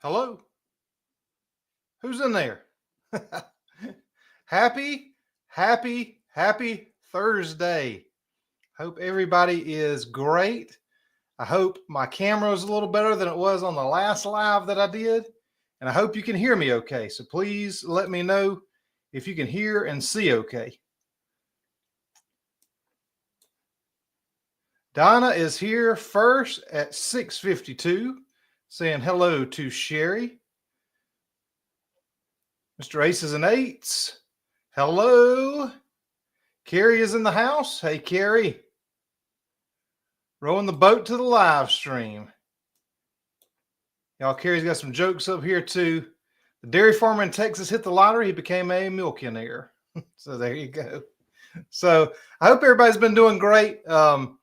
Hello? Who's in there? Happy Thursday. Hope everybody is great. I hope my camera is a little better than it was on the last live that I did. And I hope you can hear me okay. So please let me know if you can hear and see okay. Donna is here first at 6:52, saying hello to Sherry. Mr. Aces and Eights, hello. Carrie is in the house. Hey, Carrie. Rowing the boat to the live stream. Y'all, Carrie's got some jokes up here too. The dairy farmer in Texas hit the lottery. He became a millionaire. So there you go. So I hope everybody's been doing great. The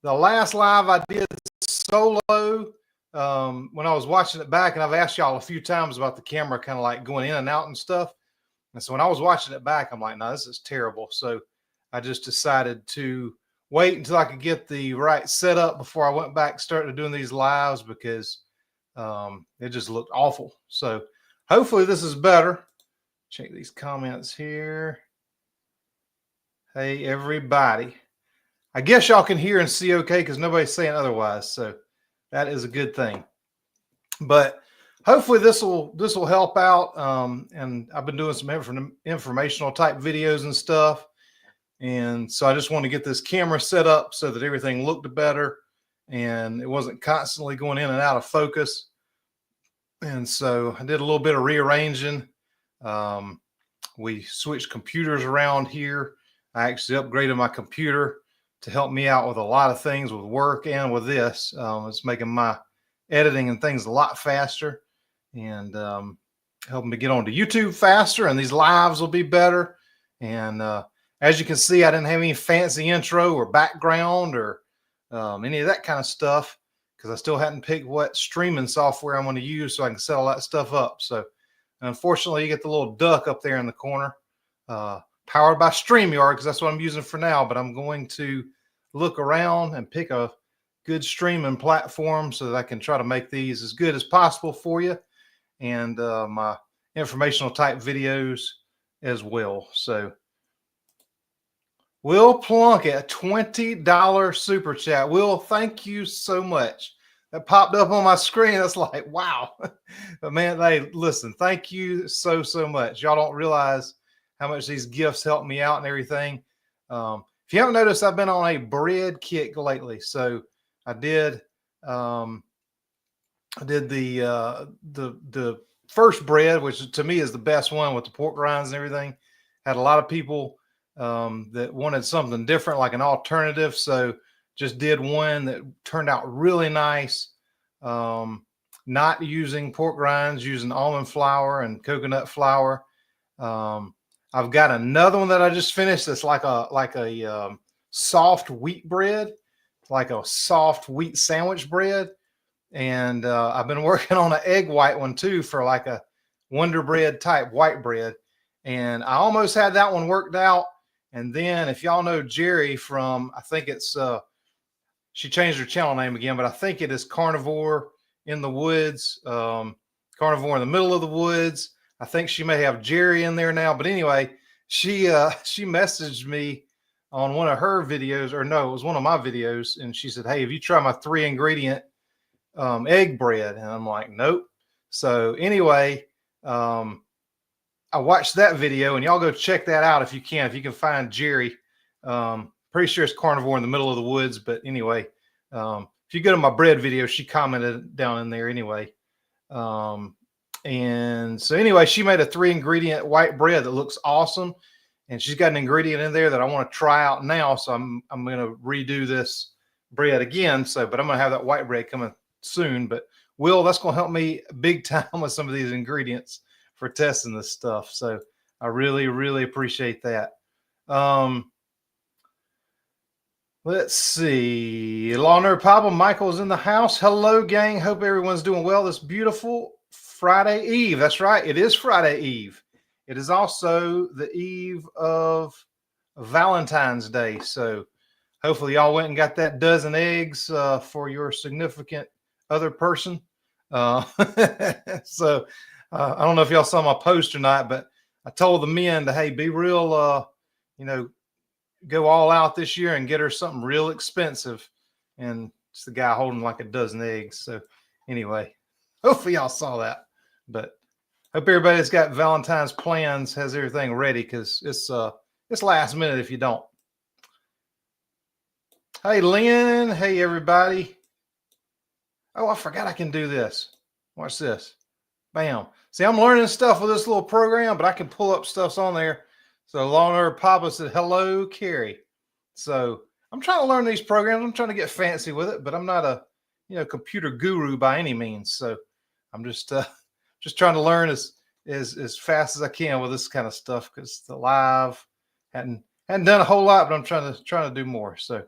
last live I did solo when I was watching it back, and I've asked y'all a few times about the camera kind of like going in and out and stuff. And so when I was watching it back, I'm like, no, this is terrible. So I just decided to wait until I could get the right setup before I went back started doing these lives, because it just looked awful. So hopefully this is better. Check these comments here. Hey, everybody. I guess y'all can hear and see okay because nobody's saying otherwise. So that is a good thing. But hopefully this will help out. And I've been doing some informational type videos and stuff. And so I just want to get this camera set up so that everything looked better and it wasn't constantly going in and out of focus. And so I did a little bit of rearranging. We switched computers around here. I actually upgraded my computer to help me out with a lot of things with work and with this. It's making my editing and things a lot faster and helping me get onto YouTube faster, and these lives will be better. And as you can see, I didn't have any fancy intro or background or any of that kind of stuff because I still hadn't picked what streaming software I'm going to use so I can set all that stuff up. So unfortunately, you get the little duck up there in the corner, powered by StreamYard, because that's what I'm using for now. But I'm going to look around and pick a good streaming platform so that I can try to make these as good as possible for you, and my informational type videos as well. So Will Plunkett, $20 super chat. Will, thank you so much. That popped up on my screen. That's like, wow. But man, hey, listen, thank you so much. Y'all don't realize how much these gifts help me out and everything. If you haven't noticed, I've been on a bread kick lately. So I did the first bread, which to me is the best one with the pork rinds and everything. Had a lot of people that wanted something different, like an alternative. So just did one that turned out really nice. Not using pork rinds, using almond flour and coconut flour. I've got another one that I just finished that's like a soft wheat bread, like a soft wheat sandwich bread. And I've been working on an egg white one too for like a Wonder Bread type white bread. And I almost had that one worked out. And then if y'all know Jerry from, I think it's, she changed her channel name again, but I think it is Carnivore in the Woods, Carnivore in the Middle of the Woods. I think she may have Jerry in there now, but anyway, she messaged me on one of her videos, or no, it was one of my videos. And she said, hey, have you tried my 3-ingredient egg bread? And I'm like, nope. So anyway, I watched that video, and y'all go check that out if you can find Jerry. Pretty sure it's Carnivore in the Middle of the Woods. But anyway, if you go to my bread video, she commented down in there anyway. And so anyway, she made a 3-ingredient white bread that looks awesome. And she's got an ingredient in there that I want to try out now. So I'm going to redo this bread again. So, but I'm going to have that white bread coming soon. But Will, that's going to help me big time with some of these ingredients for testing this stuff. So I really appreciate that. Let's see. Law Nerd Pablo Michael's in the house. Hello, gang. Hope everyone's doing well this beautiful Friday Eve. That's right. It is Friday Eve. It is also the eve of Valentine's Day. So hopefully y'all went and got that dozen eggs for your significant other person. Uh, so I don't know if y'all saw my post or not, but I told the men to, hey, be real, go all out this year and get her something real expensive. And it's the guy holding like a dozen eggs. So anyway, hopefully y'all saw that. But hope everybody's got Valentine's plans, has everything ready, because it's last minute if you don't. Hey, Lynn. Hey, everybody. Oh, I forgot I can do this. Watch this. Bam. See, I'm learning stuff with this little program, but I can pull up stuffs on there. So Lorna Papa said, hello, Carrie. So I'm trying to learn these programs. I'm trying to get fancy with it, but I'm not a computer guru by any means. So I'm just trying to learn as fast as I can with this kind of stuff, because the live hadn't done a whole lot, but I'm trying to do more. So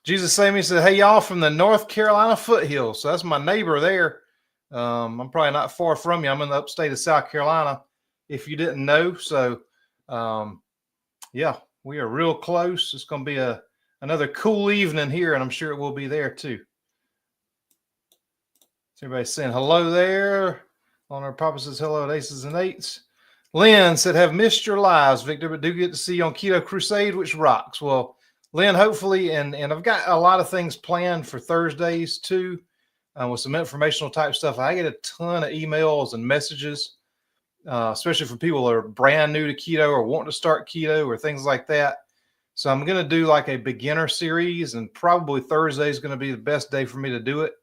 Jesus Saved Me said, hey, y'all from the North Carolina foothills. So that's my neighbor there. I'm probably not far from you. I'm in the upstate of South Carolina, if you didn't know. So yeah, we are real close. It's going to be another cool evening here, and I'm sure it will be there too. So everybody's saying hello there. On our Papa says hello at Aces and Eights. Lynn said, have missed your lives, Victor, but do get to see you on Keto Crusade, which rocks. Well, Lynn, hopefully, and I've got a lot of things planned for Thursdays too, with some informational type stuff. I get a ton of emails and messages, especially from people that are brand new to keto or wanting to start keto or things like that. So I'm going to do like a beginner series, and probably Thursday is going to be the best day for me to do it,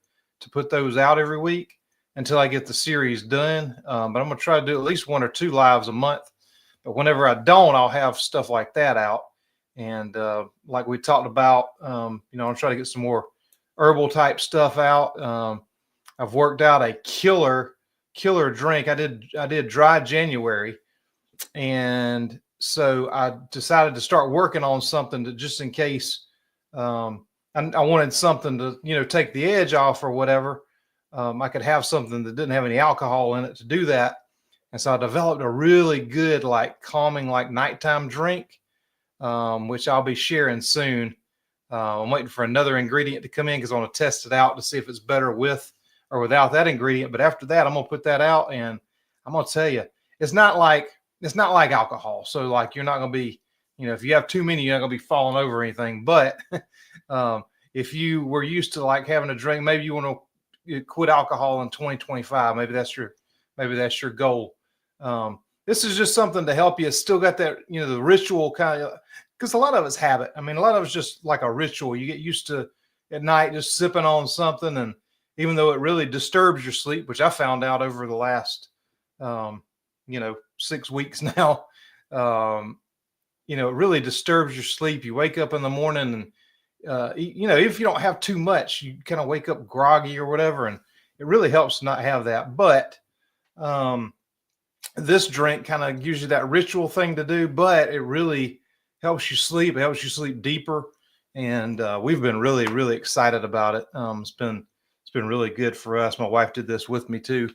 to put those out every week until I get the series done. But I'm going to try to do at least 1 or 2 lives a month. But whenever I don't, I'll have stuff like that out. And like we talked about, I'm trying to get some more herbal type stuff out. I've worked out a killer drink. I did dry January, and so I decided to start working on something to, just in case I wanted something to take the edge off or whatever. I could have something that didn't have any alcohol in it to do that. And so I developed a really good, like, calming, like, nighttime drink, which I'll be sharing soon. I'm waiting for another ingredient to come in because I want to test it out to see if it's better with or without that ingredient. But after that, I'm going to put that out, and I'm going to tell you, it's not like alcohol. So like, you're not going to be, if you have too many, you're not going to be falling over or anything. But if you were used to like having a drink, maybe you want to quit alcohol in 2025. Maybe that's your goal. This is just something to help you. It's still got that, the ritual kind of, because a lot of it's habit. I mean, a lot of it's just like a ritual. You get used to at night just sipping on something, and even though it really disturbs your sleep, which I found out over the last, 6 weeks now, it really disturbs your sleep. You wake up in the morning and, if you don't have too much, you kind of wake up groggy or whatever. And it really helps not have that. But this drink kind of gives you that ritual thing to do, but it really helps you sleep. It helps you sleep deeper. And we've been really, really excited about it. It's been really good for us. My wife did this with me too.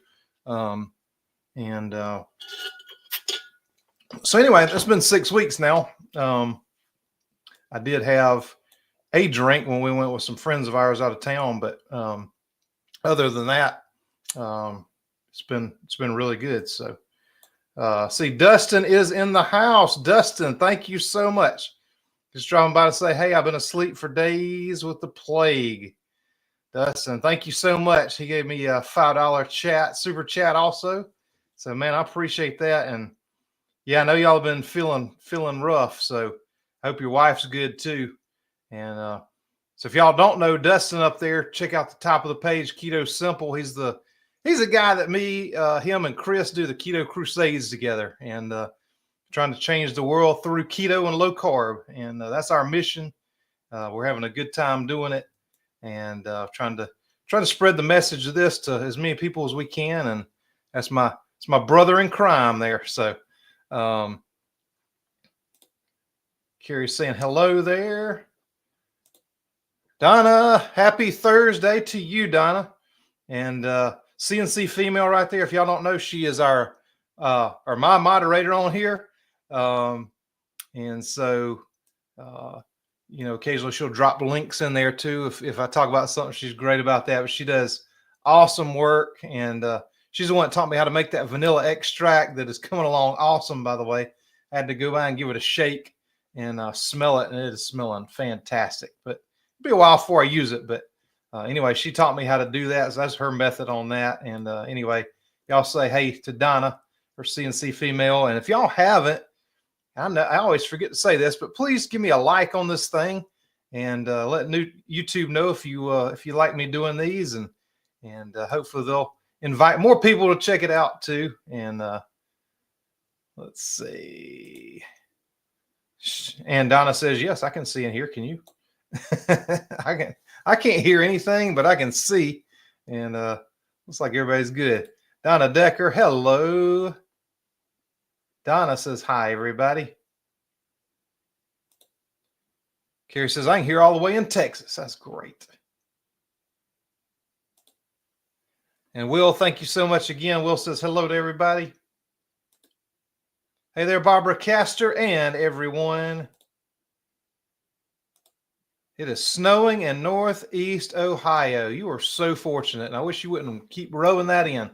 So anyway, it's been 6 weeks now. I did have a drink when we went with some friends of ours out of town, but other than that, it's been really good. So see, Dustin is in the house. Dustin, thank you so much. Just dropping by to say, hey, I've been asleep for days with the plague. Dustin, thank you so much. He gave me a $5 super chat also. So man, I appreciate that. And yeah, I know y'all have been feeling rough. So I hope your wife's good too. And so if y'all don't know Dustin up there, check out the top of the page, Keto Simple. He's a guy that him and Chris do the Keto Crusades together, and trying to change the world through keto and low carb. And that's our mission. We're having a good time doing it, and trying to spread the message of this to as many people as we can. And it's my brother in crime there. So Carrie's saying hello there. Donna, happy Thursday to you, Donna. And CNC female right there. If y'all don't know, she is my moderator on here. And so, occasionally she'll drop links in there too. If I talk about something, she's great about that. But she does awesome work. And she's the one that taught me how to make that vanilla extract that is coming along awesome, by the way. I had to go by and give it a shake and smell it, and it is smelling fantastic. But it'll be a while before I use it. But anyway, she taught me how to do that. So that's her method on that. And anyway, y'all say hey to Donna, her CNC female. And if y'all haven't, I always forget to say this, but please give me a like on this thing and let YouTube know if you like me doing these, and hopefully they'll invite more people to check it out too. And let's see. And Donna says, yes, I can see and hear. Can you? I can't hear anything, but I can see. And looks like everybody's good. Donna Decker, hello. Donna says, hi, everybody. Carrie says, I can hear all the way in Texas. That's great. And Will, thank you so much again. Will says, hello to everybody. Hey there, Barbara Castor and everyone. It is snowing in Northeast Ohio. You are so fortunate, and I wish you wouldn't keep rowing that in.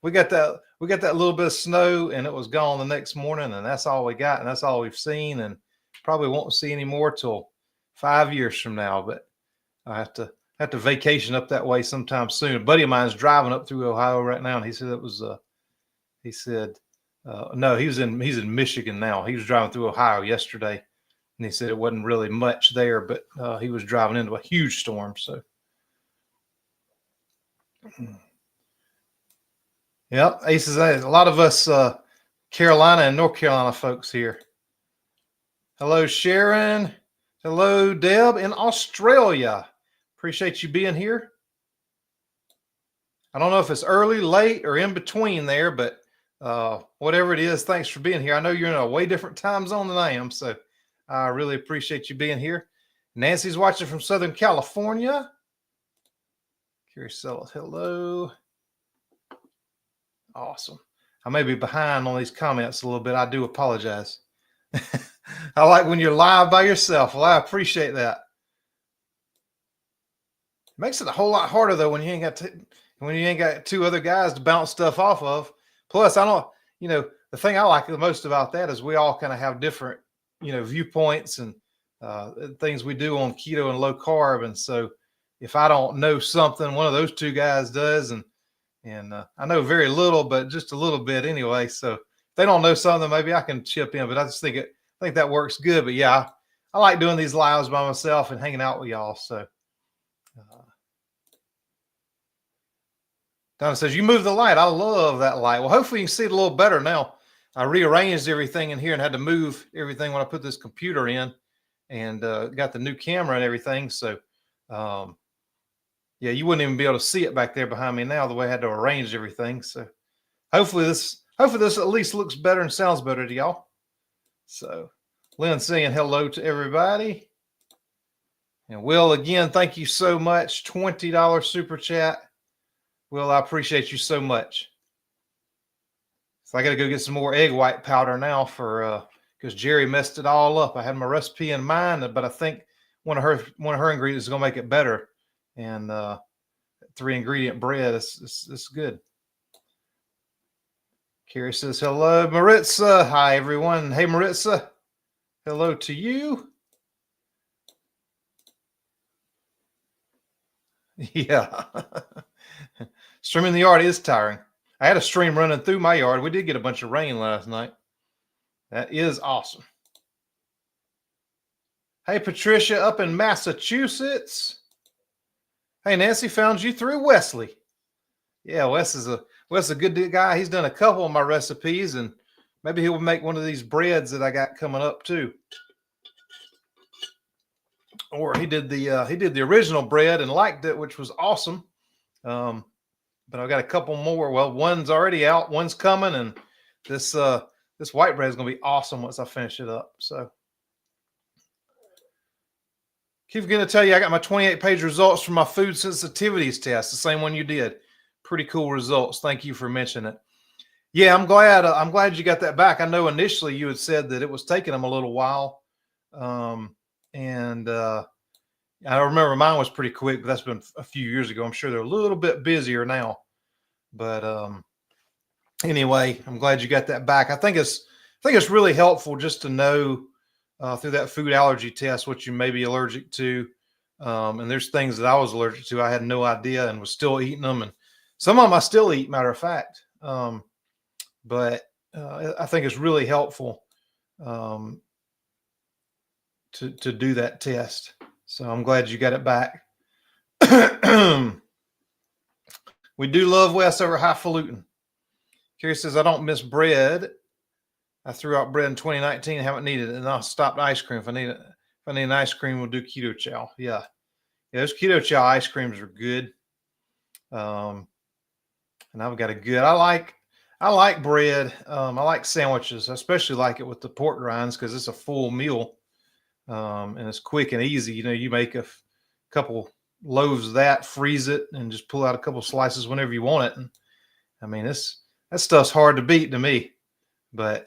We got that little bit of snow, and it was gone the next morning, and that's all we got, and that's all we've seen, and probably won't see any more till 5 years from now. But I have to vacation up that way sometime soon. A buddy of mine's driving up through Ohio right now, and he said it was no, he's in Michigan now. He was driving through Ohio yesterday, and he said it wasn't really much there, but he was driving into a huge storm. So yep, Ace is a lot of us Carolina and North Carolina folks here. Hello, Sharon. Hello, Deb in Australia. Appreciate you being here. I don't know if it's early, late, or in between there, but whatever it is, thanks for being here. I know you're in a way different time zone than I am, so I really appreciate you being here. Nancy's watching from Southern California. Carrie Sells, hello. Awesome. I may be behind on these comments a little bit. I do apologize. I like when you're live by yourself. Well, I appreciate that. It makes it a whole lot harder though when you ain't got two other guys to bounce stuff off of. Plus, the thing I like the most about that is we all kind of have different, viewpoints and things we do on keto and low carb. And so if I don't know something, one of those two guys does, and I know very little, but just a little bit anyway. So if they don't know something, maybe I can chip in. But I just think that works good. But yeah, I like doing these lives by myself and hanging out with y'all. So Donna says, you moved the light. I love that light. Well, hopefully you can see it a little better now. I rearranged everything in here and had to move everything when I put this computer in, and got the new camera and everything. So yeah, you wouldn't even be able to see it back there behind me now, the way I had to arrange everything. So hopefully this at least looks better and sounds better to y'all. So Lynn saying hello to everybody. And Will, again, thank you so much. $20 super chat. Will, I appreciate you so much. So I got to go get some more egg white powder now because Jerry messed it all up. I had my recipe in mind, but I think one of her ingredients is going to make it better. And 3-ingredient bread is good. Carrie says hello, Maritza. Hi everyone. Hey Maritza, hello to you. Yeah. Streaming the yard is tiring. I had a stream running through my yard. We did get a bunch of rain last night. That is awesome. Hey Patricia up in Massachusetts. Hey, Nancy, found you through Wesley. Yeah, Wes is a good guy. He's done a couple of my recipes, and maybe he'll make one of these breads that I got coming up too. Or he did the original bread and liked it, which was awesome. But I've got a couple more. Well, one's already out, one's coming, and this white bread is going to be awesome once I finish it up. So. Keep going to tell you, I got my 28-page results from my food sensitivities test, the same one you did. Pretty cool results. Thank you for mentioning it. Yeah, I'm glad you got that back. I know initially you had said that it was taking them a little while, and I remember mine was pretty quick, but that's been a few years ago. I'm sure they're a little bit busier now. But anyway, I'm glad you got that back. I think it's really helpful just to know through that food allergy test what you may be allergic to. And there's things that I was allergic to. I had no idea and was still eating them. And some of them I still eat, matter of fact. But I think it's really helpful to do that test. So I'm glad you got it back. We do love Wes over highfalutin. Kerry says, I don't miss bread. I threw out bread in 2019 and haven't needed it. And I stopped ice cream. If I need an ice cream, we'll do keto chow. Yeah. Those keto chow ice creams are good. And I've got a good, I like bread. I like sandwiches. I especially like it with the pork rinds because it's a full meal. And it's quick and easy. You make a couple loaves of that, freeze it, and just pull out a couple slices whenever you want it. And I mean, that stuff's hard to beat to me, but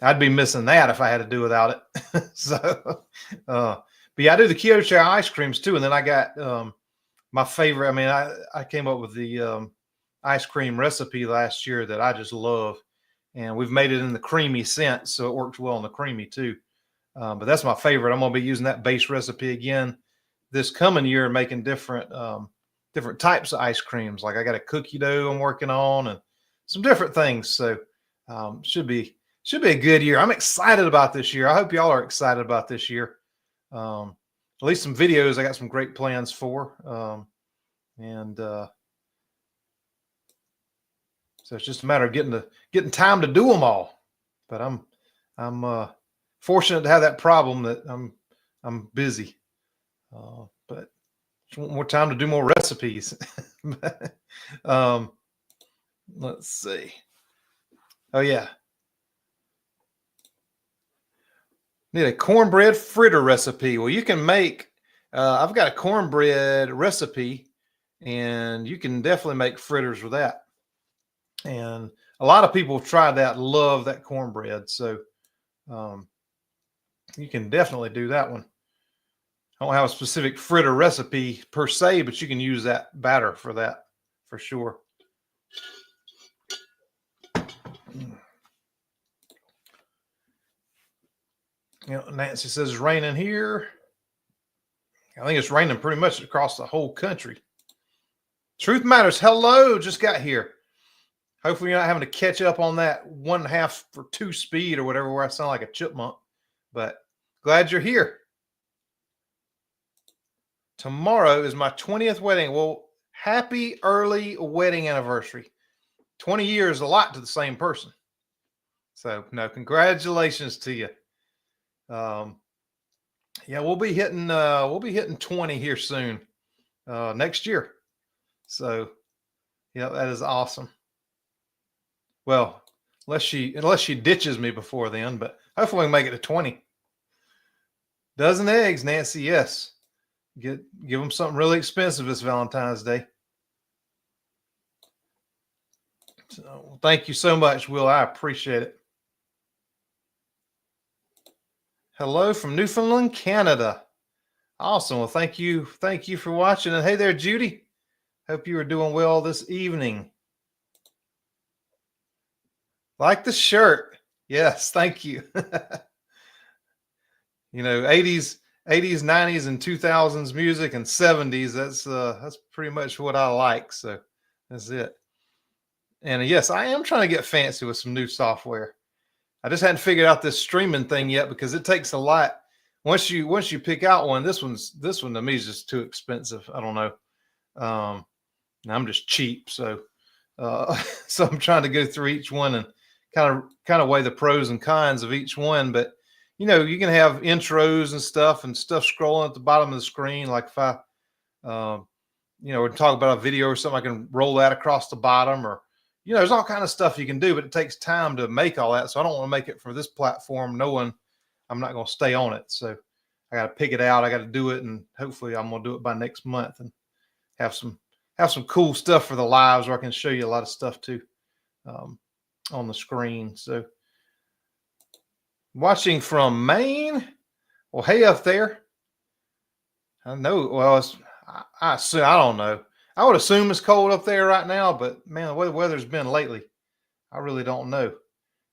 I'd be missing that if I had to do without it. So, but yeah, I do the keto chow ice creams too. And then I got my favorite. I mean, I came up with the ice cream recipe last year that I just love, and we've made it in the creamy scent, so it works well in the creamy too. But that's my favorite. I'm going to be using that base recipe again this coming year, making different types of ice creams. Like I got a cookie dough I'm working on and some different things. So should be a good year. I'm excited about this year. I hope y'all are excited about this year. At least some videos I got some great plans for. So it's just a matter of getting time to do them all. But I'm fortunate to have that problem that I'm busy. But just want more time to do more recipes. Let's see. Oh yeah. Need a cornbread fritter recipe. Well, you can make, I've got a cornbread recipe and you can definitely make fritters with that. And a lot of people have tried that, love that cornbread. So you can definitely do that one. I don't have a specific fritter recipe per se, but you can use that batter for that for sure. Nancy says it's raining here. I think it's raining pretty much across the whole country. Truth Matters. Hello, just got here. Hopefully you're not having to catch up on that 1.5 or 2 speed or whatever where I sound like a chipmunk. But glad you're here. Tomorrow is my 20th wedding. Well, happy early wedding anniversary. 20 years, a lot to the same person. So, no, congratulations to you. Yeah, we'll be hitting 20 here soon, next year. So, yeah, that is awesome. Well, unless she ditches me before then, but hopefully we can make it to 20. Dozen eggs, Nancy. Yes. Give them something really expensive this Valentine's Day. So thank you so much, Will. I appreciate it. Hello from Newfoundland, Canada. Awesome. Well, thank you. Thank you for watching. And hey there, Judy. Hope you are doing well this evening. Like the shirt. Yes, thank you. 80s, 90s, and 2000s music and 70s. That's pretty much what I like. So that's it. And yes, I am trying to get fancy with some new software. I just hadn't figured out this streaming thing yet because it takes a lot. Once you pick out one, this one to me is just too expensive. I don't know. I'm just cheap, so so I'm trying to go through each one and kind of weigh the pros and cons of each one. But you can have intros and stuff scrolling at the bottom of the screen. Like if I we're talking about a video or something, I can roll that across the bottom, or there's all kind of stuff you can do, but it takes time to make all that. So I don't want to make it for this platform knowing I'm not going to stay on it. So I got to pick it out. I got to do it, and hopefully I'm going to do it by next month and have some cool stuff for the lives where I can show you a lot of stuff too on the screen. So watching from Maine. Well, hey up there. I know. Well, I assume, I don't know. I would assume it's cold up there right now, but man, the way the weather's been lately, I really don't know.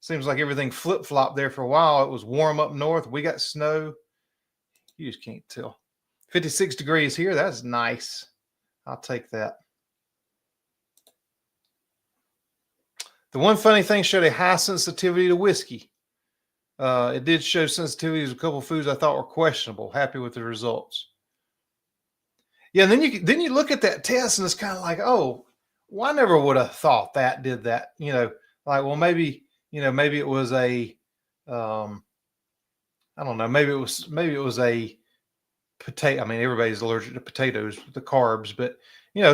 Seems like everything flip flopped there for a while. It was warm up north. We got snow. You just can't tell. 56 degrees here. That's nice. I'll take that. The one funny thing showed a high sensitivity to whiskey. It did show sensitivities to a couple of foods I thought were questionable. Happy with the results. Yeah, and then you look at that test and it's kind of like, oh, well, I never would have thought that did that. Like, well, maybe it was a, I don't know, maybe it was a potato. I mean, everybody's allergic to potatoes, the carbs, but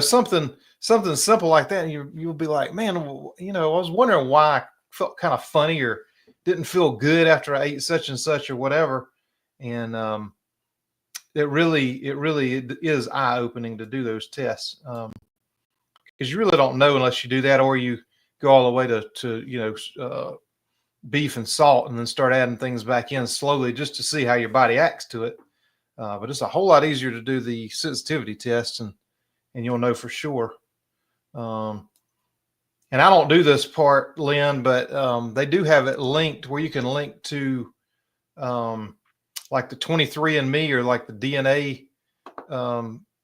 something simple like that, and you'll be like, man, I was wondering why I felt kind of funny or didn't feel good after I ate such and such or whatever. And it really is eye opening to do those tests, because you really don't know unless you do that, or you go all the way to beef and salt and then start adding things back in slowly just to see how your body acts to it. But it's a whole lot easier to do the sensitivity test, and you'll know for sure. And I don't do this part, Lynn, but they do have it linked where you can link to like the 23andMe or like the DNA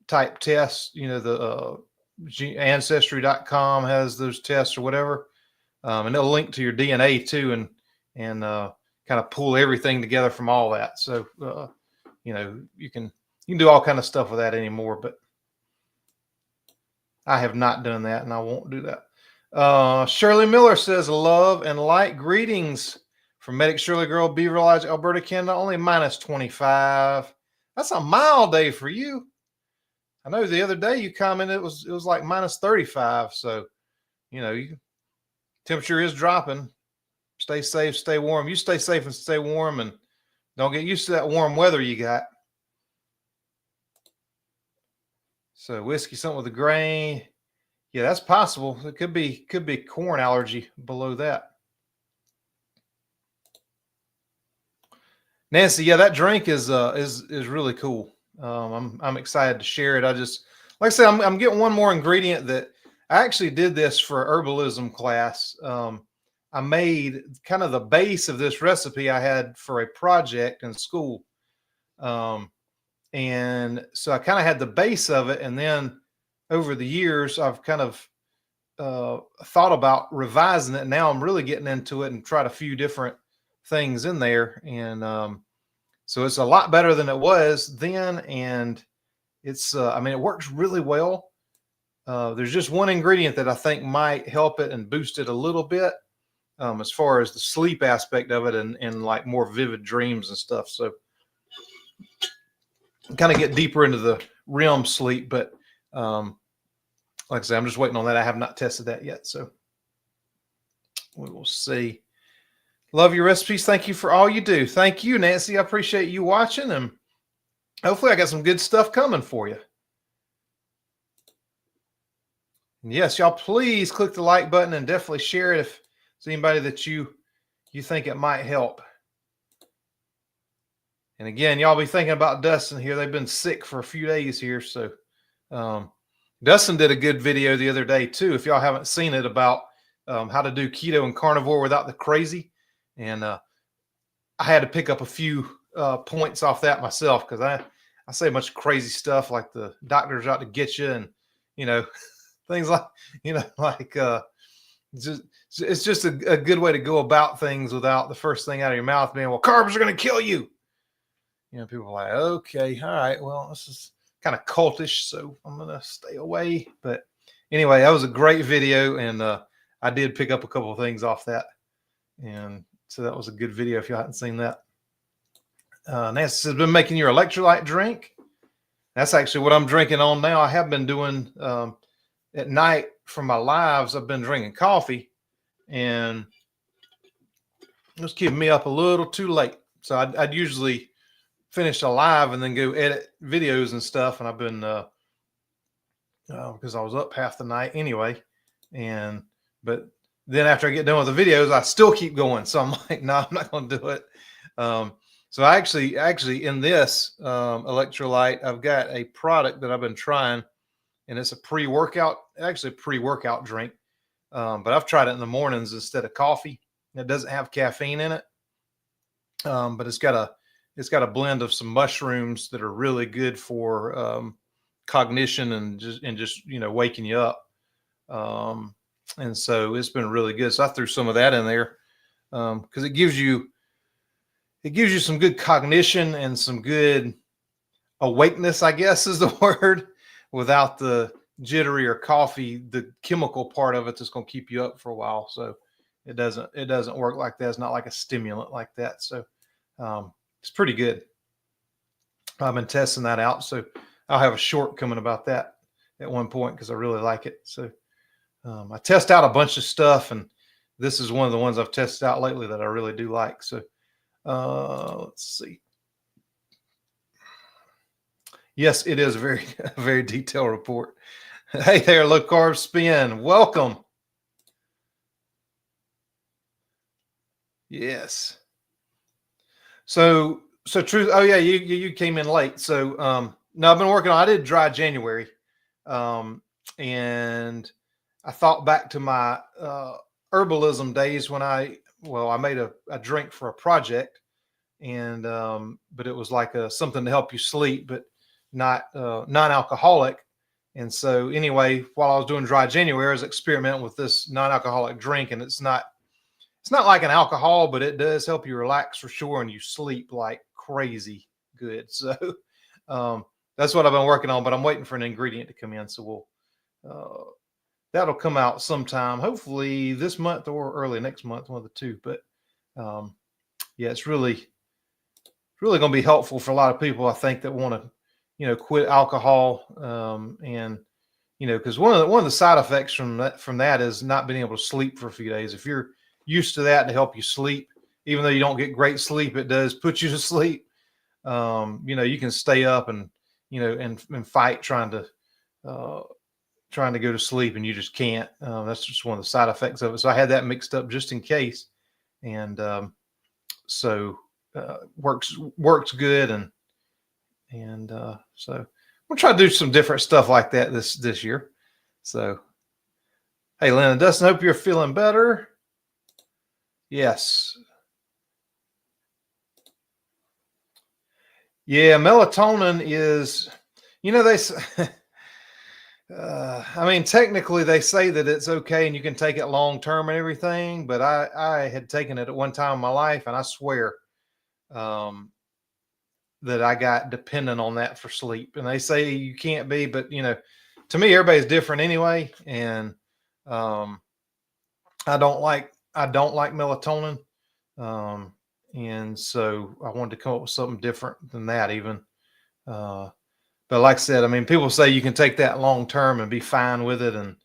type tests. The ancestry.com has those tests or whatever. And they'll link to your DNA too, and kind of pull everything together from all that. So, you can do all kind of stuff with that anymore, but I have not done that and I won't do that. Shirley Miller says, love and light greetings from Medic Shirley Girl, Beaver Lodge, Alberta, Canada. Only minus 25. That's a mild day for you. I know the other day you commented it was like minus 35. So, temperature is dropping. Stay safe, stay warm. You stay safe and stay warm, and don't get used to that warm weather you got. So whiskey, something with a grain. Yeah, that's possible. It could be corn allergy below that. Nancy, yeah, that drink is really cool. I'm excited to share it. I just, like I said, I'm getting one more ingredient that I actually did this for herbalism class. I made kind of the base of this recipe I had for a project in school. And so I kind of had the base of it. And then over the years, I've kind of thought about revising it. Now I'm really getting into it and tried a few different things in there. And so it's a lot better than it was then. And it's, it works really well. There's just one ingredient that I think might help it and boost it a little bit, as far as the sleep aspect of it and like more vivid dreams and stuff. So kind of get deeper into the REM sleep, but like I said, I'm just waiting on that. I have not tested that yet, so we will see. Love your recipes. Thank you for all you do. Thank you, Nancy. I appreciate you watching, and hopefully I got some good stuff coming for you. And yes, y'all, please click the like button and definitely share it if it's anybody that you think it might help. And again, y'all be thinking about Dustin here. They've been sick for a few days here. So Dustin did a good video the other day too, if y'all haven't seen it, about how to do keto and carnivore without the crazy. And I had to pick up a few points off that myself, because I say a bunch of crazy stuff like the doctor's out to get you, and things like it's just a good way to go about things without the first thing out of your mouth being, well, carbs are going to kill you. People are like, okay, all right, well, this is kind of cultish, so I'm going to stay away. But anyway, that was a great video, and I did pick up a couple of things off that. And so that was a good video if you hadn't seen that. Nancy has been making your electrolyte drink. That's actually what I'm drinking on now. I have been doing at night for my lives. I've been drinking coffee, and it's keeping me up a little too late. So I'd usually finish a live and then go edit videos and stuff. And I've been, because I was up half the night anyway. But then after I get done with the videos, I still keep going. So I'm like, no, I'm not going to do it. So actually in this electrolyte, I've got a product that I've been trying, and it's a pre-workout drink. But I've tried it in the mornings instead of coffee. It doesn't have caffeine in it, but it's got a blend of some mushrooms that are really good for cognition and just waking you up. And so it's been really good. So I threw some of that in there because it gives you some good cognition and some good awakeness, I guess is the word, without the jittery or coffee, the chemical part of it that's going to keep you up for a while. So it doesn't work like that. It's not like a stimulant like that. So it's pretty good. I've been testing that out. So I'll have a short coming about that at one point because I really like it. So I test out a bunch of stuff, and this is one of the ones I've tested out lately that I really do like. So let's see. Yes, it is a very detailed report. Hey there, Low Carb Spin. Welcome. Yes. So truth. Oh yeah, you came in late. So no, I've been working on. I did dry January, and I thought back to my herbalism days when I made a drink for a project, and but it was like something to help you sleep, but not non-alcoholic. And so anyway, while I was doing dry January, I was experimenting with this non-alcoholic drink, and it's not like an alcohol, but it does help you relax for sure, and you sleep like crazy good. So that's what I've been working on, but I'm waiting for an ingredient to come in. So that'll come out sometime, hopefully this month or early next month, one of the two. But yeah, it's really going to be helpful for a lot of people, I think, that want to quit alcohol, and because one of the side effects from that is not being able to sleep for a few days. If you're used to that to help you sleep, even though you don't get great sleep, it does put you to sleep. You can stay up and and fight trying to go to sleep, and you just can't. That's just one of the side effects of it. So I had that mixed up just in case, and so works good, and so we'll try to do some different stuff like that this year. So, hey, Lynn, Dustin, hope you're feeling better. Yes. Yeah, melatonin is, they I mean, technically they say that it's okay and you can take it long term and everything, but I had taken it at one time in my life, and I swear that I got dependent on that for sleep. And they say you can't be, but to me, everybody's different anyway. And I don't like melatonin. And so I wanted to come up with something different than that even. But like I said, I mean, people say you can take that long term and be fine with it and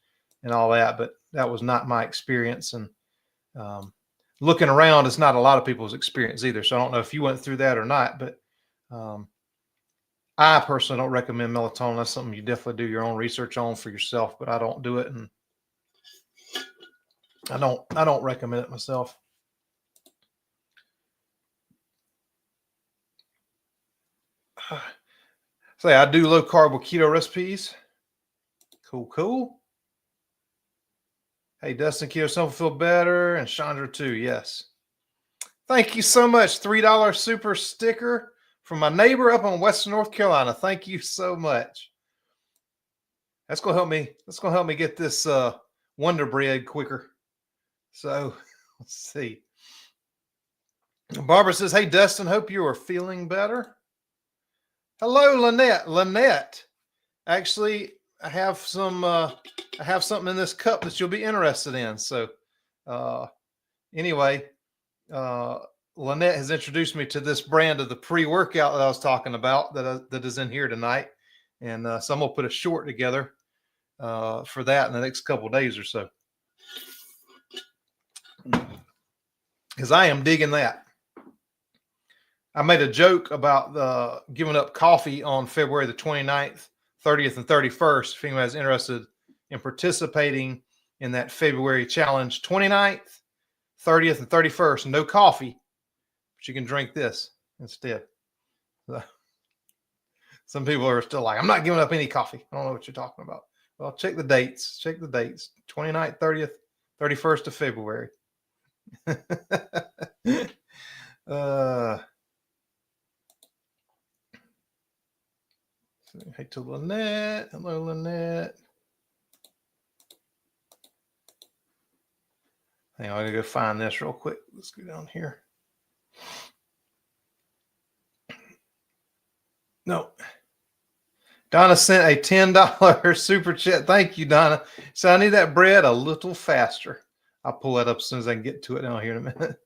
all that, but that was not my experience. And looking around, it's not a lot of people's experience either. So I don't know if you went through that or not, but I personally don't recommend melatonin. That's something you definitely do your own research on for yourself, but I don't do it, and I don't recommend it myself. Say I do low carb with keto recipes. Cool. Hey, Dustin, keto something feel better, and Chandra too. Yes. Thank you so much. $3 super sticker from my neighbor up in Western North Carolina. Thank you so much. That's gonna help me. That's gonna help me get this Wonder Bread quicker. So let's see. Barbara says, "Hey Dustin, hope you are feeling better." Hello, Lynette. Lynette, actually, I have something in this cup that you'll be interested in. So, anyway, Lynette has introduced me to this brand of the pre-workout that I was talking about that is in here tonight, and so I'm gonna put a short together for that in the next couple of days or so, because I am digging that. I made a joke about giving up coffee on February the 29th, 30th, and 31st. If anybody's interested in participating in that February challenge, 29th, 30th, and 31st, no coffee, but you can drink this. instead. So, some people are still like, I'm not giving up any coffee. I don't know what you're talking about. Well, check the dates. Check the dates. 29th, 30th, 31st of February. Hey to Lynette. Hello, Lynette. Hang on, I gotta go find this real quick. Let's go down here. No. Donna sent a $10 super chat. Thank you, Donna. So I need that bread a little faster. I'll pull that up as soon as I can get to it down here in a minute.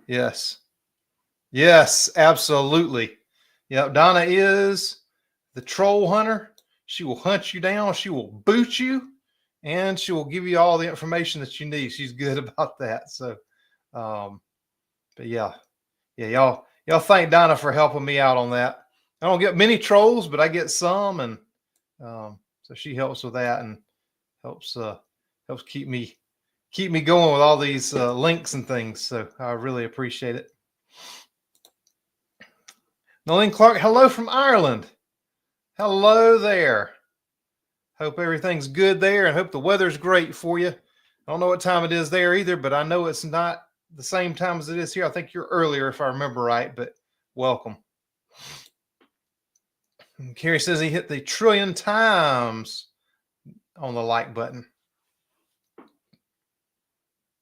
Yes. Yes, absolutely. Yeah, Donna is the troll hunter. She will hunt you down. She will boot you, and she will give you all the information that you need. She's good about that. So, but yeah, y'all thank Donna for helping me out on that. I don't get many trolls, but I get some, and so she helps with that and helps keep me going with all these links and things. So I really appreciate it. Nolene Clark, hello from Ireland. Hello there. Hope everything's good there and hope the weather's great for you. I don't know what time it is there either, but I know it's not the same time as it is here. I think you're earlier if I remember right, but welcome. And Carrie says he hit the 1 trillion times on the like button.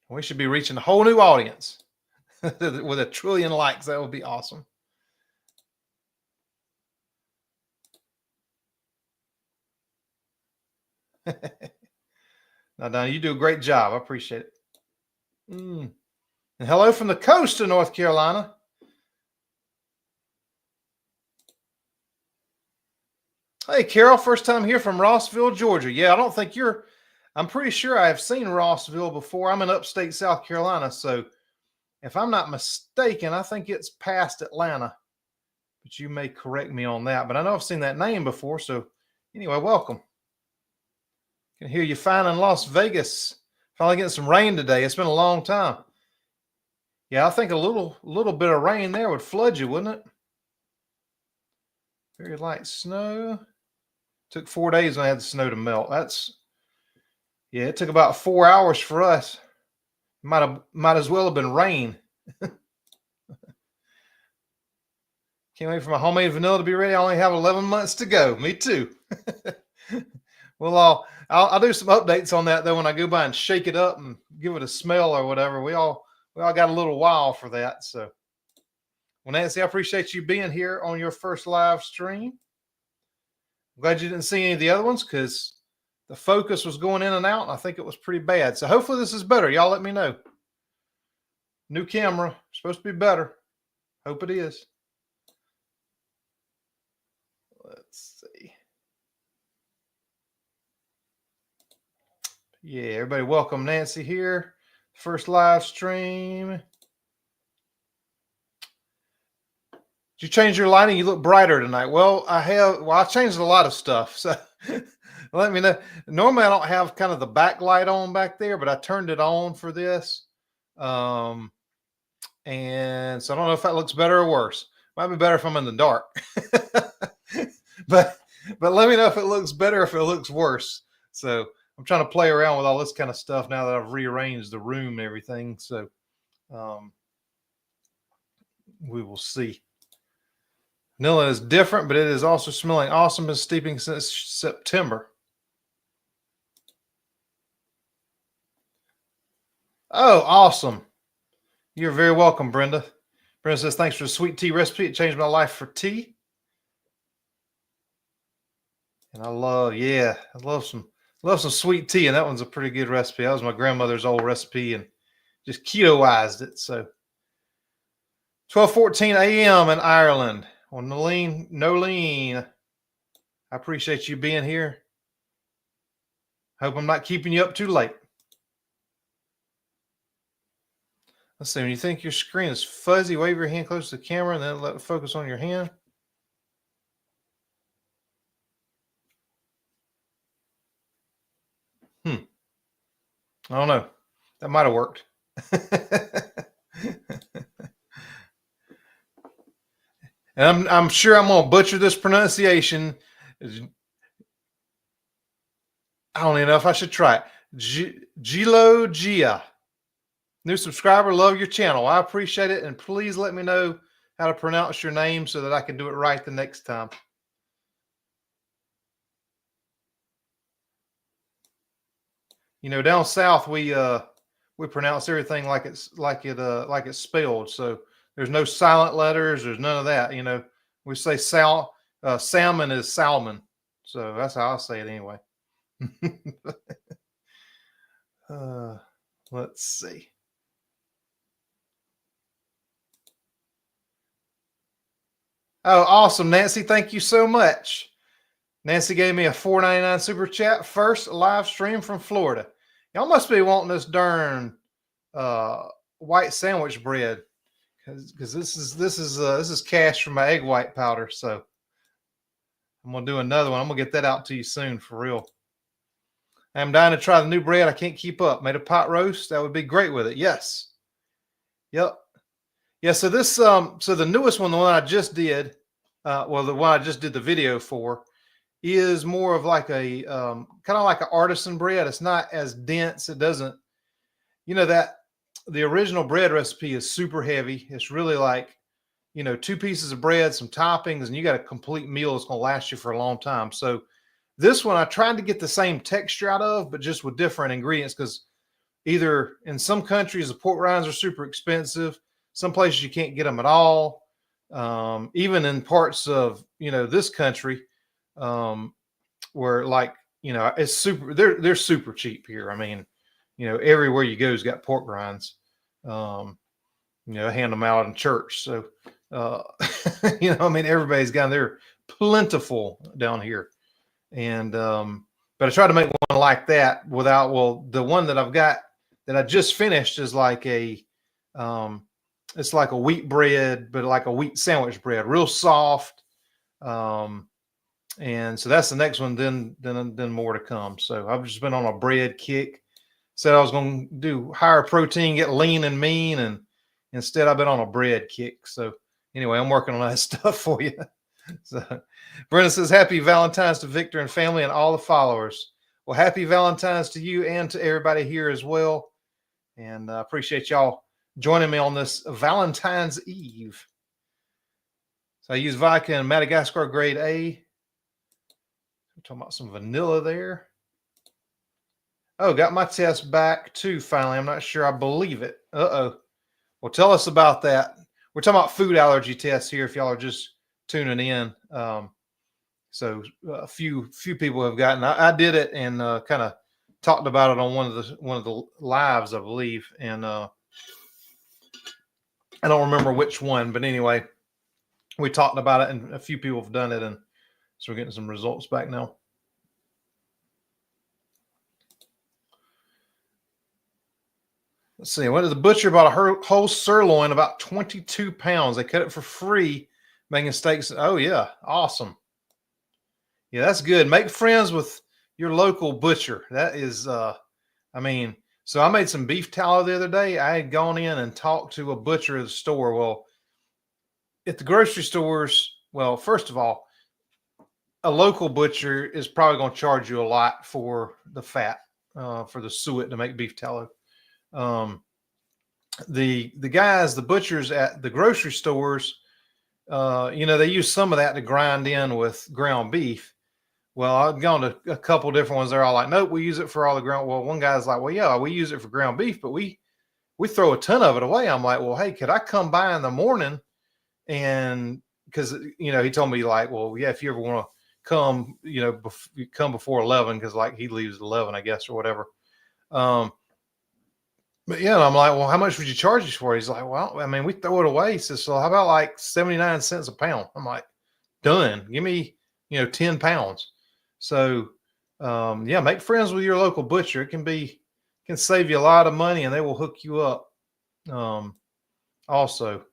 We should be reaching a whole new audience with 1 trillion likes. That would be awesome. Now, Donna, you do a great job. I appreciate it. And hello from the coast of North Carolina. Hey, Carol, first time here from Rossville, Georgia. Yeah, I don't think I'm pretty sure I have seen Rossville before. I'm in upstate South Carolina, so if I'm not mistaken, I think it's past Atlanta. But you may correct me on that. But I know I've seen that name before, so anyway, welcome. Can hear you fine in Las Vegas. Finally getting some rain today. It's been a long time. Yeah, I think a little bit of rain there would flood you, wouldn't it? Very light snow. Took 4 days when I had the snow to melt. It took about 4 hours for us. Might as well have been rain. Can't wait for my homemade vanilla to be ready. I only have 11 months to go. Me too. Well, I'll do some updates on that though when I go by and shake it up and give it a smell or whatever. We all got a little while for that. So, well, Nancy, I appreciate you being here on your first live stream. I'm glad you didn't see any of the other ones because the focus was going in and out, and I think it was pretty bad. So hopefully this is better. Y'all let me know. New camera, supposed to be better. Hope it is. Let's see. Yeah, everybody welcome Nancy here. First live stream. Did you change your lighting? You look brighter tonight. Well, I changed a lot of stuff. So let me know. Normally I don't have kind of the backlight on back there, but I turned it on for this. And so I don't know if that looks better or worse. Might be better if I'm in the dark. but let me know if it looks better, if it looks worse. So I'm trying to play around with all this kind of stuff now that I've rearranged the room and everything. So we will see. Vanilla is different, but it is also smelling awesome and steeping since September. Oh, awesome. You're very welcome, Brenda. Brenda says, thanks for the sweet tea recipe. It changed my life for tea. And I love some sweet tea. And that one's a pretty good recipe. That was my grandmother's old recipe and just ketoized it. So 12:14 a.m. in Ireland. Well, Nolene, I appreciate you being here. Hope I'm not keeping you up too late. Let's see. When you think your screen is fuzzy, wave your hand close to the camera and then let it focus on your hand. I don't know. That might have worked. And I'm sure I'm gonna butcher this pronunciation. I don't even know if I should try it. Gilo Gia. New subscriber, love your channel. I appreciate it. And please let me know how to pronounce your name so that I can do it right the next time. You know, down south we pronounce everything like it's spelled. So there's no silent letters, there's none of that. You know, we say salmon is salmon. So that's how I say it anyway. Let's see. Oh, awesome, Nancy. Thank you so much. Nancy gave me a $4.99 super chat. First live stream from Florida. Y'all must be wanting this darn white sandwich bread, because this is cash from my egg white powder. So I'm gonna do another one. I'm gonna get that out to you soon for real. I'm dying to try the new bread. I can't keep up. Made a pot roast. That would be great with it. Yes. Yep. Yeah. So this so the newest one, the one I just did, well, the one I just did the video for, is more of like a kind of like an artisan bread. It's not as dense. It doesn't, you know, that the original bread recipe is super heavy. It's really like, you know, 2 pieces of bread, some toppings, and you got a complete meal that's going to last you for a long time. So this one I tried to get the same texture out of, but just with different ingredients, because either in some countries the pork rinds are super expensive, some places you can't get them at all. Even in parts of, you know, this country, where, like, you know, it's super, they're super cheap here. I mean, you know, everywhere you go has got pork rinds. You know, hand them out in church. So, you know, I mean, everybody's got, they're plentiful down here. And, but I try to make one like that without, well, the one that I've got that I just finished is like a, it's like a wheat bread, but like a wheat sandwich bread, real soft. And so that's the next one, then more to come. So I've just been on a bread kick. Said I was going to do higher protein, get lean and mean, and instead I've been on a bread kick. So anyway, I'm working on that stuff for you. So Brenda says, happy Valentine's to Victor and family and all the followers. Well, happy Valentine's to you and to everybody here as well. And I appreciate y'all joining me on this Valentine's Eve. So I use vodka and Madagascar grade A. We're talking about some vanilla there. Oh, got my test back too, finally. I'm not sure I believe it. Uh-oh. Well, tell us about that. We're talking about food allergy tests here if y'all are just tuning in. So a few people have gotten. I did it and kind of talked about it on one of the lives, I believe. And I don't remember which one, but anyway, we talked about it and a few people have done it, and so we're getting some results back now. Let's see. Went to the butcher, bought a whole sirloin, about 22 pounds. They cut it for free, making steaks. Oh, yeah. Awesome. Yeah, that's good. Make friends with your local butcher. That is, I mean, so I made some beef tallow the other day. I had gone in and talked to a butcher at the store. Well, at the grocery stores, well, first of all, a local butcher is probably going to charge you a lot for the fat, for the suet to make beef tallow. The guys, the butchers at the grocery stores, you know, they use some of that to grind in with ground beef. Well, I've gone to a couple different ones. They're all like, nope, we use it for all the ground. Well, one guy's like, well, yeah, we use it for ground beef, but we throw a ton of it away. I'm like, well, hey, could I come by in the morning? And because, you know, he told me like, well, yeah, if you ever want to come, you know, come before 11, because like he leaves at 11, I guess, or whatever. But yeah, I'm like, well, how much would you charge us for? He's like, well, I mean, we throw it away. He says, so how about like 79 cents a pound? I'm like, done. Give me, you know, 10 pounds. So, yeah, make friends with your local butcher. It can save you a lot of money, and they will hook you up. Also,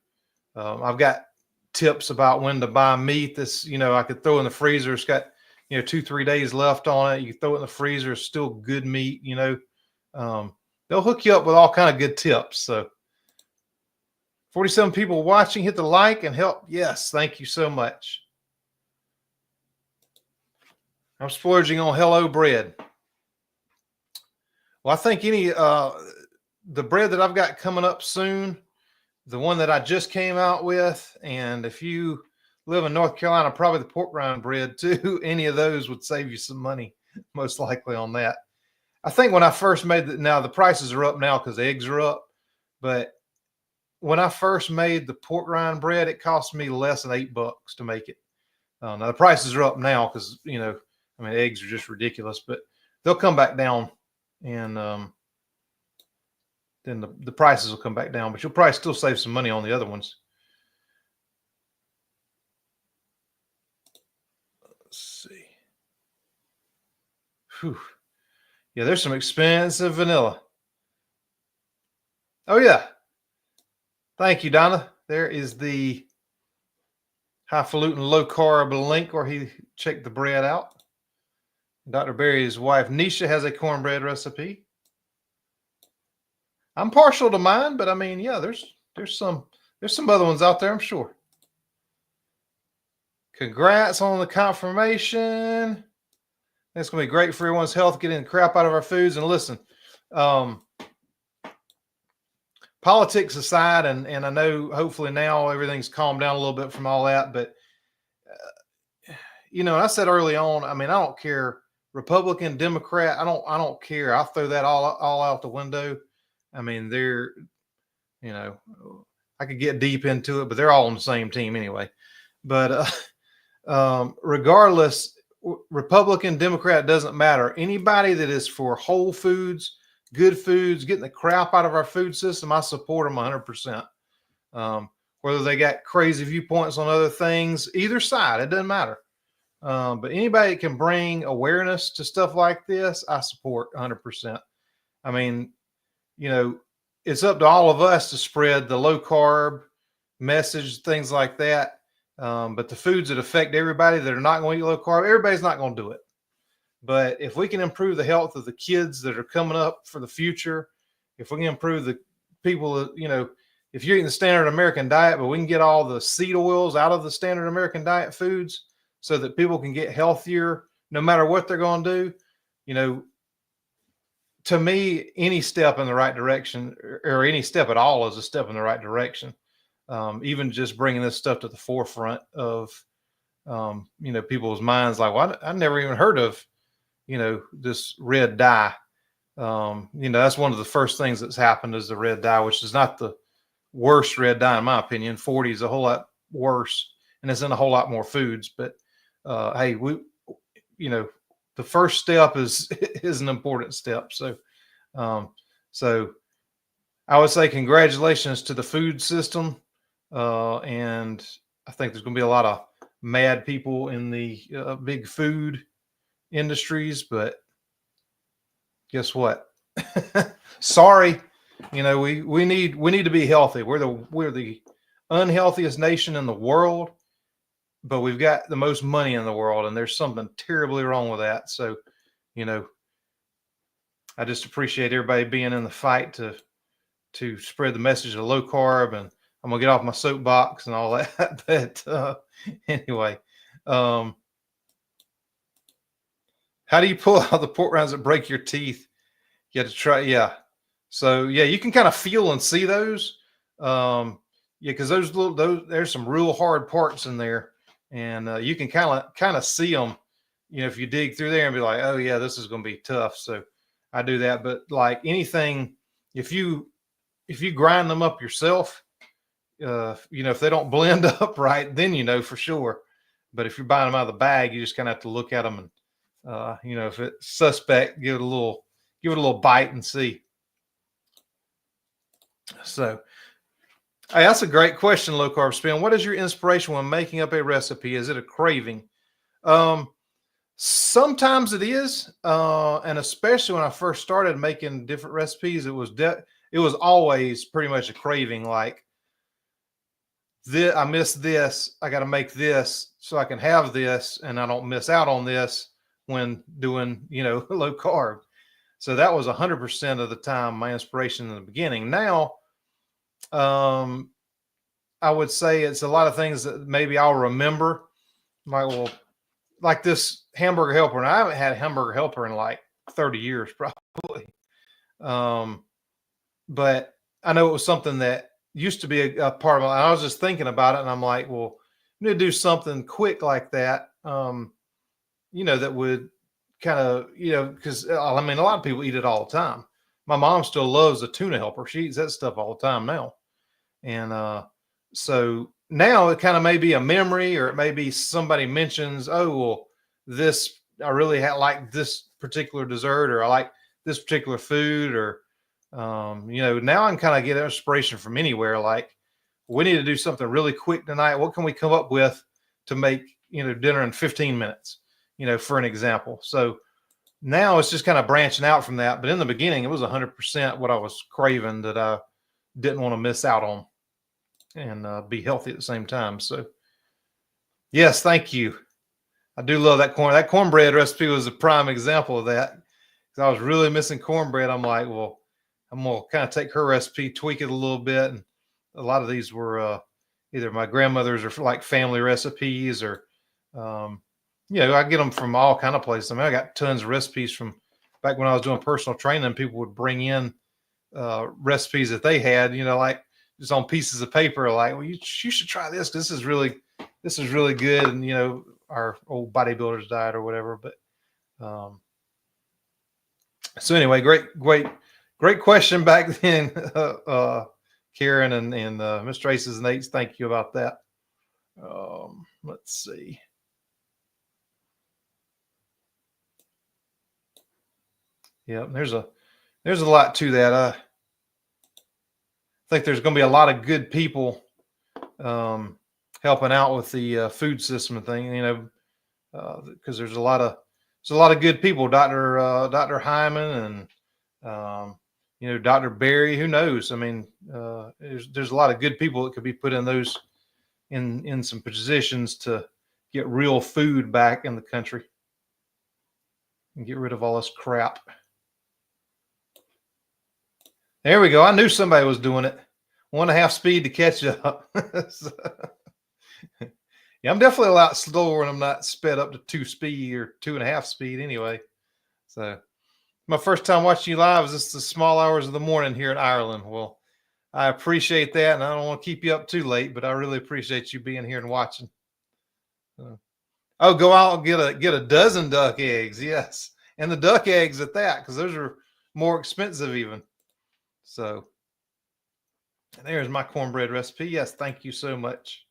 I've got tips about when to buy meat that's, you know, I could throw in the freezer. It's got, you know, 2-3 days left on it. You throw it in the freezer. It's still good meat, you know. They'll hook you up with all kind of good tips. So 47 people watching. Hit the like and help. Yes, thank you so much. I'm splurging on Hello Bread. Well, I think the bread that I've got coming up soon, the one that I just came out with, and if you live in North Carolina, probably the pork rind bread too. Any of those would save you some money, most likely on that. I think when I first made now the prices are up now because eggs are up, but when I first made the pork rind bread, it cost me less than $8 to make it. Now the prices are up now because eggs are just ridiculous, but they'll come back down, and then the prices will come back down. But you'll probably still save some money on the other ones. Let's see. Whew. Yeah, there's some expensive vanilla. Oh yeah. Thank you, Donna. There is the highfalutin low carb link where he checked the bread out. Dr. Barry's wife Nisha has a cornbread recipe. I'm partial to mine, but I mean, yeah, there's some other ones out there, I'm sure. Congrats on the confirmation. It's gonna be great for everyone's health, getting the crap out of our foods. And listen, politics aside, and I know hopefully now everything's calmed down a little bit from all that, but I said early on, I mean, I don't care, Republican, Democrat, I don't care. I'll throw that all out the window. I mean, I could get deep into it, but they're all on the same team anyway. But regardless, Republican, Democrat, doesn't matter. Anybody that is for whole foods, good foods, getting the crap out of our food system, I support them 100%. Whether they got crazy viewpoints on other things, either side, it doesn't matter. But anybody that can bring awareness to stuff like this, I support 100%. I mean, it's up to all of us to spread the low carb message, things like that. But the foods that affect everybody that are not going to eat low carb, everybody's not going to do it. But if we can improve the health of the kids that are coming up for the future, if we can improve the people, if you're eating the standard American diet, but we can get all the seed oils out of the standard American diet foods so that people can get healthier no matter what they're going to do, to me, any step in the right direction or any step at all is a step in the right direction. Even just bringing this stuff to the forefront of, people's minds, like, well, I never even heard of, this red dye. That's one of the first things that's happened is the red dye, which is not the worst red dye, in my opinion. 40 is a whole lot worse, and it's in a whole lot more foods. But hey, the first step is an important step. So I would say congratulations to the food system. And I think there's going to be a lot of mad people in the big food industries, but guess what? Sorry, we need to be healthy. We're the unhealthiest nation in the world, but we've got the most money in the world, and there's something terribly wrong with that. So, I just appreciate everybody being in the fight to spread the message of low carb, and I'm gonna get off my soapbox and all that. But anyway, how do you pull out the pork rinds that break your teeth? You have to try, yeah. So yeah, you can kind of feel and see those. Yeah, because there's some real hard parts in there, and you can kind of see them. If you dig through there and be like, oh yeah, this is going to be tough. So I do that. But like anything, if you grind them up yourself, if they don't blend up right, then for sure. But if you're buying them out of the bag, you just kind of have to look at them and if it's suspect, give it a little bite and see. So, hey, that's a great question, Low Carb Spin. What is your inspiration when making up a recipe? Is it a craving? Sometimes it is, and especially when I first started making different recipes, it was always pretty much a craving. Like, I missed this, I got to make this so I can have this, and I don't miss out on this when doing low carb. So that was 100% of the time my inspiration in the beginning. Now, I would say it's a lot of things that maybe I'll remember. Like, well, like this hamburger helper, and I haven't had a hamburger helper in like 30 years probably. But I know it was something that used to be a part of my, I was just thinking about it, and I'm like, well, I need to do something quick like that. That would kind of, because I mean, a lot of people eat it all the time. My mom still loves a tuna helper. She eats that stuff all the time now. And so now it kind of may be a memory, or it may be somebody mentions, oh, well, this, I really like this particular dessert, or I like this particular food, or, now I can kind of get inspiration from anywhere. Like, we need to do something really quick tonight. What can we come up with to make, dinner in 15 minutes, for an example. So now it's just kind of branching out from that. But in the beginning, it was 100% what I was craving that I didn't want to miss out on, and be healthy at the same time. So yes, thank you. I do love that corn. That cornbread recipe was a prime example of that, because I was really missing cornbread. I'm like, well, I'm going to kind of take her recipe, tweak it a little bit. And a lot of these were either my grandmother's or like family recipes, or, I get them from all kind of places. I mean, I got tons of recipes from back when I was doing personal training. People would bring in recipes that they had, like just on pieces of paper, like, well, you should try this. This is really good. And, our old bodybuilder's diet or whatever. But so anyway, great question back then, Karen and Mr. Aces and Eights. Thank you about that. Let's see. Yeah, there's a lot to that. I think there's going to be a lot of good people helping out with the food system and thing, because there's a lot of good people. Dr. Hyman and Dr. Berry. Who knows? I mean, there's a lot of good people that could be put in those in some positions to get real food back in the country and get rid of all this crap. There we go. I knew somebody was doing it. 1.5 speed to catch up. So, yeah, I'm definitely a lot slower when I'm not sped up to 2 speed or 2.5 speed anyway. So my first time watching you live is just the small hours of the morning here in Ireland. Well, I appreciate that, and I don't want to keep you up too late, but I really appreciate you being here and watching. Oh, go out and get a dozen duck eggs. Yes. And the duck eggs at that, because those are more expensive even. So there's my cornbread recipe. Yes, thank you so much.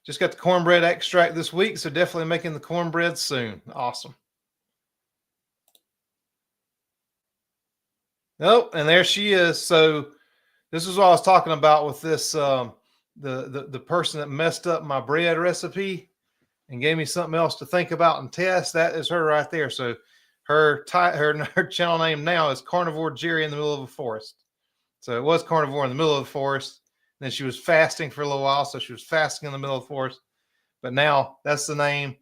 Just got the cornbread extract this week, so definitely making the cornbread soon. Awesome. Oh, and there she is. So this is what I was talking about with this the person that messed up my bread recipe and gave me something else to think about and test. That is her right there. So her channel name now is Carnivore Jerry in the Middle of a Forest. So it was Carnivore in the Middle of the Forest. Then she was fasting for a little while, so she was fasting in the middle of the forest. But now that's the name.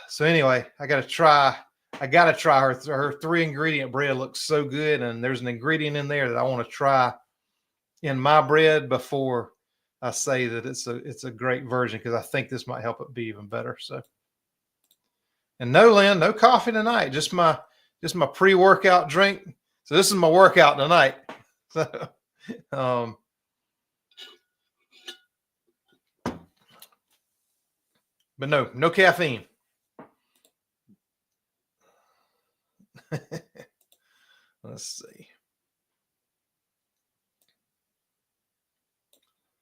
So anyway, I got to try her. Her 3-ingredient bread looks so good, and there's an ingredient in there that I want to try in my bread before I say that it's a great version, because I think this might help it be even better. So. And no, Lynn, no coffee tonight. Just my pre-workout drink. So this is my workout tonight. So, but no caffeine. Let's see.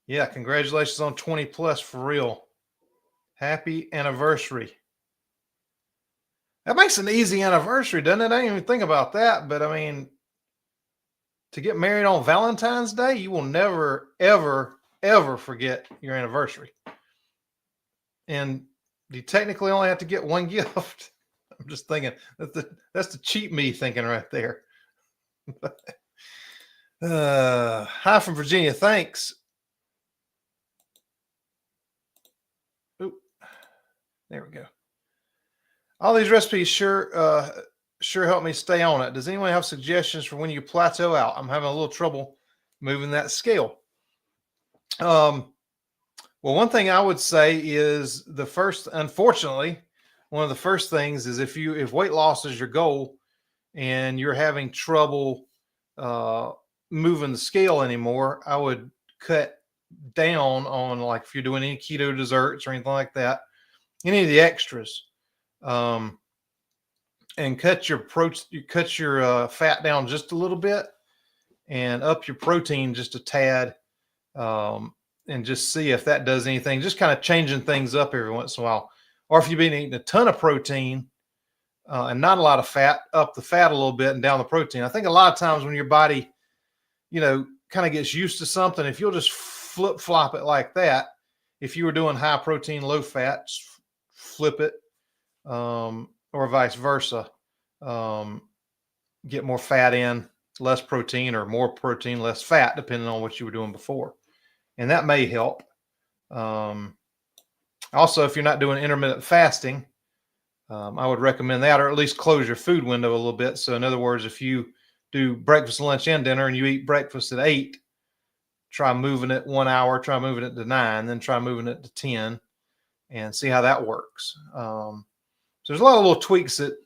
Yeah, congratulations on 20 plus for real. Happy anniversary. That makes an easy anniversary, doesn't it? I didn't even think about that. But I mean, to get married on Valentine's Day, you will never, ever, ever forget your anniversary. And you technically only have to get one gift. I'm just thinking that's the cheap me thinking right there. Hi from Virginia. Thanks. Oop, there we go. All these recipes sure help me stay on it. Does anyone have suggestions for when you plateau out? I'm having a little trouble moving that scale. Well, one thing I would say is unfortunately, one of the first things is if weight loss is your goal and you're having trouble moving the scale anymore, I would cut down on, like, if you're doing any keto desserts or anything like that, any of the extras, and cut your fat down just a little bit and up your protein just a tad, and just see if that does anything. Just kind of changing things up every once in a while. Or if you've been eating a ton of protein and not a lot of fat, up the fat a little bit and down the protein. I think a lot of times when your body, kind of gets used to something, if you'll just flip flop it like that, if you were doing high protein, low fat, flip it, or vice versa, get more fat in, less protein, or more protein, less fat, depending on what you were doing before. And that may help. Also, if you're not doing intermittent fasting, I would recommend that, or at least close your food window a little bit. So in other words, if you do breakfast, lunch, and dinner, and you eat breakfast at 8, try moving it 1 hour, try moving it to 9, then try moving it to 10, and see how that works. So there's a lot of little tweaks that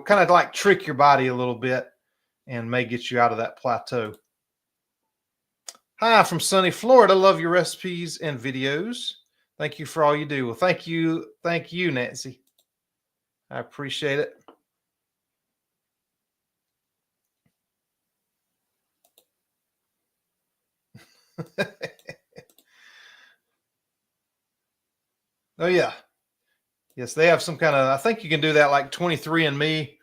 kind of like trick your body a little bit and may get you out of that plateau. Hi, from sunny Florida. Love your recipes and videos. Thank you for all you do. Well, thank you, Nancy. I appreciate it. Oh yeah. Yes, they have some kind of, I think you can do that like 23andMe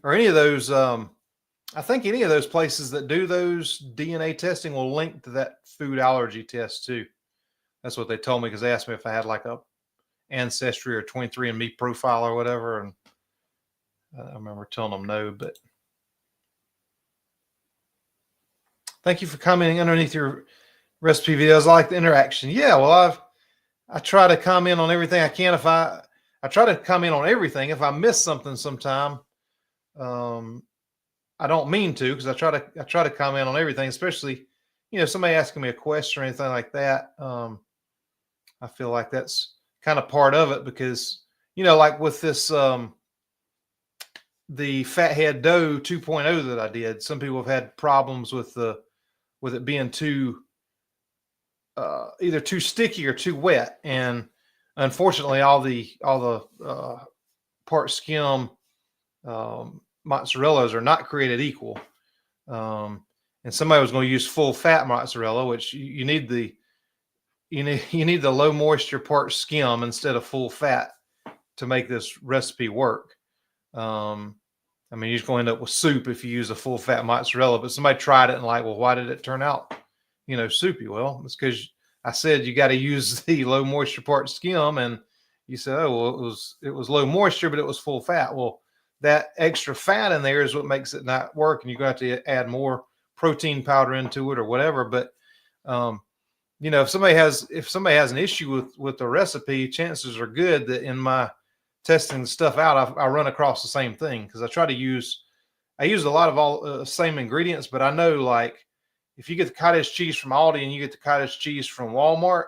or any of those. I think any of those places that do those DNA testing will link to that food allergy test too. That's what they told me, because they asked me if I had like a Ancestry or 23andMe profile or whatever. And I remember telling them no, but thank you for commenting underneath your recipe videos. I like the interaction. Yeah, well, I try to comment on everything I can. If I try to comment on everything. If I miss something sometime, I don't mean to, because I try to comment on everything, especially, somebody asking me a question or anything like that. I feel like that's kind of part of it, because, like with this, the Fathead Dough 2.0 that I did, some people have had problems with it being too, either too sticky or too wet. And unfortunately, all the part skim mozzarella's are not created equal. And somebody was going to use full fat mozzarella, which you need the low moisture part skim instead of full fat to make this recipe work. I mean, you're just going to end up with soup if you use a full fat mozzarella. But somebody tried it and like, well, why did it turn out, soupy? Well, it's because I said you got to use the low moisture part skim, and you said, oh, well, it was low moisture, but it was full fat. Well, that extra fat in there is what makes it not work, and you're going to have to add more protein powder into it or whatever. But if somebody has an issue with the recipe, chances are good that in my testing the stuff out, I run across the same thing, because I use a lot of all same ingredients. But I know, like, if you get the cottage cheese from Aldi and you get the cottage cheese from Walmart,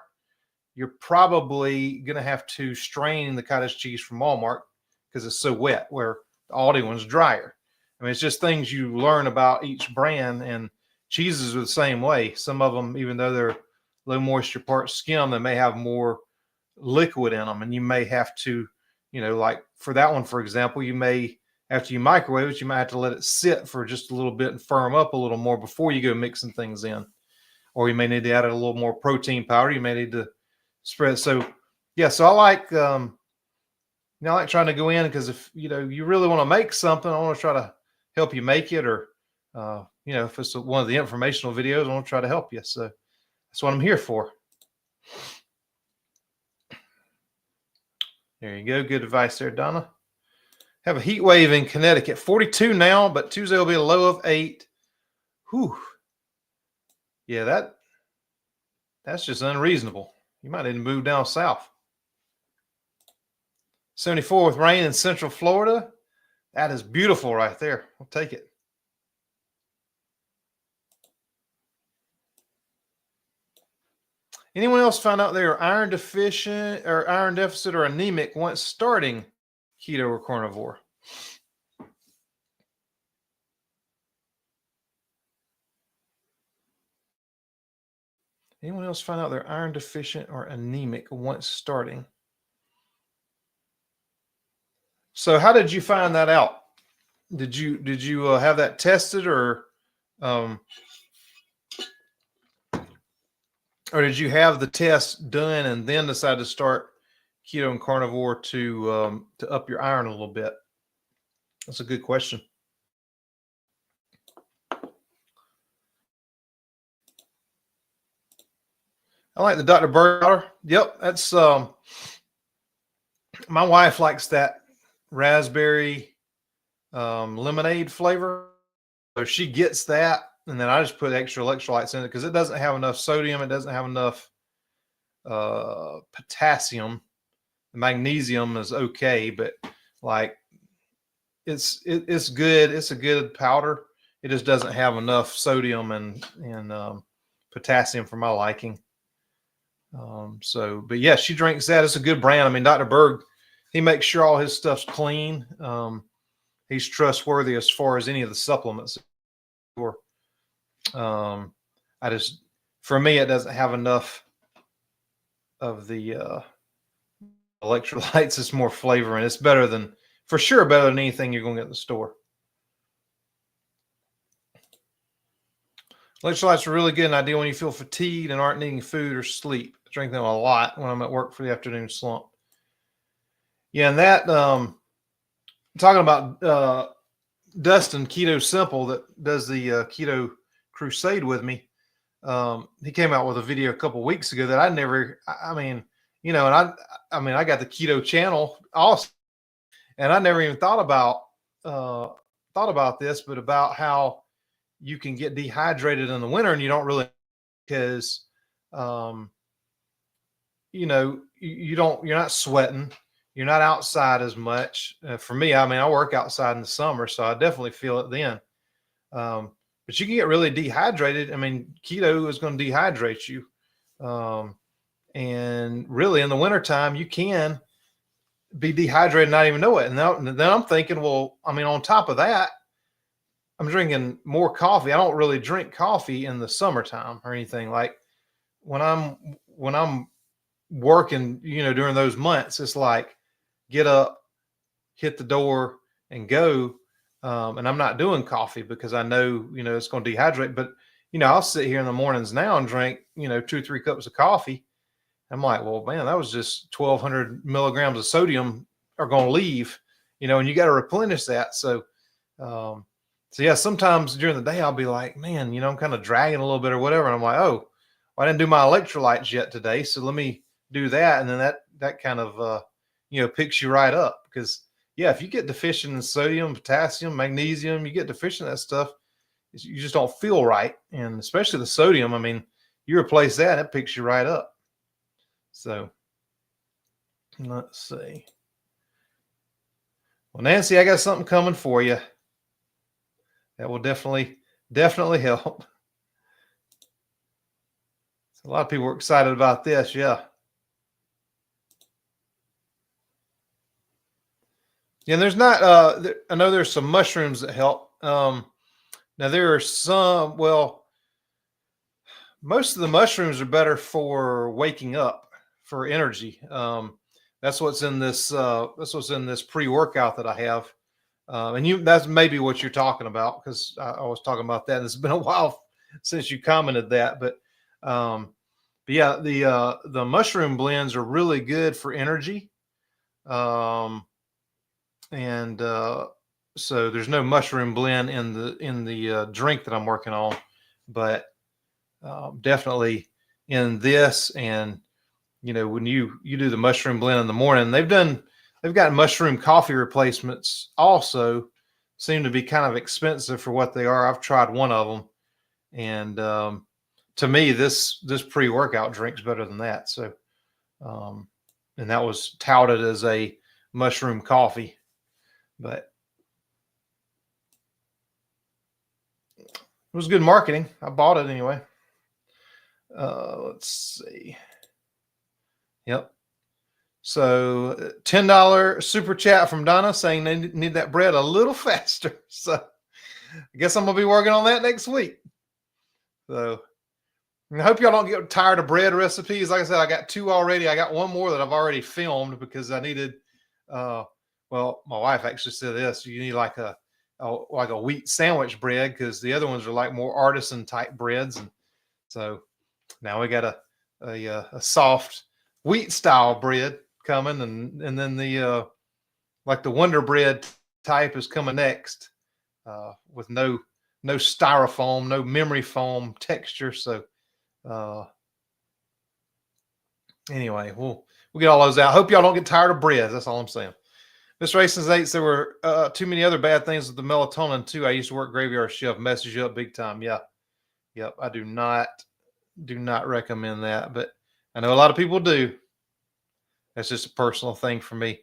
you're probably going to have to strain the cottage cheese from Walmart because it's so wet, where the Aldi one's drier. I mean, it's just things you learn about each brand, and cheeses are the same way. Some of them, even though they're low moisture part skim, they may have more liquid in them, and you may have to, like for that one, for example, you may, after you microwave it, you might have to let it sit for just a little bit and firm up a little more before you go mixing things in. Or you may need to add a little more protein powder. You may need to spread. So yeah, so I like trying to go in, because if you really want to make something, I want to try to help you make it, or if it's one of the informational videos, I want to try to help you. So that's what I'm here for. There you go. Good advice there, Donna. Have a heat wave in Connecticut. 42 now, but Tuesday will be a low of 8. Whew. Yeah, that's just unreasonable. You might need to move down south. 74 with rain in Central Florida. That is beautiful right there. I'll take it. Anyone else find out they are iron deficient or iron deficit or anemic once starting keto or carnivore? Anyone else find out they're iron deficient or anemic once starting? So how did you find that out? Did you have that tested, um, or did you have the test done and then decide to start keto and carnivore to up your iron a little bit? That's a good question. I like the Dr. Berg powder. Yep, that's my wife likes that raspberry lemonade flavor. So she gets that, and then I just put extra electrolytes in it because it doesn't have enough sodium. It doesn't have enough potassium. Magnesium is okay, but like it's good. It's a good powder. It just doesn't have enough sodium and potassium for my liking. But yeah, she drinks that. It's a good brand. I mean, Dr. Berg, he makes sure all his stuff's clean. He's trustworthy as far as any of the supplements. For me, it doesn't have enough of the electrolytes. It's more flavor, and it's for sure better than anything you're going to get in the store. Electrolytes are really good and ideal when you feel fatigued and aren't needing food or sleep. I drink them a lot when I'm at work for the afternoon slump. Yeah, and that talking about Dustin Keto Simple that does the Keto Crusade with me. He came out with a video a couple weeks ago that I got the Keto channel also, and I never even thought about this, but about how you can get dehydrated in the winter and you don't really, because you're not sweating, you're not outside as much. For me, I work outside in the summer, so I definitely feel it then. But you can get really dehydrated. Keto is going to dehydrate you. And really in the wintertime, you can be dehydrated and not even know it. And then I'm thinking, well, on top of that, I'm drinking more coffee. I don't really drink coffee in the summertime or anything. Like when I'm working, during those months, it's like get up, hit the door, and go. And I'm not doing coffee because I know, it's going to dehydrate. But, I'll sit here in the mornings now and drink, 2 or 3 cups of coffee. I'm like, well, man, that was just 1,200 milligrams of sodium are going to leave, and you got to replenish that. So yeah, sometimes during the day I'll be like, man, I'm kind of dragging a little bit or whatever. And I'm like, oh, I didn't do my electrolytes yet today. So let me do that. And then that kind of, picks you right up because yeah, if you get deficient in sodium, potassium, magnesium, you get deficient in that stuff, you just don't feel right. And especially the sodium, you replace that, it picks you right up. So let's see. Well, Nancy, I got something coming for you. That will definitely help. So a lot of people are excited about this. Yeah. Yeah, and there's not, I know there's some mushrooms that help. Now there are some, well, most of the mushrooms are better for waking up, for energy. That's what's in this pre-workout that I have. And that's maybe what you're talking about, because I was talking about that. And it's been a while since you commented that, but yeah, the mushroom blends are really good for energy. So there's no mushroom blend in the drink that I'm working on, but definitely in this. And when you do the mushroom blend in the morning, they've got mushroom coffee replacements also, seem to be kind of expensive for what they are. I've tried one of them, and to me, this pre-workout drink's better than that. So, and that was touted as a mushroom coffee, but it was good marketing. I bought it anyway. Let's see. Yep. So $10 super chat from Donna saying they need that bread a little faster. So I guess I'm going to be working on that next week. So I hope y'all don't get tired of bread recipes. Like I said, I got 2 already. I got one more that I've already filmed because I needed, well, my wife actually said this, you need like a wheat sandwich bread because the other ones are like more artisan type breads. And so now we got a soft wheat style bread coming, and then the like the Wonder Bread type is coming next, with no styrofoam, no memory foam texture. So anyway, we'll get all those out. Hope y'all don't get tired of breads. That's all I'm saying. Miss Racing Eights, there were too many other bad things with the melatonin too. I used to work graveyard shift, messes you up big time. Yeah, yep. I do not recommend that, but I know a lot of people do. That's just a personal thing for me.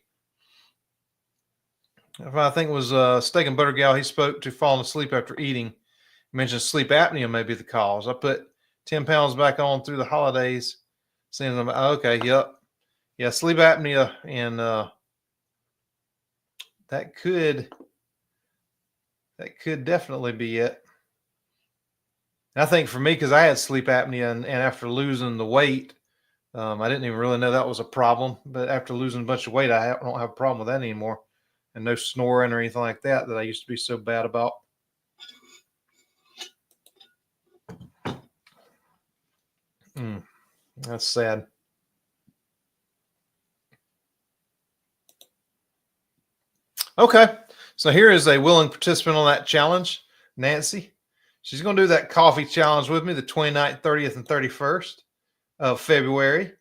I think it was Steak and Butter Gal. He spoke to falling asleep after eating. He mentioned sleep apnea may be the cause. I put 10 pounds back on through the holidays. Seeing them. Okay. Yep. Yeah. Sleep apnea. And that could definitely be it. And I think for me, because I had sleep apnea and after losing the weight, I didn't even really know that was a problem. But after losing a bunch of weight, I don't have a problem with that anymore. And no snoring or anything like that I used to be so bad about. That's sad. Okay. So here is a willing participant on that challenge, Nancy. She's going to do that coffee challenge with me the 29th, 30th, and 31st of February.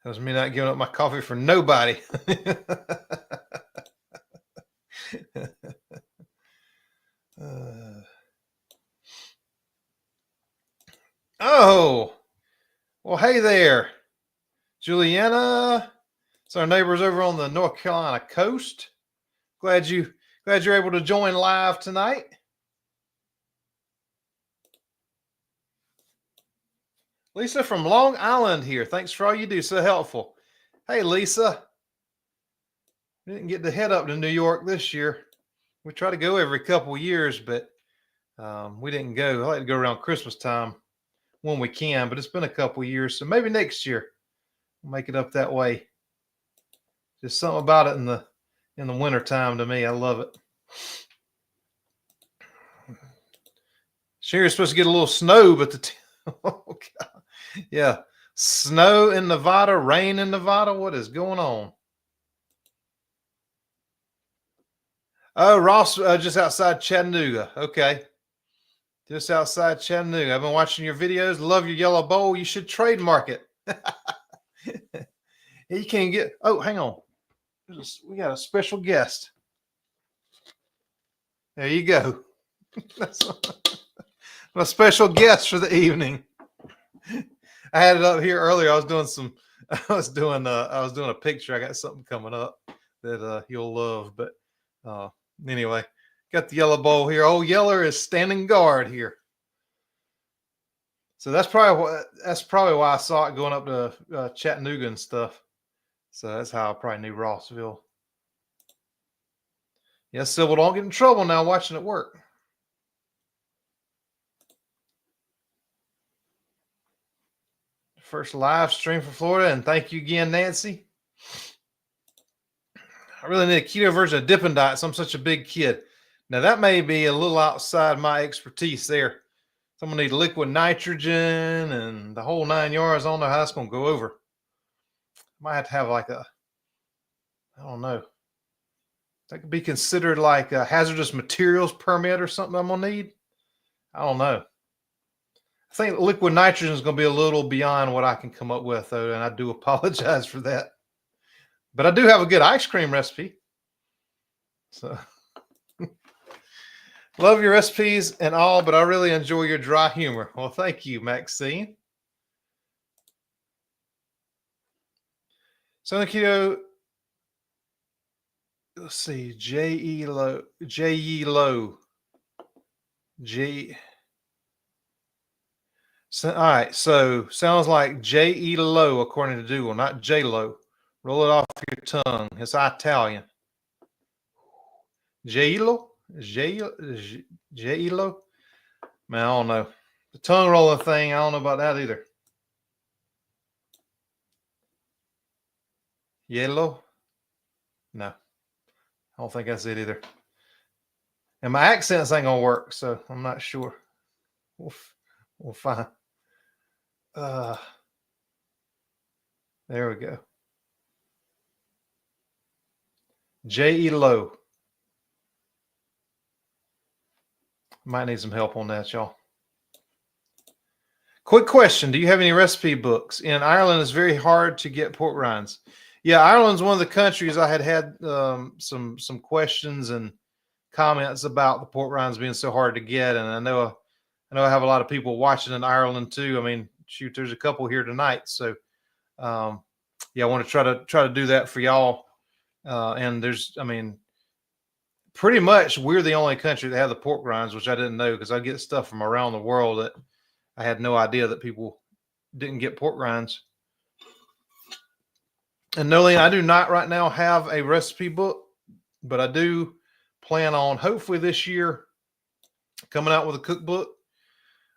That was me not giving up my coffee for nobody. Oh, well, hey there, Juliana. It's our neighbors over on the North Carolina coast. Glad you're able to join live tonight. Lisa from Long Island here. Thanks for all you do. So helpful. Hey, Lisa. We didn't get to head up to New York this year. We try to go every couple of years, but we didn't go. I like to go around Christmas time when we can, but it's been a couple of years. So maybe next year we'll make it up that way. Just something about it in the winter time to me. I love it. Sherry's supposed to get a little snow, but oh God. Yeah. Snow in Nevada, rain in Nevada. What is going on? Oh, Ross, just outside Chattanooga. Okay. Just outside Chattanooga. I've been watching your videos. Love your yellow bowl. You should trademark it. You can't get. Oh, hang on. We got a special guest. There you go. That's my special guest for the evening. I had it up here earlier. I was doing a picture. I got something coming up that you'll love. But anyway, got the yellow bowl here. Old Yeller is standing guard here. So that's probably why I saw it going up to Chattanooga and stuff. So that's how I probably knew Rossville. Yes, Sybil, don't get in trouble now watching it work. First live stream from Florida, and thank you again, Nancy. I really need a keto version of Dippin' Diet, so I'm such a big kid. Now, that may be a little outside my expertise there. So I'm going to need liquid nitrogen and the whole 9 yards. I don't know how that's going to go over. Might have to have like I don't know. That could be considered like a hazardous materials permit or something I'm going to need. I don't know. I think liquid nitrogen is going to be a little beyond what I can come up with, though, and I do apologize for that. But I do have a good ice cream recipe. So love your recipes and all, but I really enjoy your dry humor. Well, thank you, Maxine. Southern Keto let's see, J.E. Low, J.E. Low, J. So, all right, so sounds like J.E. Low according to Google, not J. Low. Roll it off your tongue. It's Italian. J.E.Lo? J.E.Lo? Man, I don't know. The tongue rolling thing, I don't know about that either. Yellow? No, I don't think that's it either. And my accents ain't gonna work, so I'm not sure. We'll find. There we go. J.E. Low. Might need some help on that, y'all. Quick question. Do you have any recipe books? In Ireland, it's very hard to get pork rinds. Yeah, Ireland's one of the countries I had some questions and comments about the pork rinds being so hard to get. And I know I have a lot of people watching in Ireland too. I mean, shoot, there's a couple here tonight. So yeah, I want to try to do that for y'all. And I mean, pretty much we're the only country that have the pork rinds, which I didn't know because I get stuff from around the world that I had no idea that people didn't get pork rinds. And Nolene, I do not right now have a recipe book, but I do plan on hopefully this year coming out with a cookbook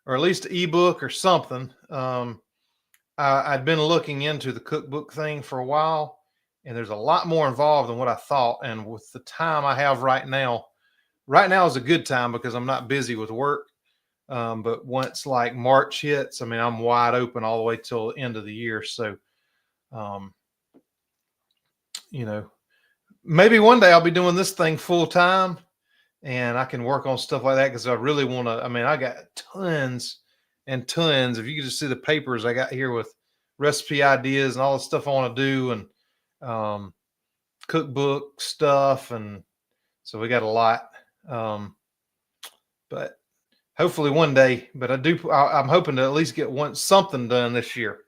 or at least an ebook or something. I'd been looking into the cookbook thing for a while, and there's a lot more involved than what I thought. And with the time I have right now is a good time because I'm not busy with work. But once like March hits, I mean, I'm wide open all the way till the end of the year. So, you know, maybe one day I'll be doing this thing full time and I can work on stuff like that because I really want to. I mean, I got tons and tons. If you could just see the papers I got here with recipe ideas and all the stuff I want to do and cookbook stuff. And so we got a lot. But hopefully one day, but I'm hoping to at least get something done this year.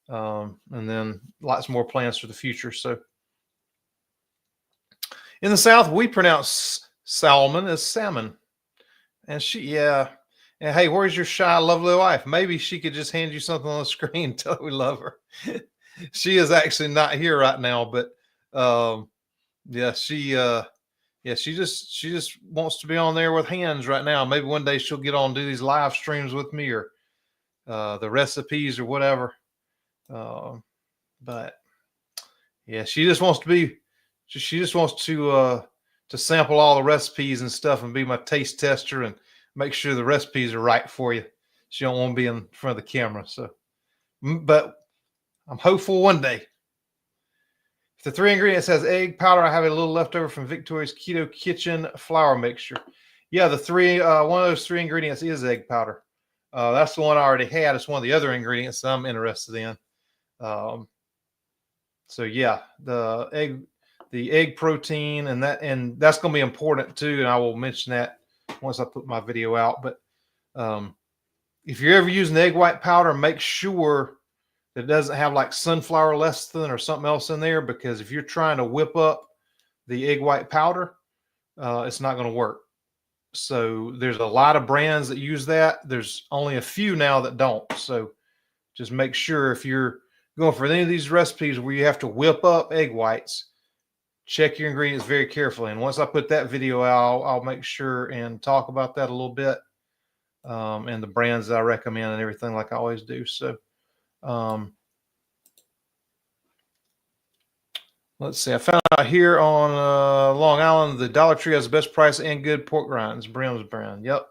And then lots more plans for the future. So in the South, we pronounce salmon as salmon. And and hey, where's your shy, lovely wife? Maybe she could just hand you something on the screen, tell her we love her. She is actually not here right now, but yeah, she just wants to be on there with hands right now. Maybe one day she'll get on and do these live streams with me or the recipes or whatever. But yeah, she just wants to sample all the recipes and stuff and be my taste tester and make sure the recipes are right for you. She don't want to be in front of the camera. So, but I'm hopeful one day. If the 3 ingredients has egg powder, I have a little leftover from Victoria's Keto Kitchen flour mixture. Yeah, one of those 3 ingredients is egg powder. That's the one I already had. It's one of the other ingredients that I'm interested in. So yeah, the egg protein and that's going to be important too. And I will mention that once I put my video out. But if you're ever using egg white powder, make sure that it doesn't have like sunflower lecithin or something else in there, because if you're trying to whip up the egg white powder, it's not going to work. So there's a lot of brands that use that. There's only a few now that don't. So just make sure if you're going for any of these recipes where you have to whip up egg whites, check your ingredients very carefully. And once I put that video out, I'll make sure and talk about that a little bit, and the brands that I recommend and everything like I always do. So let's see. I found out here on Long Island, the Dollar Tree has the best price and good pork rinds. Brim's brand. Yep.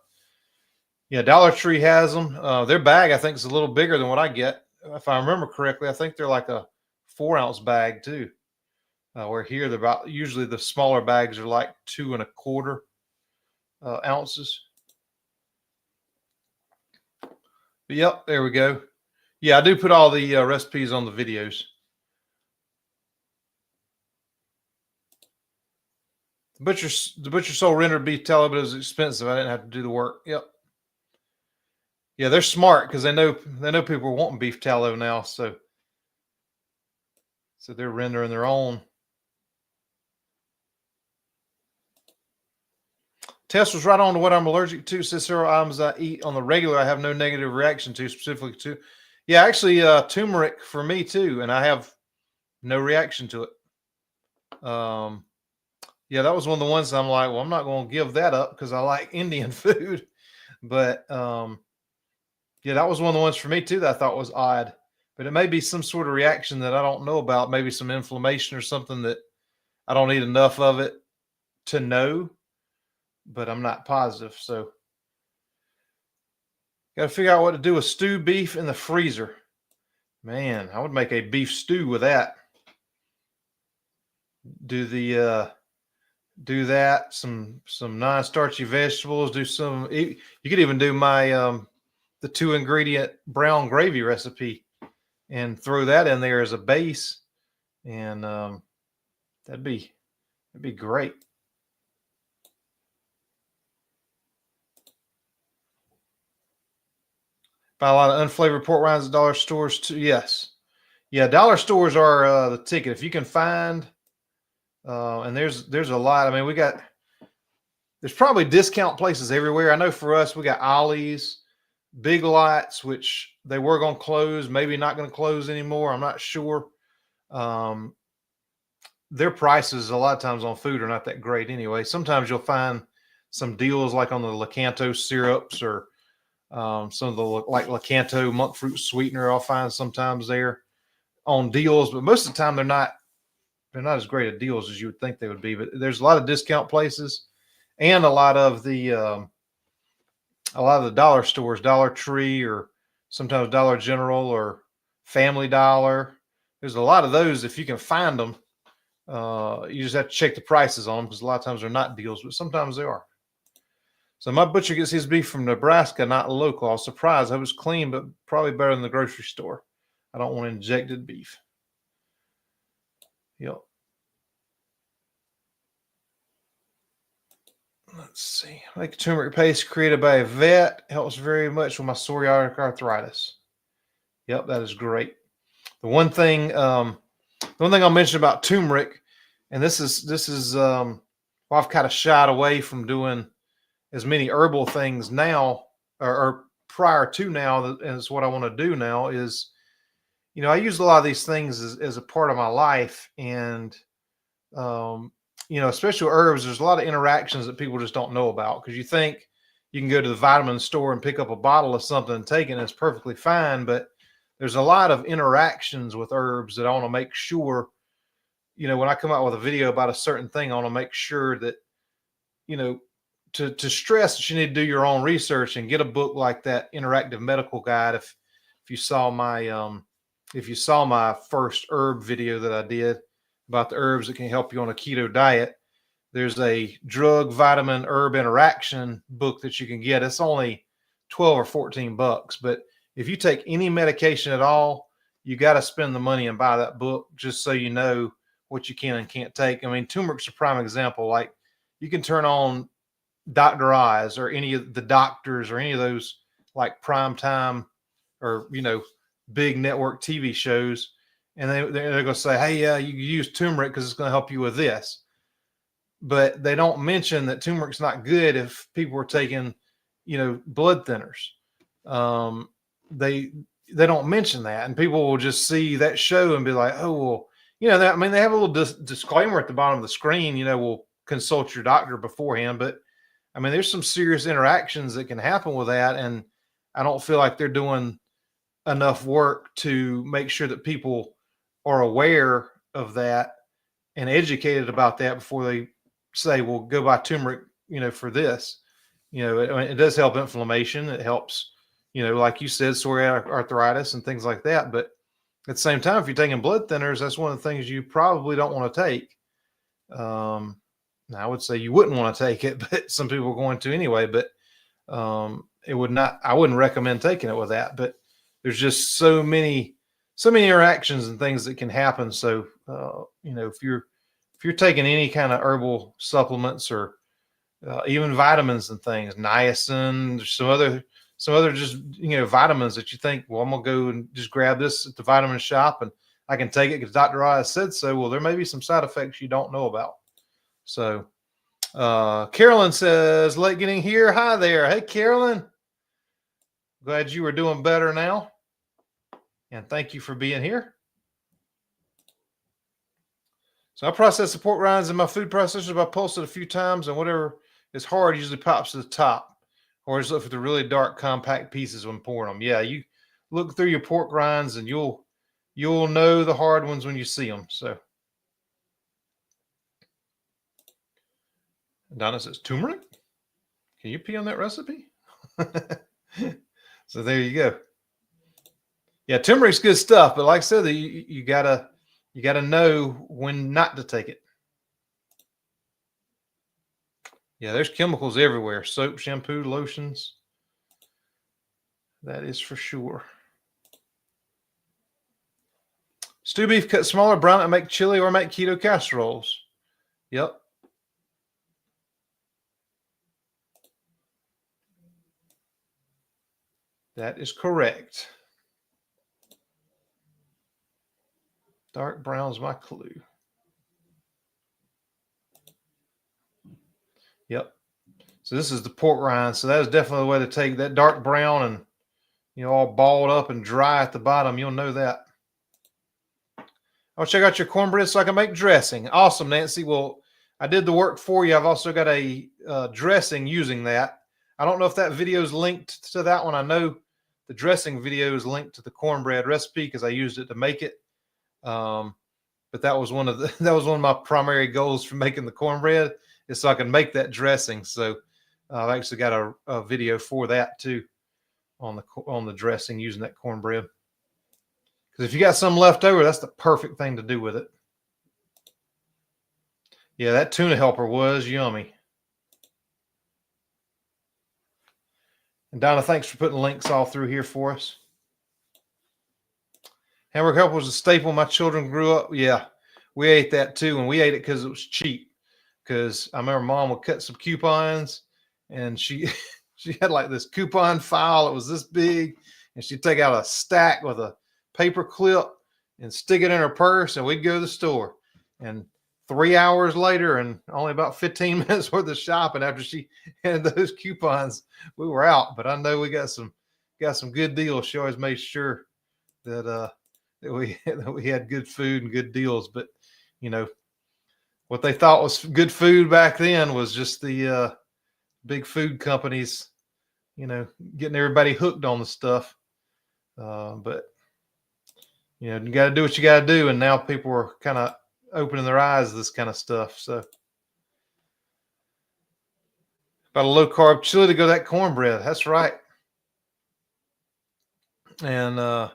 Yeah, Dollar Tree has them. Their bag, I think, is a little bigger than what I get. If I remember correctly, I think they're like a 4-ounce bag too. Where here, they're usually the smaller bags are like 2 1/4 ounces. But yep, there we go. Yeah, I do put all the recipes on the videos. The butcher sold rendered beef tallow, but it was expensive. I didn't have to do the work. Yep. Yeah, they're smart because they know people are wanting beef tallow now, so they're rendering their own. Test was right on to what I'm allergic to. Says several items I eat on the regular I have no negative reaction to, specifically to. Yeah, actually, turmeric for me too, and I have no reaction to it. Yeah, that was one of the ones I'm like, well, I'm not going to give that up because I like Indian food. But yeah, that was one of the ones for me too that I thought was odd. But it may be some sort of reaction that I don't know about, maybe some inflammation or something that I don't eat enough of it to know, but I'm not positive. So got to figure out what to do with stewed beef in the freezer. Man, I would make a beef stew with that. Do that, some non-starchy vegetables, you could even do my the 2-ingredient brown gravy recipe and throw that in there as a base, and that'd be great. Buy a lot of unflavored pork rinds at dollar stores too. Yes. Yeah, dollar stores are the ticket. If you can find, and there's a lot. I mean, there's probably discount places everywhere. I know for us, we got Ollie's, Big Lots, which they were going to close, maybe not going to close anymore. I'm not sure. Their prices a lot of times on food are not that great anyway. Sometimes you'll find some deals like on the Lakanto syrups or some of the like Lakanto monk fruit sweetener. I'll find sometimes there on deals, but most of the time they're not as great at deals as you would think they would be. But there's a lot of discount places and a lot of the dollar stores, Dollar Tree or sometimes Dollar General or Family Dollar. There's a lot of those. If you can find them, you just have to check the prices on them because a lot of times they're not deals, but sometimes they are. So my butcher gets his beef from Nebraska, not local. I was surprised. It was clean, but probably better than the grocery store. I don't want injected beef. Yep. Let's see. Make turmeric paste created by a vet. Helps very much with my psoriatic arthritis. Yep, that is great. The one thing I'll mention about turmeric, and this is well, I've kind of shied away from doing as many herbal things now, or prior to now, and it's what I want to do now is, I use a lot of these things as a part of my life, and especially herbs, there's a lot of interactions that people just don't know about because you think you can go to the vitamin store and pick up a bottle of something and take it and it's perfectly fine, but there's a lot of interactions with herbs that I want to make sure, when I come out with a video about a certain thing, I want to make sure that, to stress that you need to do your own research and get a book like that Interactive Medical Guide. If you saw my first herb video that I did about the herbs that can help you on a keto diet, there's a drug vitamin herb interaction book that you can get. It's only $12 or $14, but if you take any medication at all, you got to spend the money and buy that book just so you know what you can and can't take. I mean, turmeric's a prime example. Like, you can turn on Dr. Oz or any of the doctors or any of those like prime time or, big network TV shows. And they're going to say, hey, you use turmeric because it's going to help you with this. But they don't mention that turmeric's not good if people are taking, blood thinners. They don't mention that. And people will just see that show and be like, oh, well, they have a little disclaimer at the bottom of the screen, we'll consult your doctor beforehand. But there's some serious interactions that can happen with that. And I don't feel like they're doing enough work to make sure that people are aware of that and educated about that before they say, well, go buy turmeric, for this. It does help inflammation. It helps, like you said, psoriatic arthritis and things like that. But at the same time, if you're taking blood thinners, that's one of the things you probably don't want to take. I would say you wouldn't want to take it, but some people are going to anyway. But I wouldn't recommend taking it with that. But there's just so many interactions and things that can happen. So if you're taking any kind of herbal supplements or even vitamins and things, niacin, there's some other just vitamins that you think, well, I'm gonna go and just grab this at the vitamin shop and I can take it because Dr. Oz said so. Well, there may be some side effects you don't know about. So Carolyn says, late getting here. Hi there. Hey, Carolyn. Glad you are doing better now. And thank you for being here. So I process the pork rinds in my food processor by pulsing it a few times, and whatever is hard usually pops to the top. Or just look for the really dark, compact pieces when pouring them. Yeah, you look through your pork rinds and you'll know the hard ones when you see them. So Donna says, turmeric? Can you pee on that recipe? So there you go. Yeah, turmeric's good stuff, but like I said, you gotta know when not to take it. Yeah, there's chemicals everywhere. Soap, shampoo, lotions. That is for sure. Stew beef cut smaller, brown it, and make chili or make keto casseroles. Yep. That is correct. Dark brown's my clue. Yep. So this is the pork rind. So that is definitely the way to take that dark brown and, all balled up and dry at the bottom. You'll know that. I'll check out your cornbread so I can make dressing. Awesome, Nancy. Well, I did the work for you. I've also got a dressing using that. I don't know if that video is linked to that one. I know the dressing video is linked to the cornbread recipe because I used it to make it. But that was one of my primary goals for making the cornbread, is so I can make that dressing. So I've actually got a video for that too on the dressing using that cornbread. Because if you got some left over, that's the perfect thing to do with it. Yeah, that tuna helper was yummy. And Donna, thanks for putting links all through here for us. Hamburger helper was a staple my children grew up. Yeah, we ate that too, and we ate it because it was cheap. Because I remember Mom would cut some coupons, and she had like this coupon file. It was this big, and she'd take out a stack with a paper clip and stick it in her purse, and we'd go to the store. And 3 hours later, and only about 15 minutes worth of shopping after she had those coupons, we were out. But I know we got some good deals. She always made sure that we had good food and good deals. But what they thought was good food back then was just the big food companies, getting everybody hooked on the stuff. But you got to do what you got to do. And now people are kind of opening their eyes to this kind of stuff. So about a low carb chili to go to that cornbread. That's right. And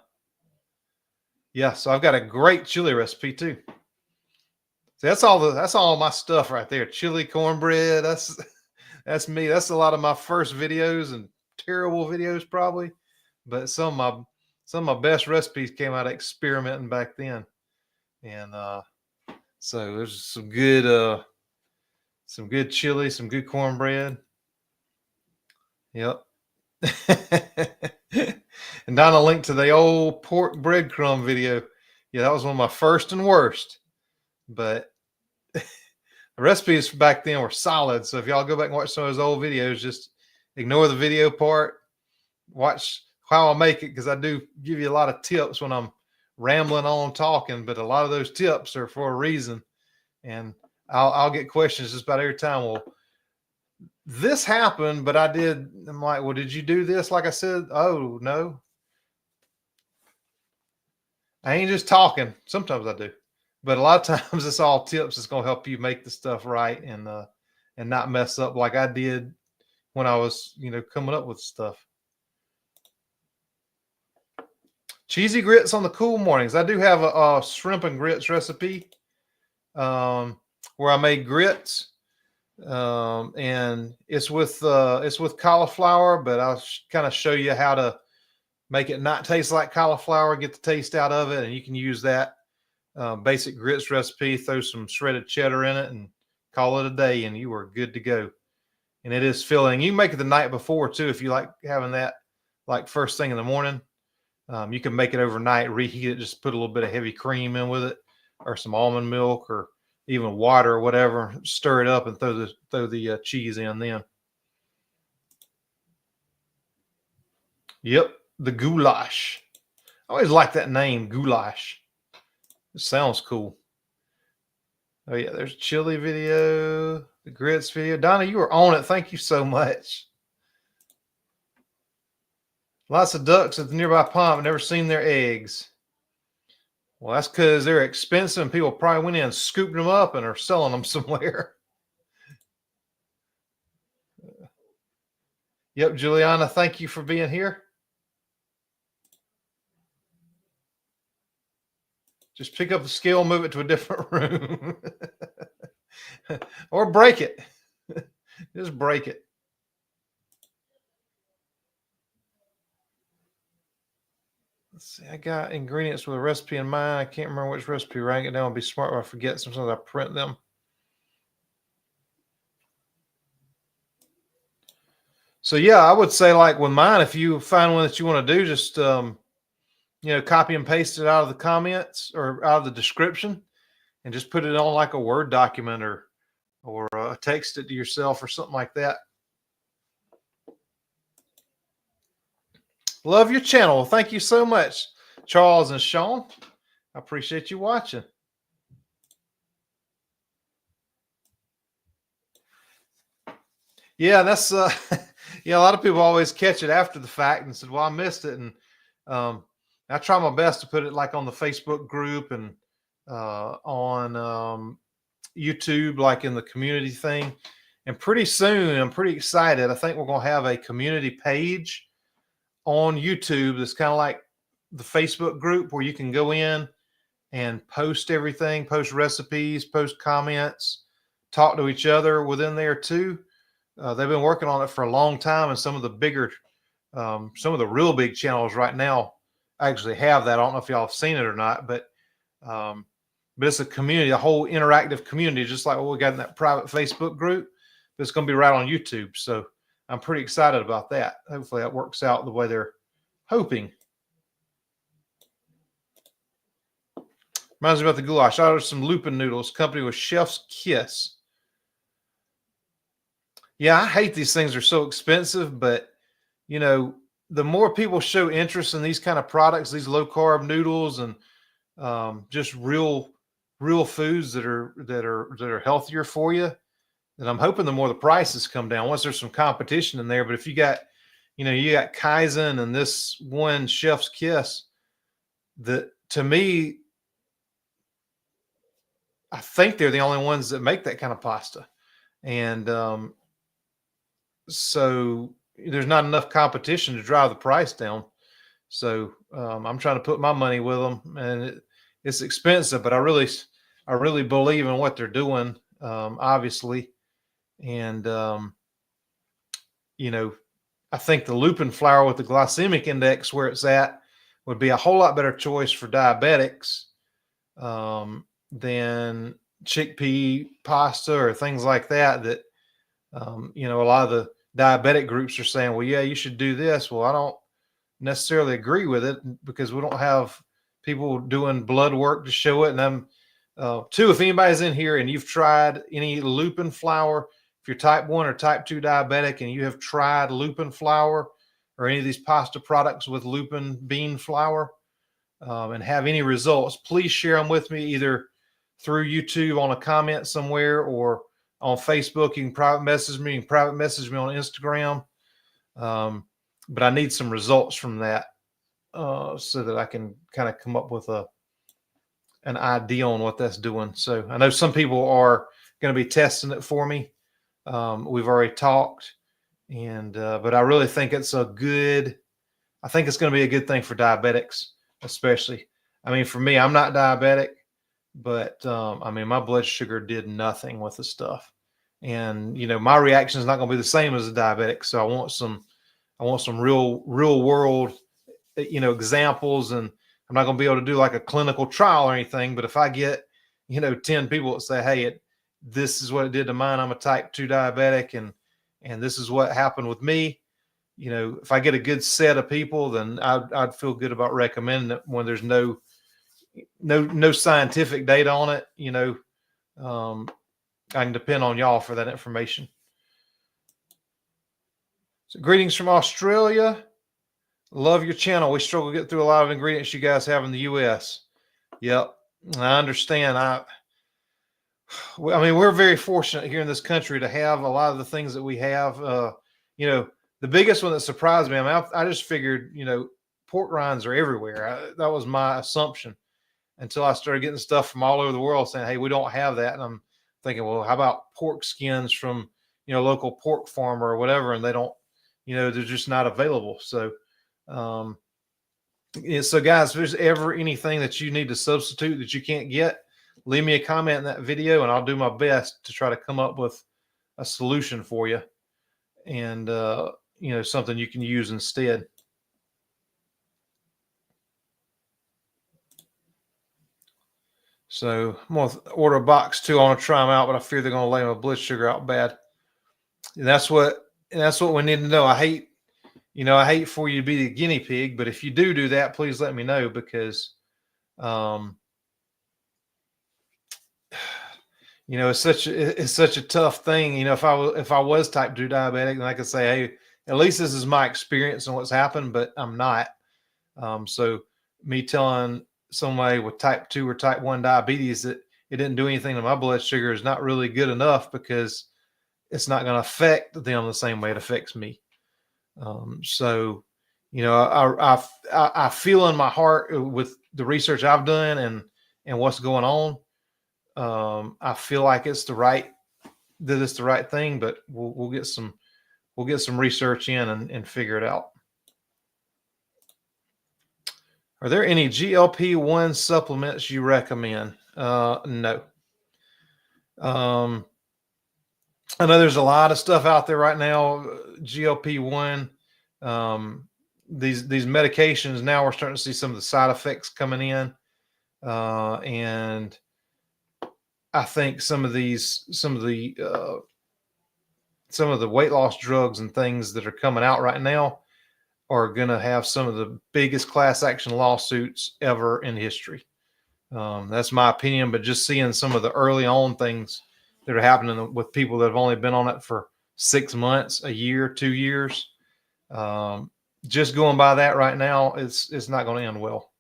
yeah, so I've got a great chili recipe too. So that's all my stuff right there. Chili, cornbread. That's me. That's a lot of my first videos, and terrible videos probably, but some of my best recipes came out of experimenting back then. And so there's some good chili, some good cornbread. Yep. And Donna linked to the old pork breadcrumb video. Yeah, that was one of my first and worst. But the recipes back then were solid. So if y'all go back and watch some of those old videos, just ignore the video part. Watch how I make it, because I do give you a lot of tips when I'm rambling on talking. But a lot of those tips are for a reason. And I'll get questions just about every time. Well, this happened, but I'm like, well, did you do this? Like I said, oh, no. I ain't just talking. Sometimes I do. But a lot of times it's all tips that's going to help you make the stuff right and not mess up like I did when I was, coming up with stuff. Cheesy grits on the cool mornings. I do have a shrimp and grits recipe where I made grits. And it's with cauliflower, but I'll kind of show you how to make it not taste like cauliflower, get the taste out of it. And you can use that basic grits recipe, throw some shredded cheddar in it, and call it a day, and you are good to go. And it is filling. You can make it the night before too, if you like having that like first thing in the morning. You can make it overnight, reheat it, just put a little bit of heavy cream in with it, or some almond milk, or even water or whatever, stir it up and throw the cheese in then. Yep, the goulash. I always like that name, goulash. It sounds cool. Oh yeah, there's chili video, the grits video. Donna, you were on it. Thank you so much. Lots of ducks at the nearby pond. I've never seen their eggs. Well, that's because they're expensive and people probably went in and scooped them up and are selling them somewhere. Yep, Juliana, thank you for being here. Just pick up the scale and move it to a different room. Or break it. Just break it. Let's see. I got ingredients with a recipe in mind. I can't remember which recipe. Writing it down would be smart if I forget. Sometimes I print them. So yeah, I would say like with mine, if you find one that you want to do, just copy and paste it out of the comments or out of the description, and just put it on like a Word document or text it to yourself or something like that. Love your channel. Thank you so much, Charles and Sean. I appreciate you watching. Yeah, that's a lot of people always catch it after the fact and said, well, I missed it. And I try my best to put it like on the Facebook group and on YouTube, like in the community thing. And pretty soon, I'm pretty excited. I think we're going to have a community page on YouTube that's kind of like the Facebook group where you can go in and post everything, post recipes, post comments, talk to each other within there too. They've been working on it for a long time, and some of the bigger, some of the real big channels right now actually have that. I don't know if y'all have seen it or not, but it's a community, a whole interactive community, just like what we got in that private Facebook group. But it's going to be right on YouTube. So I'm pretty excited about that. Hopefully that works out the way they're hoping. Reminds me about the goulash. I ordered some Lupin noodles, company with Chef's Kiss. Yeah, I hate these things. They're so expensive, but the more people show interest in these kind of products, these low carb noodles and just real foods that are healthier for you, then I'm hoping the more the prices come down once there's some competition in there. But if you got, you got Kaizen and this one Chef's Kiss, that to me, I think they're the only ones that make that kind of pasta. And so there's not enough competition to drive the price down. So I'm trying to put my money with them, and it's expensive, but I really believe in what they're doing, obviously. And, I think the Lupin flour with the glycemic index where it's at would be a whole lot better choice for diabetics than chickpea pasta or things like that. A lot of the diabetic groups are saying, well, yeah, you should do this. Well, I don't necessarily agree with it because we don't have people doing blood work to show it. And if anybody's in here and you've tried any Lupin flour, if you're type 1 or type 2 diabetic and you have tried Lupin flour or any of these pasta products with Lupin bean flour and have any results, please share them with me either through YouTube on a comment somewhere or on Facebook. You can private message me. You can private message me on Instagram. But I need some results from that so that I can kind of come up with an idea on what that's doing. So I know some people are going to be testing it for me. We've already talked, but I really think it's I think it's going to be a good thing for diabetics, especially. I mean, for me, I'm not diabetic, but my blood sugar did nothing with the stuff. And, my reaction is not going to be the same as a diabetic. So I want some real world, examples, and I'm not going to be able to do like a clinical trial or anything. But if I get, 10 people that say, hey, this is what it did to mine. I'm a type 2 diabetic and this is what happened with me. If I get a good set of people, then I'd feel good about recommending it when there's no scientific data on it, I can depend on y'all for that information. So greetings from Australia. Love your channel. We struggle to get through a lot of ingredients you guys have in the U.S. Yep, I understand. I mean, we're very fortunate here in this country to have a lot of the things that we have. You know, the biggest one that surprised me, I mean, I just figured, you know, pork rinds are everywhere. That was my assumption until I started getting stuff from all over the world saying, hey, we don't have that. And I'm thinking, well, how about pork skins from, you know, local pork farmer or whatever? And they don't, you know, they're just not available. So, yeah, so guys, if there's ever anything that you need to substitute that you can't get, leave me a comment in that video and I'll do my best to try to come up with a solution for you and, you know, something you can use instead. So I'm going to order a box too. I want to try them out, but I fear they're going to lay my blood sugar out bad. And that's what we need to know. I hate for you to be the guinea pig, but if you do that, please let me know because, you know, it's such a tough thing. You know, if I was type 2 diabetic, then I could say, hey, at least this is my experience and what's happened, but I'm not. So me telling somebody with type 2 or type 1 diabetes that it didn't do anything to my blood sugar is not really good enough because it's not going to affect them the same way it affects me. So, you know, I feel in my heart with the research I've done and what's going on. I feel like it's the right thing, but we'll get some research in and figure it out. Are there any GLP-1 supplements you recommend? No. I know there's a lot of stuff out there right now. GLP-1, these medications. Now we're starting to see some of the side effects coming in, and I think some of the weight loss drugs and things that are coming out right now are going to have some of the biggest class action lawsuits ever in history. That's my opinion, but just seeing some of the early on things that are happening with people that have only been on it for 6 months, a year, 2 years, just going by that right now, it's not going to end well.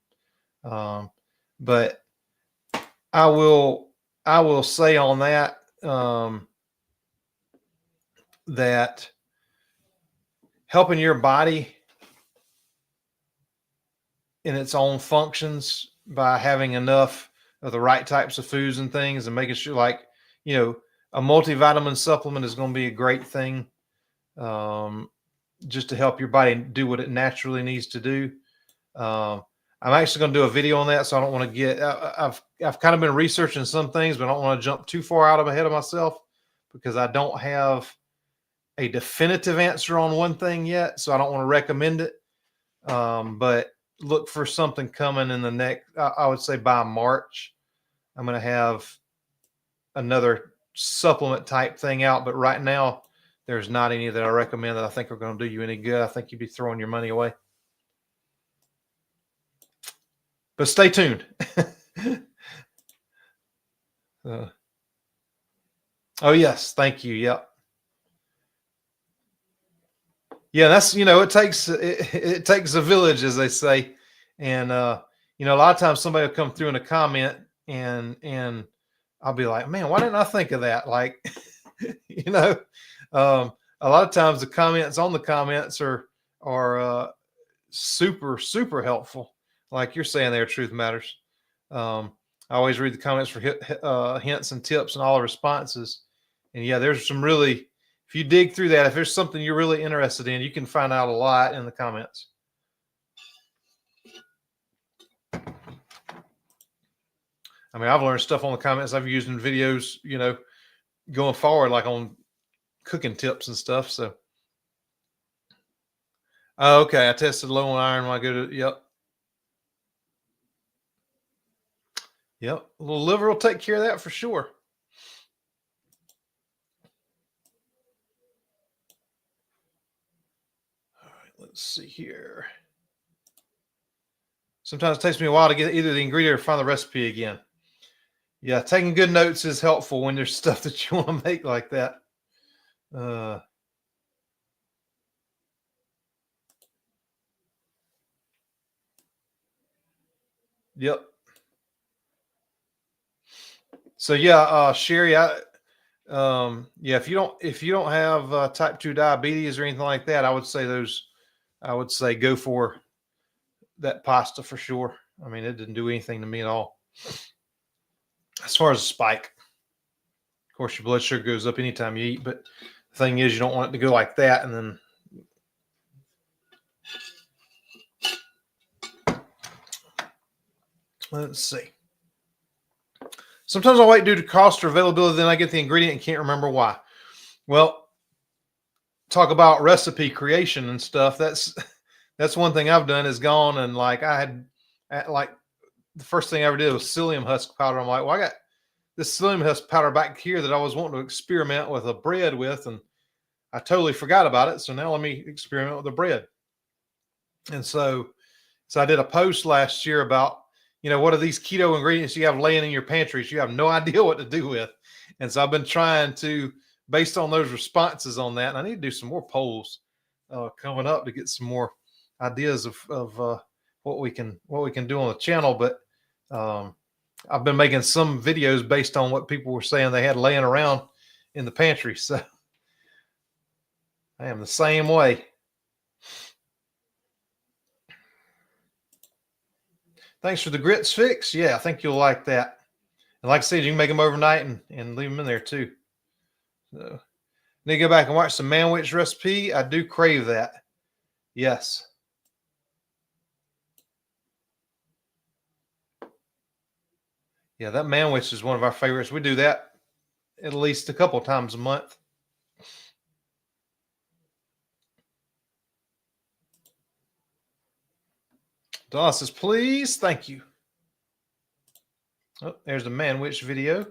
But I will say on that, that helping your body in its own functions by having enough of the right types of foods and things and making sure, like, you know, a multivitamin supplement is going to be a great thing, just to help your body do what it naturally needs to do. I'm actually going to do a video on that, so I don't want to get. I've kind of been researching some things, but I don't want to jump too far out of ahead of myself because I don't have a definitive answer on one thing yet, so I don't want to recommend it. But look for something coming in the next. I would say by March, I'm going to have another supplement type thing out. But right now, there's not any that I recommend that I think are going to do you any good. I think you'd be throwing your money away. But stay tuned. Oh yes, thank you. Yep. Yeah, that's, you know, it takes a village, as they say, and you know, a lot of times somebody will come through in a comment and I'll be like, man, why didn't I think of that? Like, you know, a lot of times the comments on the comments are super helpful. Like you're saying there, truth matters. I always read the comments for hints and tips and all the responses. And yeah, there's some really, if you dig through that, if there's something you're really interested in, you can find out a lot in the comments. I mean, I've learned stuff on the comments I've used in videos, you know, going forward, like on cooking tips and stuff. So, okay, I tested low on iron when I go to, yep. Yep, a little liver will take care of that for sure. All right, let's see here. Sometimes it takes me a while to get either the ingredient or find the recipe again. Yeah, taking good notes is helpful when there's stuff that you want to make like that. Yep. So yeah, Sherry, yeah, if you don't have type 2 diabetes or anything like that, I would say go for that pasta for sure. I mean, it didn't do anything to me at all. As far as a spike, of course, your blood sugar goes up anytime you eat, but the thing is, you don't want it to go like that. And then, let's see. Sometimes I wait due to cost or availability, then I get the ingredient and can't remember why. Well, talk about recipe creation and stuff. That's one thing I've done is gone and like like the first thing I ever did was psyllium husk powder. I'm like, well, I got this psyllium husk powder back here that I was wanting to experiment with a bread with, and I totally forgot about it. So now let me experiment with the bread. And so I did a post last year about, what are these keto ingredients you have laying in your pantries you have no idea what to do with. And so I've been trying to, based on those responses on that, and I need to do some more polls coming up to get some more ideas of what we can do on the channel. But I've been making some videos based on what people were saying they had laying around in the pantry. So I am the same way. Thanks for the grits fix. Yeah, I think you'll like that. And like I said, you can make them overnight and leave them in there too. So, need to go back and watch the manwich recipe. I do crave that. Yes. Yeah, that manwich is one of our favorites. We do that at least a couple times a month. Donna says, please, thank you. Oh, there's the manwich video.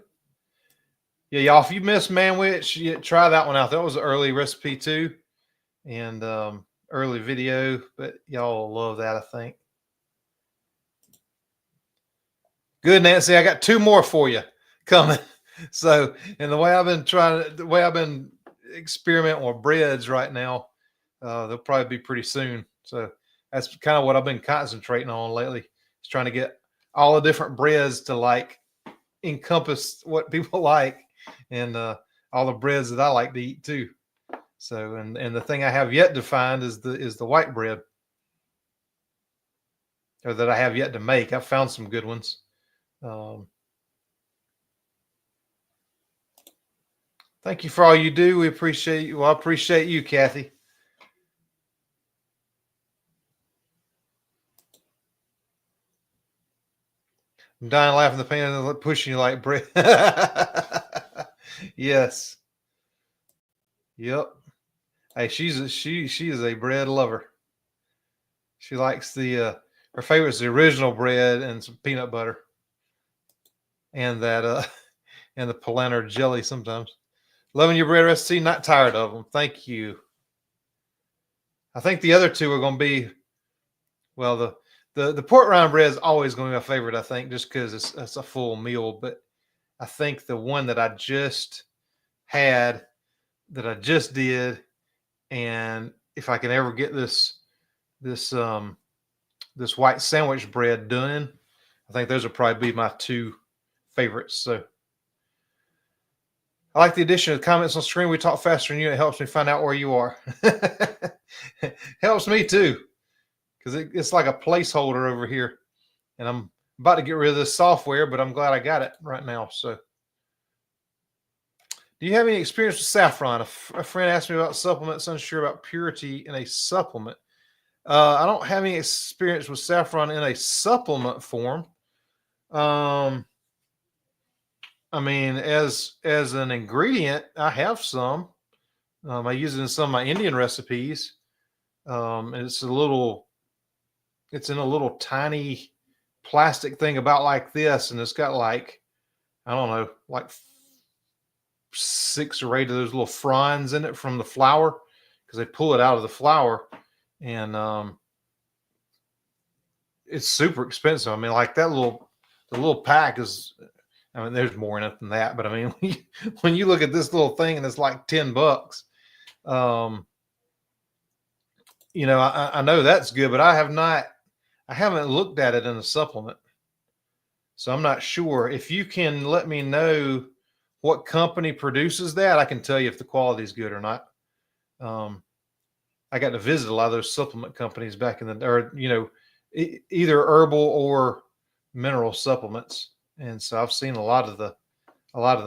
Yeah, y'all, if you missed manwich, try that one out. That was an early recipe too, and early video, but y'all love that, I think. Good, Nancy. I got 2 more for you coming. So, and the way I've been experimenting with breads right now, they'll probably be pretty soon. So that's kind of what I've been concentrating on lately. Is trying to get all the different breads to like encompass what people like, and all the breads that I like to eat too. So, and the thing I have yet to find is the white bread, or that I have yet to make. I've found some good ones. Thank you for all you do. We appreciate you. Well, I appreciate you, Kathy. I'm dying laughing the pain and pushing you like bread. Yes. Yep. Hey, she is a bread lover. She likes her favorite is the original bread and some peanut butter, and that and the Palantir jelly sometimes. Loving your bread recipe, not tired of them. Thank you. I think the other two are going to be, well, the pork rind bread is always going to be my favorite, I think, just because it's a full meal. But I think the one that I just had, that I just did, and if I can ever get this white sandwich bread done, I think those will probably be my 2 favorites. So I like the addition of comments on screen. We talk faster than you. It helps me find out where you are. Helps me too, because it's like a placeholder over here. And I'm about to get rid of this software, but I'm glad I got it right now. So, do you have any experience with saffron? A friend asked me about supplements, unsure about purity in a supplement. I don't have any experience with saffron in a supplement form. I mean, as an ingredient, I have some. I use it in some of my Indian recipes. And it's in a little tiny plastic thing about like this, and it's got like, I don't know, like 6 or 8 of those little fronds in it from the flour, because they pull it out of the flour, and it's super expensive. I mean, like the little pack is I mean, there's more in it than that, but I mean, when you look at this little thing and it's like $10, you know, I know that's good, but I haven't looked at it in a supplement. So I'm not sure. If you can let me know what company produces that, I can tell you if the quality is good or not. I got to visit a lot of those supplement companies back in the, or, you know, either herbal or mineral supplements. And so I've seen a lot of the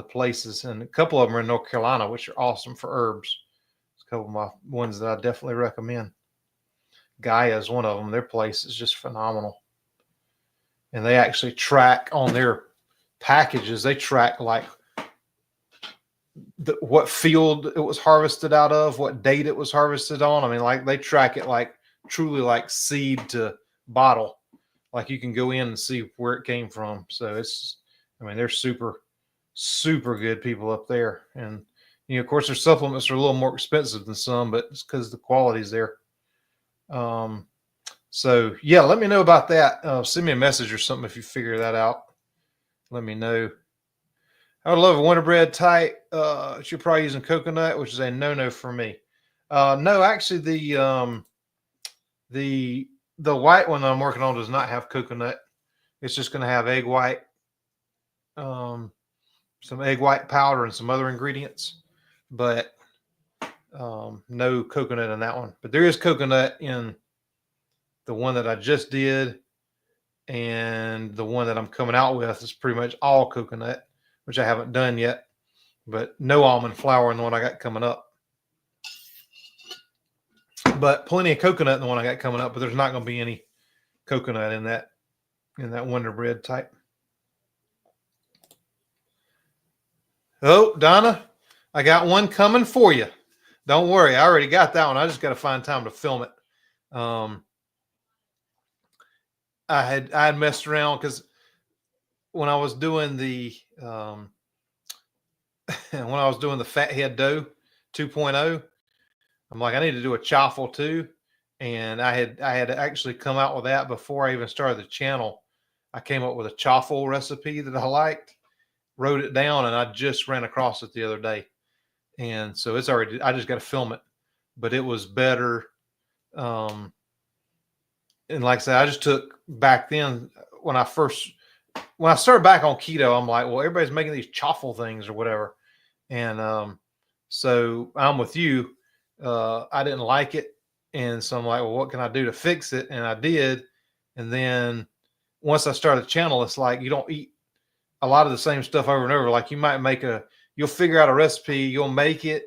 places, and a couple of them are in North Carolina, which are awesome for herbs. It's a couple of my ones that I definitely recommend. Gaia is one of them. Their place is just phenomenal. And they actually track on their packages. They track like what field it was harvested out of, what date it was harvested on. I mean, like they track it like truly like seed to bottle. Like you can go in and see where it came from. So it's, I mean, they're super, super good people up there. And, you know, of course, their supplements are a little more expensive than some, but it's because the quality's there. So yeah, let me know about that. Send me a message or something if you figure that out. Let me know. I would love a Wonder Bread type. You're probably using coconut, which is a no-no for me. No, actually, the white one that I'm working on does not have coconut. It's just going to have egg white, some egg white powder, and some other ingredients, but no coconut in that one. But there is coconut in the one that I just did, and the one that I'm coming out with is pretty much all coconut, which I haven't done yet, but no almond flour in the one I got coming up. But plenty of coconut in the one I got coming up, but there's not going to be any coconut in that Wonder Bread type. Oh, Donna, I got one coming for you. Don't worry, I already got that one. I just got to find time to film it. I had messed around because when I was doing the Fathead Dough 2.0, I'm like, I need to do a chaffle too. And I had actually come out with that before I even started the channel. I came up with a chaffle recipe that I liked, wrote it down, and I just ran across it the other day. And so it's already, I just got to film it, but it was better. And like I said, I just took back then when I started back on keto, I'm like, well, everybody's making these chaffle things or whatever. And so I'm with you. I didn't like it. And so I'm like, well, what can I do to fix it? And I did. And then once I started the channel, it's like you don't eat a lot of the same stuff over and over. Like you might you'll figure out a recipe, you'll make it,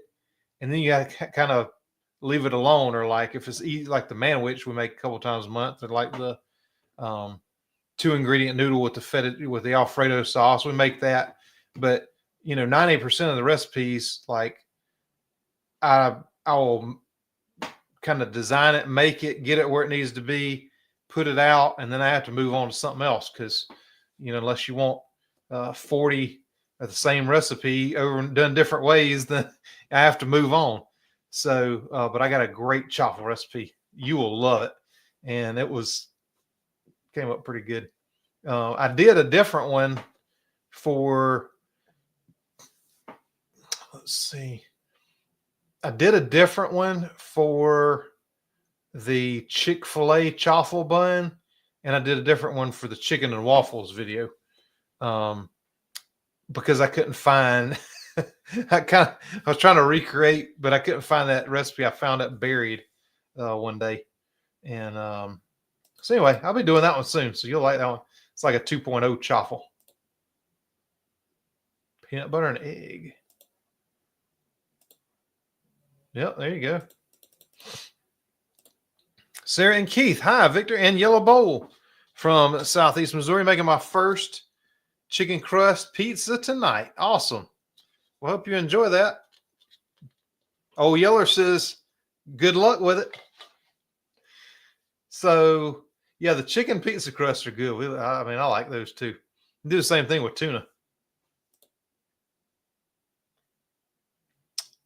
and then you got to kind of leave it alone. Or like if it's easy, like the manwich we make a couple times a month, or like the 2-ingredient noodle with the Alfredo sauce, we make that. But you know, 90% of the recipes, like I will kind of design it, make it, get it where it needs to be, put it out, and then I have to move on to something else because, you know, unless you want 40 of the same recipe over and done different ways, then I have to move on. So, but I got a great chaffle recipe. You will love it. And came up pretty good. I did a different one for, let's see. I did a different one for the Chick-fil-A chaffle bun, and I did a different one for the chicken and waffles video. Because I couldn't find, I was trying to recreate, but I couldn't find that recipe. I found it buried one day. And so anyway, I'll be doing that one soon. So you'll like that one. It's like a 2.0 chaffle. Peanut butter and egg. Yep, there you go. Sarah and Keith. Hi, Victor and Yellow Bowl from Southeast Missouri, making my first chicken crust pizza tonight. Awesome. Well, hope you enjoy that. Oh, Yeller says, good luck with it. So, yeah, the chicken pizza crusts are good. I mean, I like those too. Do the same thing with tuna.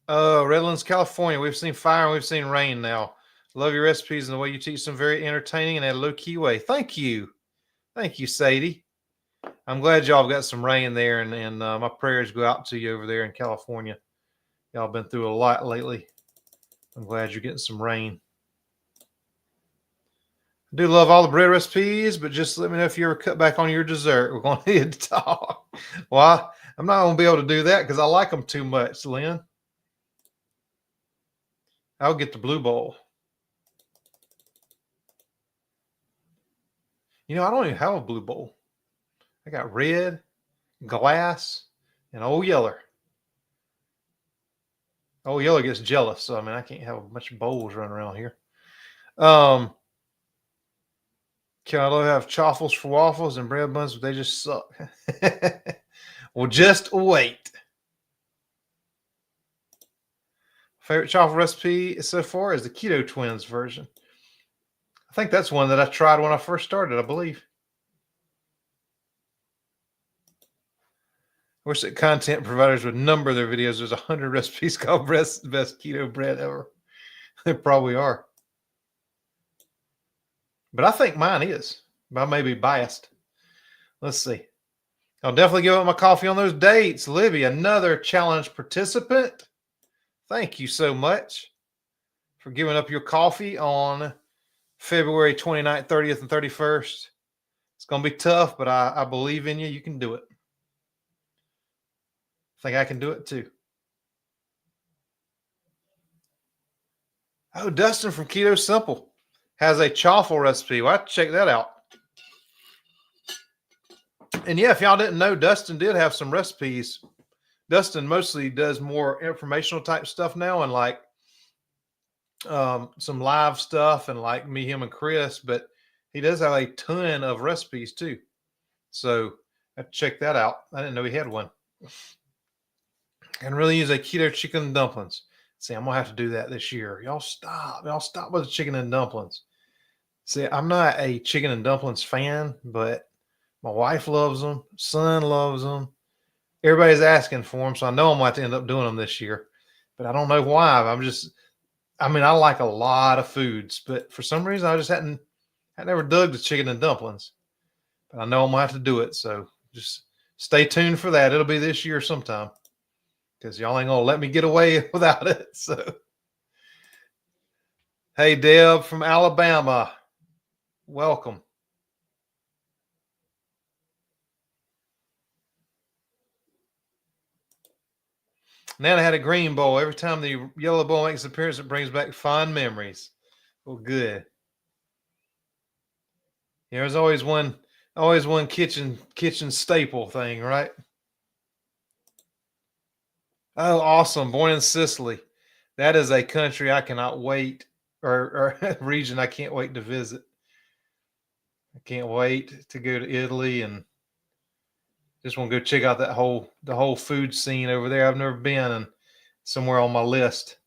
Redlands, California. We've seen fire and we've seen rain now. Love your recipes and the way you teach them. Very entertaining and in a low-key way. Thank you. Thank you, Sadie. I'm glad y'all got some rain there, and my prayers go out to you over there in California. Y'all been through a lot lately. I'm glad you're getting some rain. I do love all the bread recipes, but just let me know if you ever cut back on your dessert. We're going to need to talk. Well, I'm not going to be able to do that because I like them too much, Lynn. I'll get the blue bowl. You know, I don't even have a blue bowl. I got red, glass, and old Yeller. Old Yeller gets jealous, so I mean, I can't have a bunch of bowls running around here. Can I have chaffles for waffles and bread buns, but they just suck? Well, just wait. Favorite chaffle recipe so far is the Keto Twins version. I think that's one that I tried when I first started, I believe. I wish that content providers would number their videos. There's 100 recipes called best keto bread ever. They probably are. But I think mine is. I may be biased. Let's see. I'll definitely give up my coffee on those dates. Libby, another challenge participant. Thank you so much for giving up your coffee on February 29th, 30th, and 31st. It's going to be tough, but I believe in you. You can do it. I think I can do it too. Oh, Dustin from Keto Simple has a chaffle recipe. Well, I have to check that out. And yeah, if y'all didn't know, Dustin did have some recipes. Dustin mostly does more informational type stuff now and like some live stuff and like me, him, and Chris, but he does have a ton of recipes too. So I have to check that out. I didn't know he had one. And really use a keto chicken and dumplings. See, I'm gonna have to do that this year. Y'all stop. Y'all stop with the chicken and dumplings. See, I'm not a chicken and dumplings fan, but my wife loves them. Son loves them. Everybody's asking for them, so I know I'm going to have to end up doing them this year. But I don't know why. I like a lot of foods, but for some reason I never dug the chicken and dumplings. But I know I'm going to have to do it, so just stay tuned for that. It'll be this year sometime because y'all ain't going to let me get away without it. So, hey, Deb from Alabama, welcome. Nana had a green bowl. Every time the yellow bowl makes an appearance, it brings back fond memories. Well, good. Yeah, there's always one kitchen staple thing, right? Oh, awesome. Born in Sicily. That is a country I cannot wait, or region I can't wait to visit. I can't wait to go to Italy and just want to go check out the whole food scene over there. I've never been, and somewhere on my list.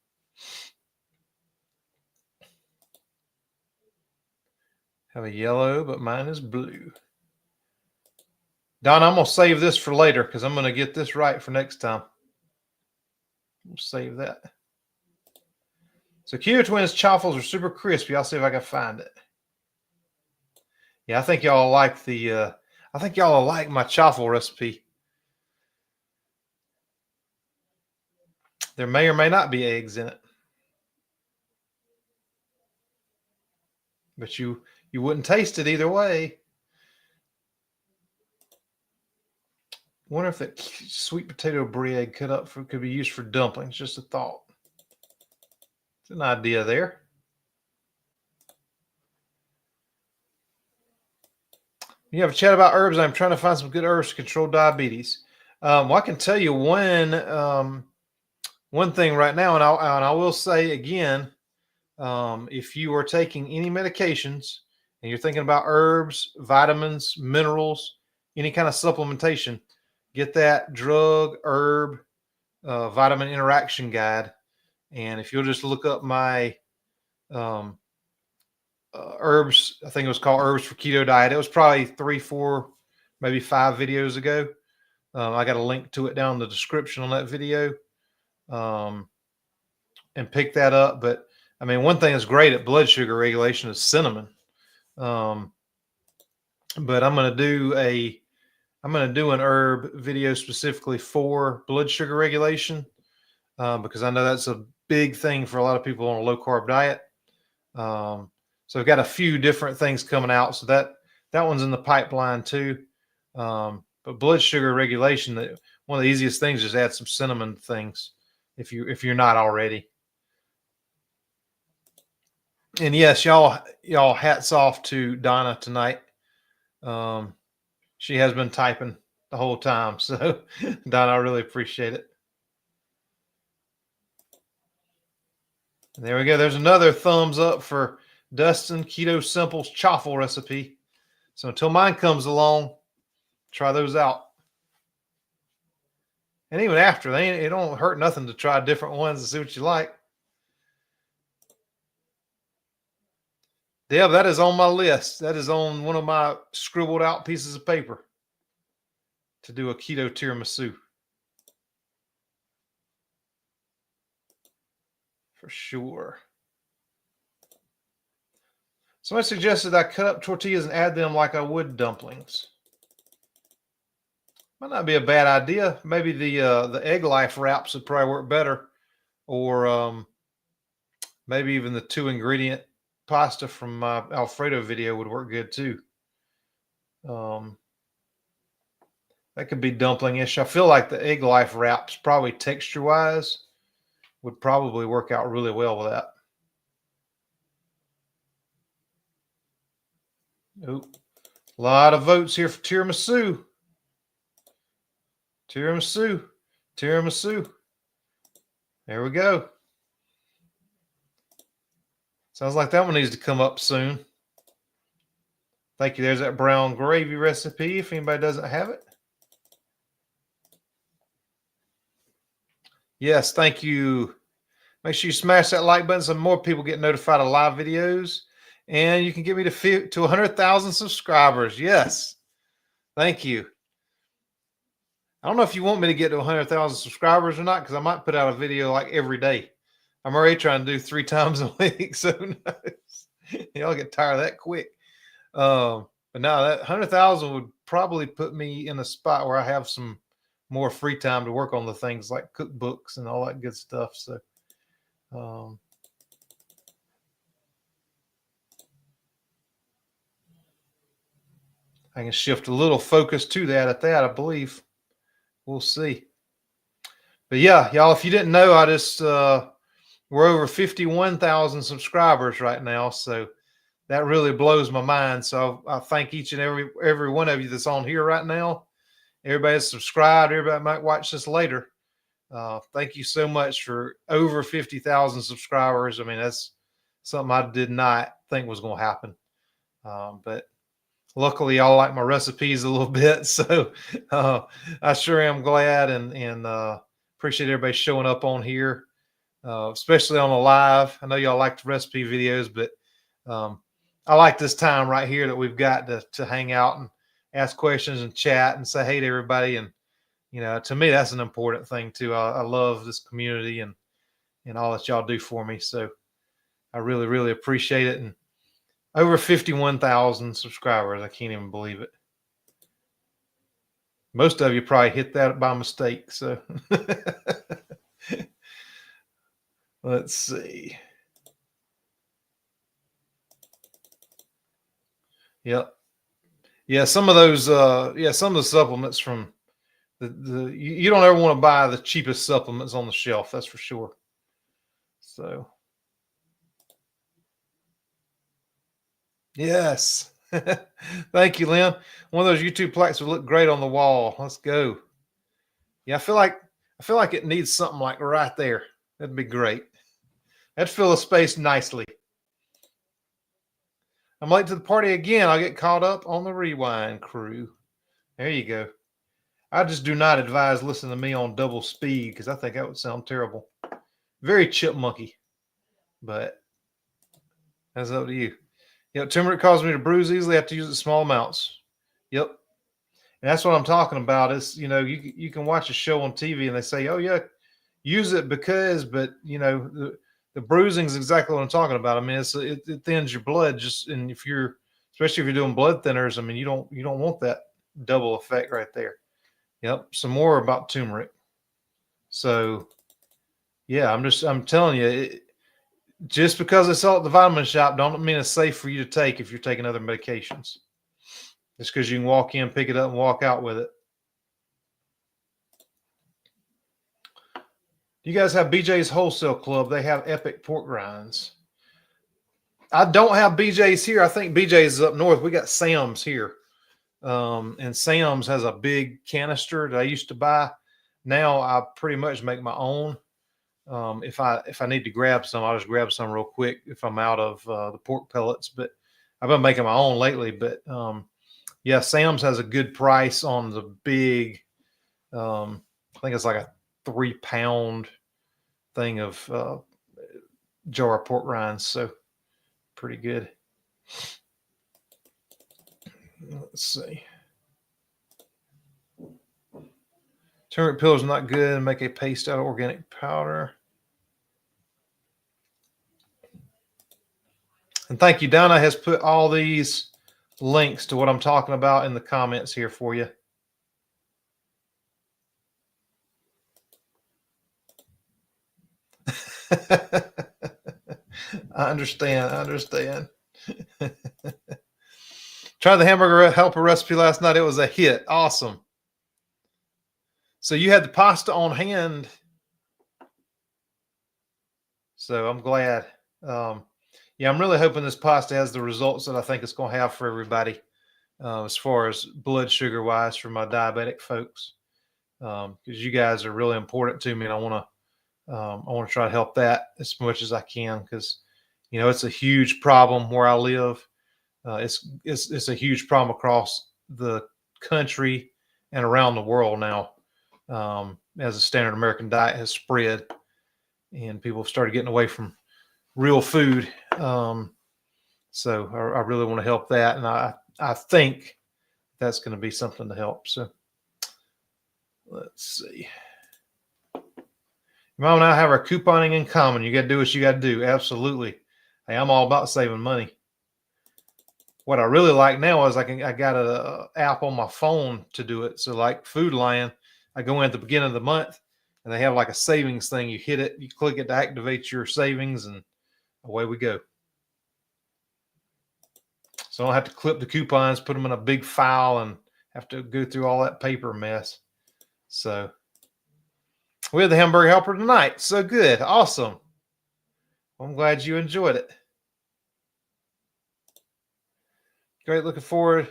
Have a yellow, but mine is blue. Don, I'm going to save this for later because I'm going to get this right for next time. We'll save that. So Keto Twins chaffles are super crispy. I'll see if I can find it. Yeah, I think y'all like my chaffle recipe. There may or may not be eggs in it. But you wouldn't taste it either way. Wonder if that sweet potato bread could be used for dumplings. Just a thought. It's an idea there. You have a chat about herbs. I'm trying to find some good herbs to control diabetes. Well, I can tell you one thing right now, and I will say again, if you are taking any medications and you're thinking about herbs, vitamins, minerals, any kind of supplementation, get that drug herb vitamin interaction guide. And if you'll just look up my herbs, I think it was called Herbs for Keto Diet. It was probably 3, 4, maybe 5 videos ago. I got a link to it down in the description on that video. And pick that up. But I mean, one thing that's great at blood sugar regulation is cinnamon. But I'm going to do I'm going to do an herb video specifically for blood sugar regulation because I know that's a big thing for a lot of people on a low carb diet. So I've got a few different things coming out. So that one's in the pipeline too. But blood sugar regulation, one of the easiest things is add some cinnamon things if you're not already. And yes, y'all hats off to Donna tonight. She has been typing the whole time. So Donna, I really appreciate it. And there we go. There's another thumbs up for Dustin Keto Simple's chaffle recipe. So until mine comes along, try those out. And even after, it don't hurt nothing to try different ones and see what you like. Yeah, that is on my list. That is on one of my scribbled out pieces of paper to do a keto tiramisu. For sure. Somebody suggested I cut up tortillas and add them like I would dumplings. Might not be a bad idea. Maybe the egg life wraps would probably work better, or maybe even the 2-ingredient pasta from my Alfredo video would work good too. That could be dumpling-ish. I feel like the egg life wraps, probably texture-wise, would probably work out really well with that. Oop. A lot of votes here for tiramisu. Tiramisu. Tiramisu. There we go. Sounds like that one needs to come up soon. Thank you. There's that brown gravy recipe if anybody doesn't have it. Yes, thank you. Make sure you smash that like button so more people get notified of live videos. And you can get me to 100,000 subscribers. Yes. Thank you. I don't know if you want me to get to 100,000 subscribers or not, because I might put out a video like every day. I'm already trying to do 3 times a week. So who knows? Y'all get tired of that quick. But now that 100,000 would probably put me in a spot where I have some more free time to work on the things like cookbooks and all that good stuff. So, I can shift a little focus to that I believe. We'll see. But yeah, y'all, if you didn't know, I just, we're over 51,000 subscribers right now. So that really blows my mind. So I thank each and every one of you that's on here right now. Everybody that's subscribed, everybody might watch this later. Thank you so much for over 50,000 subscribers. I mean, that's something I did not think was going to happen. But luckily, y'all like my recipes a little bit. So I sure am glad and appreciate everybody showing up on here, especially on the live. I know y'all like the recipe videos, but I like this time right here that we've got to hang out and ask questions and chat and say hey to everybody. And, you know, to me, that's an important thing too. I love this community and all that y'all do for me. So I really, really appreciate it. And over 51,000 subscribers. I can't even believe it. Most of you probably hit that by mistake. So let's see. Yep. Yeah, some of those some of the supplements from you don't ever want to buy the cheapest supplements on the shelf, that's for sure. So yes. Thank you, Lynn. One of those YouTube plaques would look great on the wall. Let's go. Yeah, I feel like it needs something like right there. That'd be great. That'd fill a space nicely. I'm late to the party again. I'll get caught up on the rewind crew. There you go. I just do not advise listening to me on double speed because I think that would sound terrible. Very chipmunky, but that's up to you. Yep, turmeric causes me to bruise easily. I have to use it in small amounts. Yep. And that's what I'm talking about is, you know, you can watch a show on TV and they say, oh, yeah, use it because, but, you know, the bruising is exactly what I'm talking about. I mean, it thins your blood just, and especially if you're doing blood thinners, I mean, you don't want that. double effect right there. Yep. Some more about turmeric. So yeah, I'm telling you, just because it's all at the vitamin shop, don't mean it's safe for you to take if you're taking other medications. Just because you can walk in, pick it up, and walk out with it. You guys have BJ's Wholesale Club. They have epic pork rinds. I don't have BJ's here. I think BJ's is up north. We got Sam's here. And Sam's has a big canister that I used to buy. Now I pretty much make my own. If I need to grab some, I'll just grab some real quick if I'm out of the pork pellets. But I've been making my own lately. But yeah, Sam's has a good price on the big. I think it's like a 3-pound thing of jar of pork rinds. So pretty good. Let's see. Turmeric pills are not good. Make a paste out of organic powder. And thank you. Donna has put all these links to what I'm talking about in the comments here for you. I understand. Tried the hamburger helper recipe last night. It was a hit. Awesome. So you had the pasta on hand. So I'm glad. Yeah, I'm really hoping this pasta has the results that I think it's going to have for everybody, as far as blood sugar wise for my diabetic folks. Because you guys are really important to me, and I want to try to help that as much as I can, because it's a huge problem where I live. It's a huge problem across the country and around the world now, as the standard American diet has spread and people have started getting away from real food. So I really want to help that, and I think that's going to be something to help. So let's see. Mom and I have our couponing in common. You got to do what you got to do. Absolutely. Hey, I'm all about saving money. What I really like now is I got an app on my phone to do it. So like Food Lion, I go in at the beginning of the month and they have like a savings thing. You hit it, you click it to activate your savings, and away we go. So I don't have to clip the coupons, put them in a big file, and have to go through all that paper mess. So we had the hamburger helper tonight. So good. Awesome. I'm glad you enjoyed it. Great. Looking forward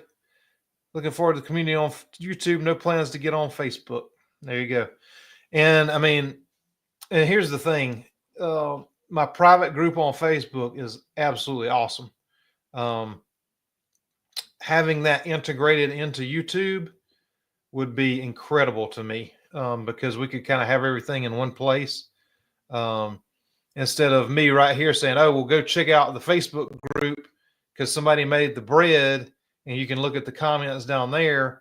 to the community on YouTube. No plans to get on Facebook. There you go. And I mean, and here's the thing. My private group on Facebook is absolutely awesome. Having that integrated into YouTube would be incredible to me, because we could kind of have everything in one place, instead of me right here saying, oh, well, go check out the Facebook group because somebody made the bread, and you can look at the comments down there.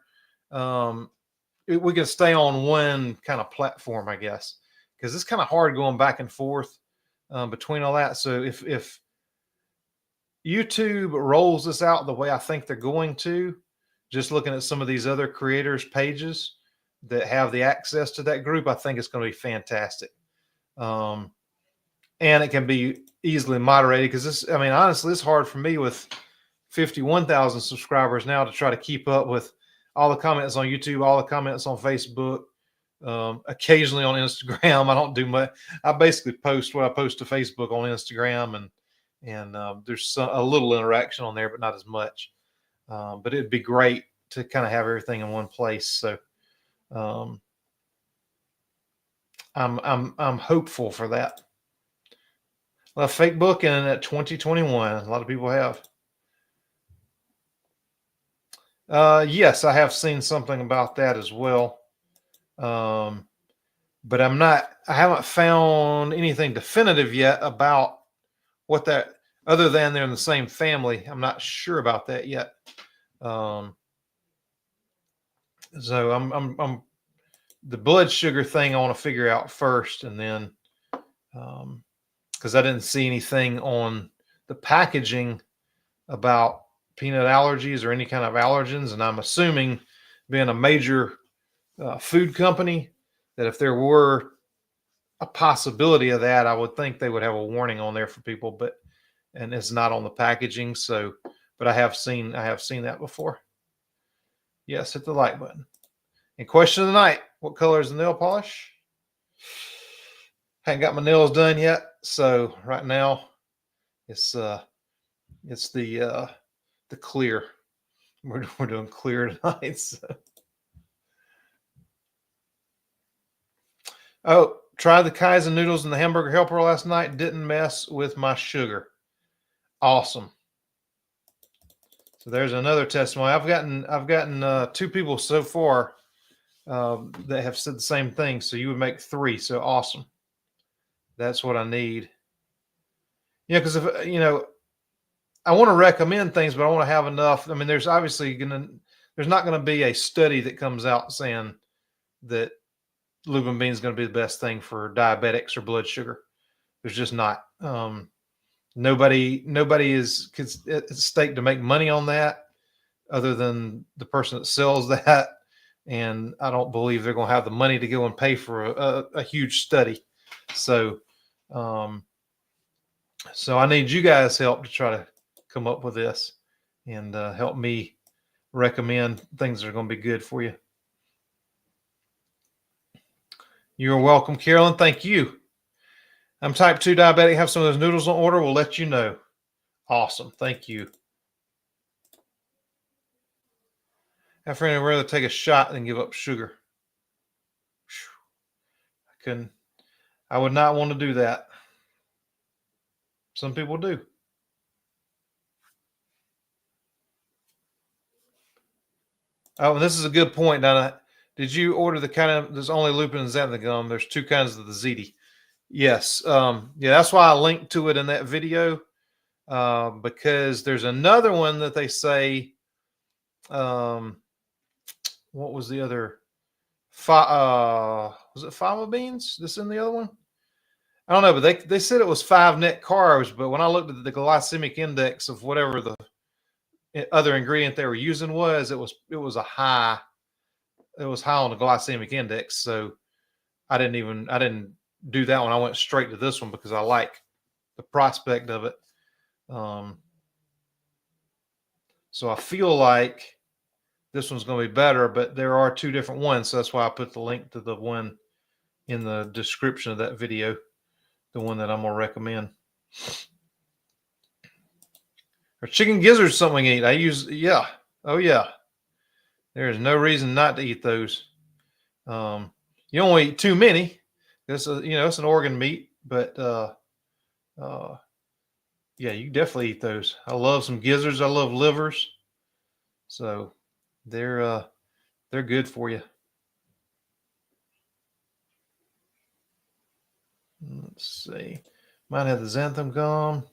We can stay on one kind of platform, I guess, because it's kind of hard going back and forth between all that. So if YouTube rolls this out the way I think they're going to, just looking at some of these other creators' pages that have the access to that group, I think it's going to be fantastic. And it can be easily moderated, because this, I mean, honestly, it's hard for me with 51,000 subscribers now to try to keep up with all the comments on YouTube, all the comments on Facebook, occasionally on Instagram. I don't do much. I basically post what I post to Facebook on Instagram, and there's a little interaction on there, but not as much. But it'd be great to kind of have everything in one place. So I'm hopeful for that. Well, fake booking at 2021. A lot of people have. Yes, I have seen something about that as well. But I haven't found anything definitive yet about what that, other than they're in the same family. I'm not sure about that yet. So I'm the blood sugar thing I want to figure out first, and then, because I didn't see anything on the packaging about peanut allergies or any kind of allergens, and I'm assuming being a major food company, that if there were a possibility of that, I would think they would have a warning on there for people, and it's not on the packaging. So, but I have seen that before. Yes, hit the like button. And question of the night: what color is the nail polish? Haven't got my nails done yet, so right now it's the clear. We're doing clear tonight. So. Oh, tried the Kaizen noodles and the hamburger helper last night. Didn't mess with my sugar. Awesome. So there's another testimony. I've gotten 2 people so far that have said the same thing. So you would make 3. So awesome. That's what I need. Yeah, because if I want to recommend things, but I want to have enough. I mean, there's not going to be a study that comes out saying that Lupin bean is going to be the best thing for diabetics or blood sugar. There's just not. Nobody is at stake to make money on that, other than the person that sells that. And I don't believe they're going to have the money to go and pay for a huge study. So, so I need you guys' help to try to come up with this and help me recommend things that are going to be good for you. You're welcome, Carolyn. Thank you. I'm type 2 diabetic. Have some of those noodles on order. We'll let you know. Awesome. Thank you. I'd rather take a shot than give up sugar. I would not want to do that. Some people do. Oh, and this is a good point, Donna. Did you order the kind of, there's only Lupin and xanthan gum. There's 2 kinds of the ZD. Yes. Yeah, that's why I linked to it in that video, because there's another one that they say, what was the other? Was it fava beans? This in the other one? I don't know, but they said it was 5 net carbs, but when I looked at the glycemic index of whatever the other ingredient they were using was, it was high on the glycemic index. So I didn't do that one. I went straight to this one because I like the prospect of it. So I feel like this one's going to be better, but there are 2 different ones. So that's why I put the link to the one in the description of that video, the one that I'm going to recommend. Or chicken gizzards, something to eat. Yeah. Oh yeah. There is no reason not to eat those. You don't want to eat too many. It's it's an organ meat, but yeah, you definitely eat those. I love some gizzards. I love livers. So they're good for you. Let's see. Might have the xanthan gum.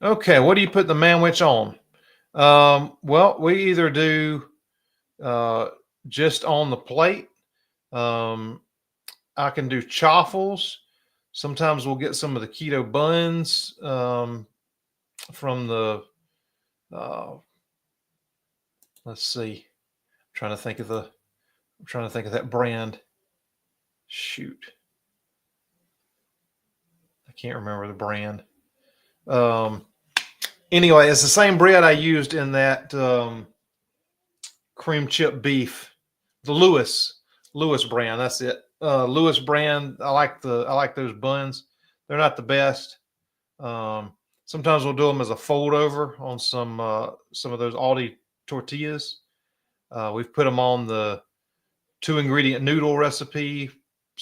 Okay, what do you put the manwich on? Well, we either do just on the plate. I can do chaffles. Sometimes we'll get some of the keto buns from the let's see. I'm trying to think of that brand. Shoot. I can't remember the brand. Anyway, it's the same bread I used in that cream chip beef, the Lewis brand. That's it. Lewis brand. I like those buns. They're not the best. Sometimes we'll do them as a fold over on some of those Aldi tortillas. We've put them on the 2-ingredient noodle recipe /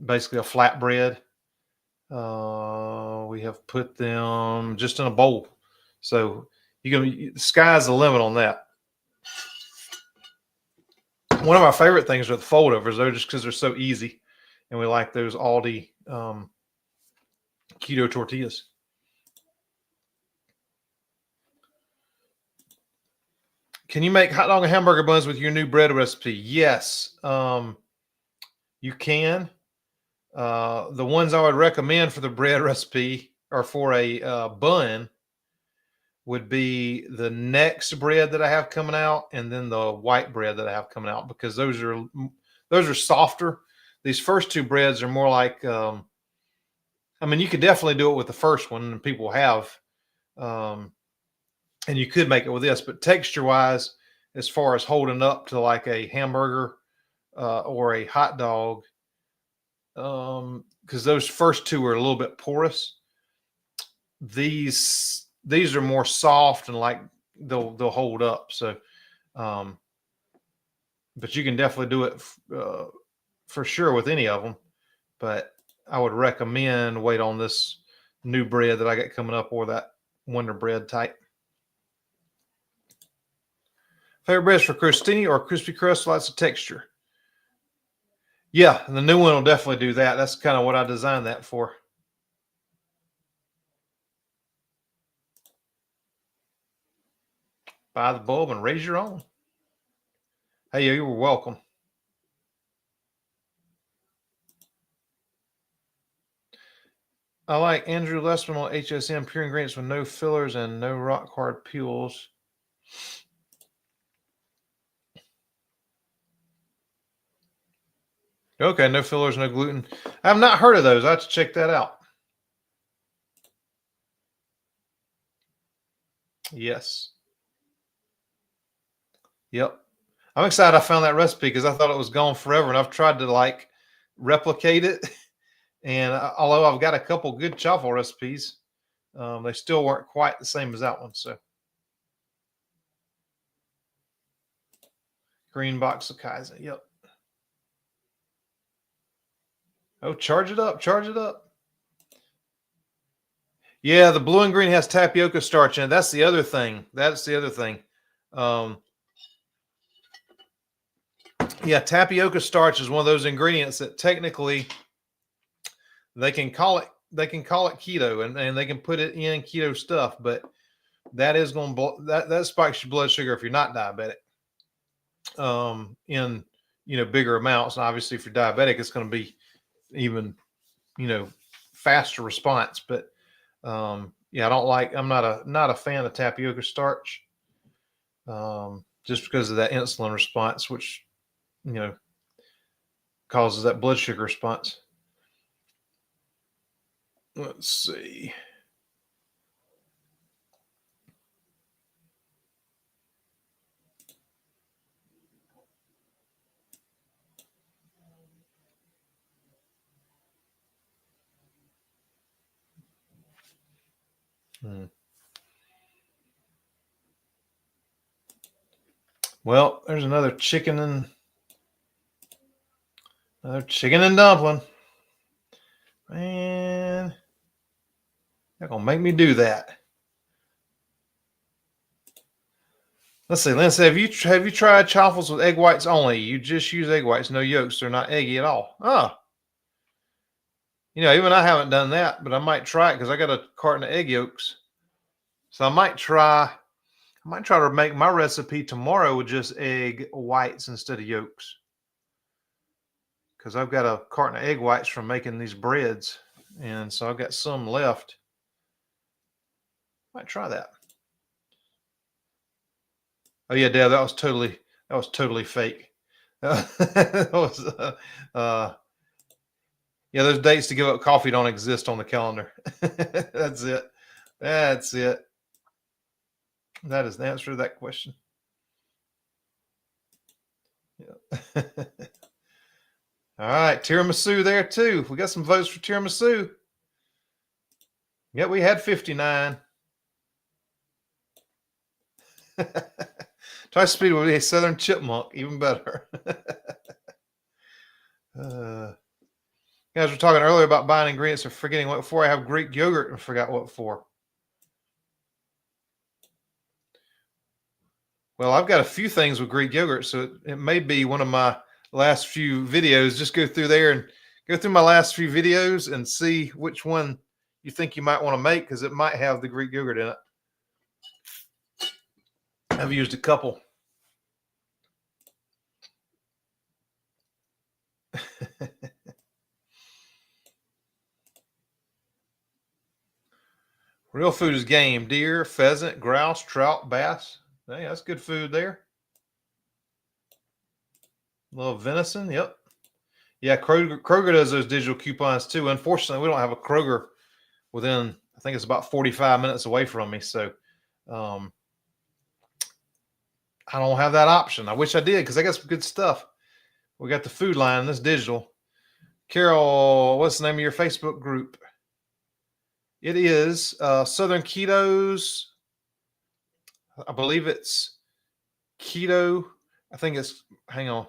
basically a flatbread. We have put them just in a bowl. So the sky's the limit on that. One of my favorite things are the fold overs, though, just because they're so easy. And we like those Aldi keto tortillas. Can you make hot dog and hamburger buns with your new bread recipe? Yes, you can. The ones I would recommend for the bread recipe or for a bun would be the next bread that I have coming out, and then the white bread that I have coming out, because those are softer. These first two breads are more like, I mean, you could definitely do it with the first one, and people have, and you could make it with this, but texture wise, as far as holding up to like a hamburger or a hot dog, because those first two are a little bit porous. These are more soft and like they'll hold up. So, but you can definitely do it for sure with any of them. But I would recommend wait on this new bread that I got coming up, or that Wonder Bread type. Favorite breads for crostini or crispy crust, lots of texture. Yeah, the new one will definitely do that. That's kind of what I designed that for. Buy the bulb and raise your own. Hey, you were welcome. I like Andrew Lessman on HSM, pure ingredients with no fillers and no rock hard peels. Okay, no fillers, no gluten. I have not heard of those. I have to check that out. Yes. Yep. I'm excited I found that recipe because I thought it was gone forever, and I've tried to like replicate it. And although I've got a couple good chaffle recipes, they still weren't quite the same as that one. So, green box of Kaizen. Yep. Oh, charge it up. Charge it up. Yeah, the blue and green has tapioca starch in it. That's the other thing. That's the other thing. Yeah, tapioca starch is one of those ingredients that technically they can call it keto, and they can put it in keto stuff, but that is going to that spikes your blood sugar if you're not diabetic. In bigger amounts, and obviously if you're diabetic, it's going to be even faster response. But yeah, I'm not a fan of tapioca starch, just because of that insulin response, which causes that blood sugar response. Let's see. Well, there's another chicken and dumpling. Man, they're gonna make me do that. Let's see, Lindsay, have you tried chaffles with egg whites only? You just use egg whites, no yolks. They're not eggy at all. Oh, even I haven't done that, but I might try it because I got a carton of egg yolks. So I might try to make my recipe tomorrow with just egg whites instead of yolks, because I've got a carton of egg whites from making these breads, and so I've got some left. Might try that. Oh yeah, Dad, that was totally fake. That was, yeah, those dates to give up coffee don't exist on the calendar. That's it. That's it. That is the answer to that question. Yeah. All right, tiramisu there too. We got some votes for tiramisu. Yeah, we had 59. Twice speed would be a southern chipmunk, even better. Guys were talking earlier about buying ingredients and forgetting what for. I have Greek yogurt and forgot what for. Well, I've got a few things with Greek yogurt, so it may be one of my last few videos. Just go through there and go through my last few videos and see which one you think you might want to make, because it might have the Greek yogurt in it. I've used a couple. Real food is game. Deer, pheasant, grouse, trout, bass. Hey, that's good food there. A little venison. Yep. Yeah, Kroger does those digital coupons too. Unfortunately, we don't have a Kroger within, I think it's about 45 minutes away from me. So I don't have that option. I wish I did because I got some good stuff. We got the food line, this digital. Carol, what's the name of your Facebook group? It is Southern Ketos. I believe it's Keto. I think it's, hang on.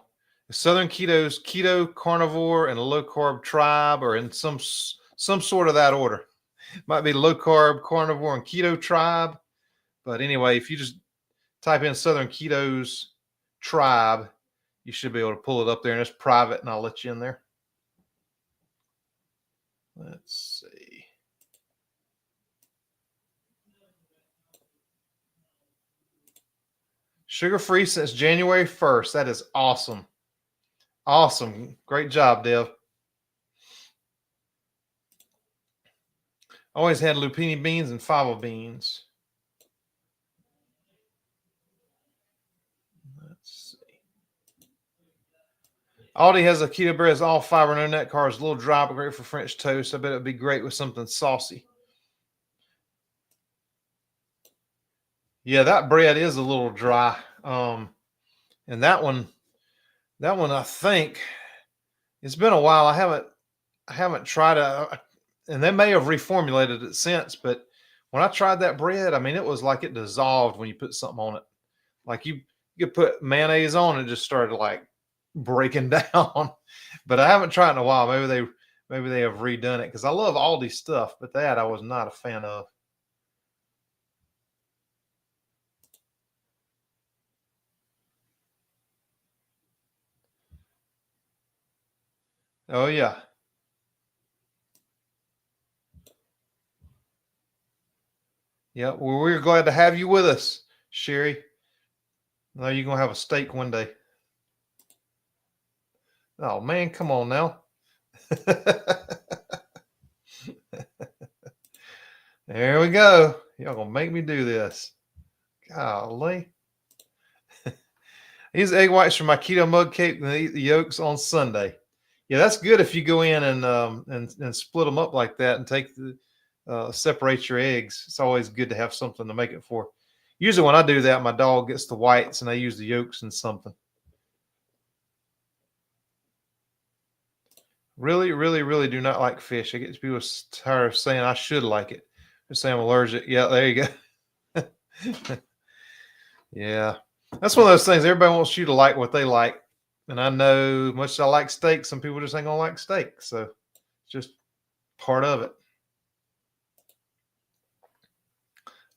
Southern Ketos, Keto, Carnivore, and a Low Carb Tribe, or in some sort of that order. Might be Low Carb, Carnivore, and Keto Tribe. But anyway, if you just type in Southern Ketos Tribe, you should be able to pull it up there, and it's private, and I'll let you in there. Let's see. Sugar-free since January 1st. That is awesome. Awesome. Great job, Dev. Always had lupini beans and fava beans. Let's see. Aldi has a keto bread. It's all fiber, no net carbs, a little dry, but great for French toast. I bet it would be great with something saucy. Yeah, that bread is a little dry. And that one, I think it's been a while. I haven't tried it, and they may have reformulated it since, but when I tried that bread, I mean, it was like it dissolved when you put something on it. Like you could put mayonnaise on, it just started like breaking down. But I haven't tried it in a while. Maybe they have redone it, because I love Aldi stuff, but that I was not a fan of. Oh yeah. Yeah, well, we're glad to have you with us, Sherry. I know you're gonna have a steak one day. Oh man, come on now. There we go. Y'all gonna make me do this. Golly. These egg whites for my keto mug cake, and I eat the yolks on Sunday. Yeah, that's good if you go in and split them up like that and take the separate your eggs. It's always good to have something to make it for. Usually when I do that, my dog gets the whites and I use the yolks in something. Really, really, really do not like fish. I get people tired of saying I should like it. They're saying I'm allergic. Yeah, there you go. Yeah. That's one of those things. Everybody wants you to like what they like. And I know much as I like steak, some people just ain't gonna like steak. So it's just part of it.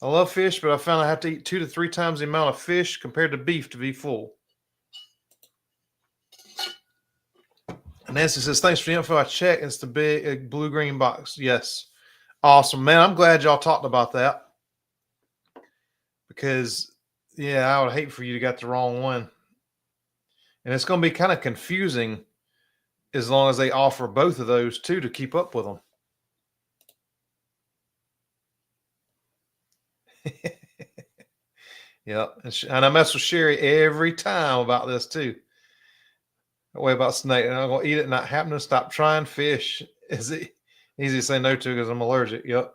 I love fish, but I found I have to eat 2 to 3 times the amount of fish compared to beef to be full. And Nancy says, thanks for the info. I checked. It's the big blue-green box. Yes. Awesome, man. I'm glad y'all talked about that. Because, yeah, I would hate for you to get the wrong one. And it's going to be kind of confusing as long as they offer both of those too to keep up with them. Yeah. And I mess with Sherry every time about this too. That way about snake. And I'm going to eat it and not happen to stop trying fish. Is it easy to say no to because I'm allergic? Yep.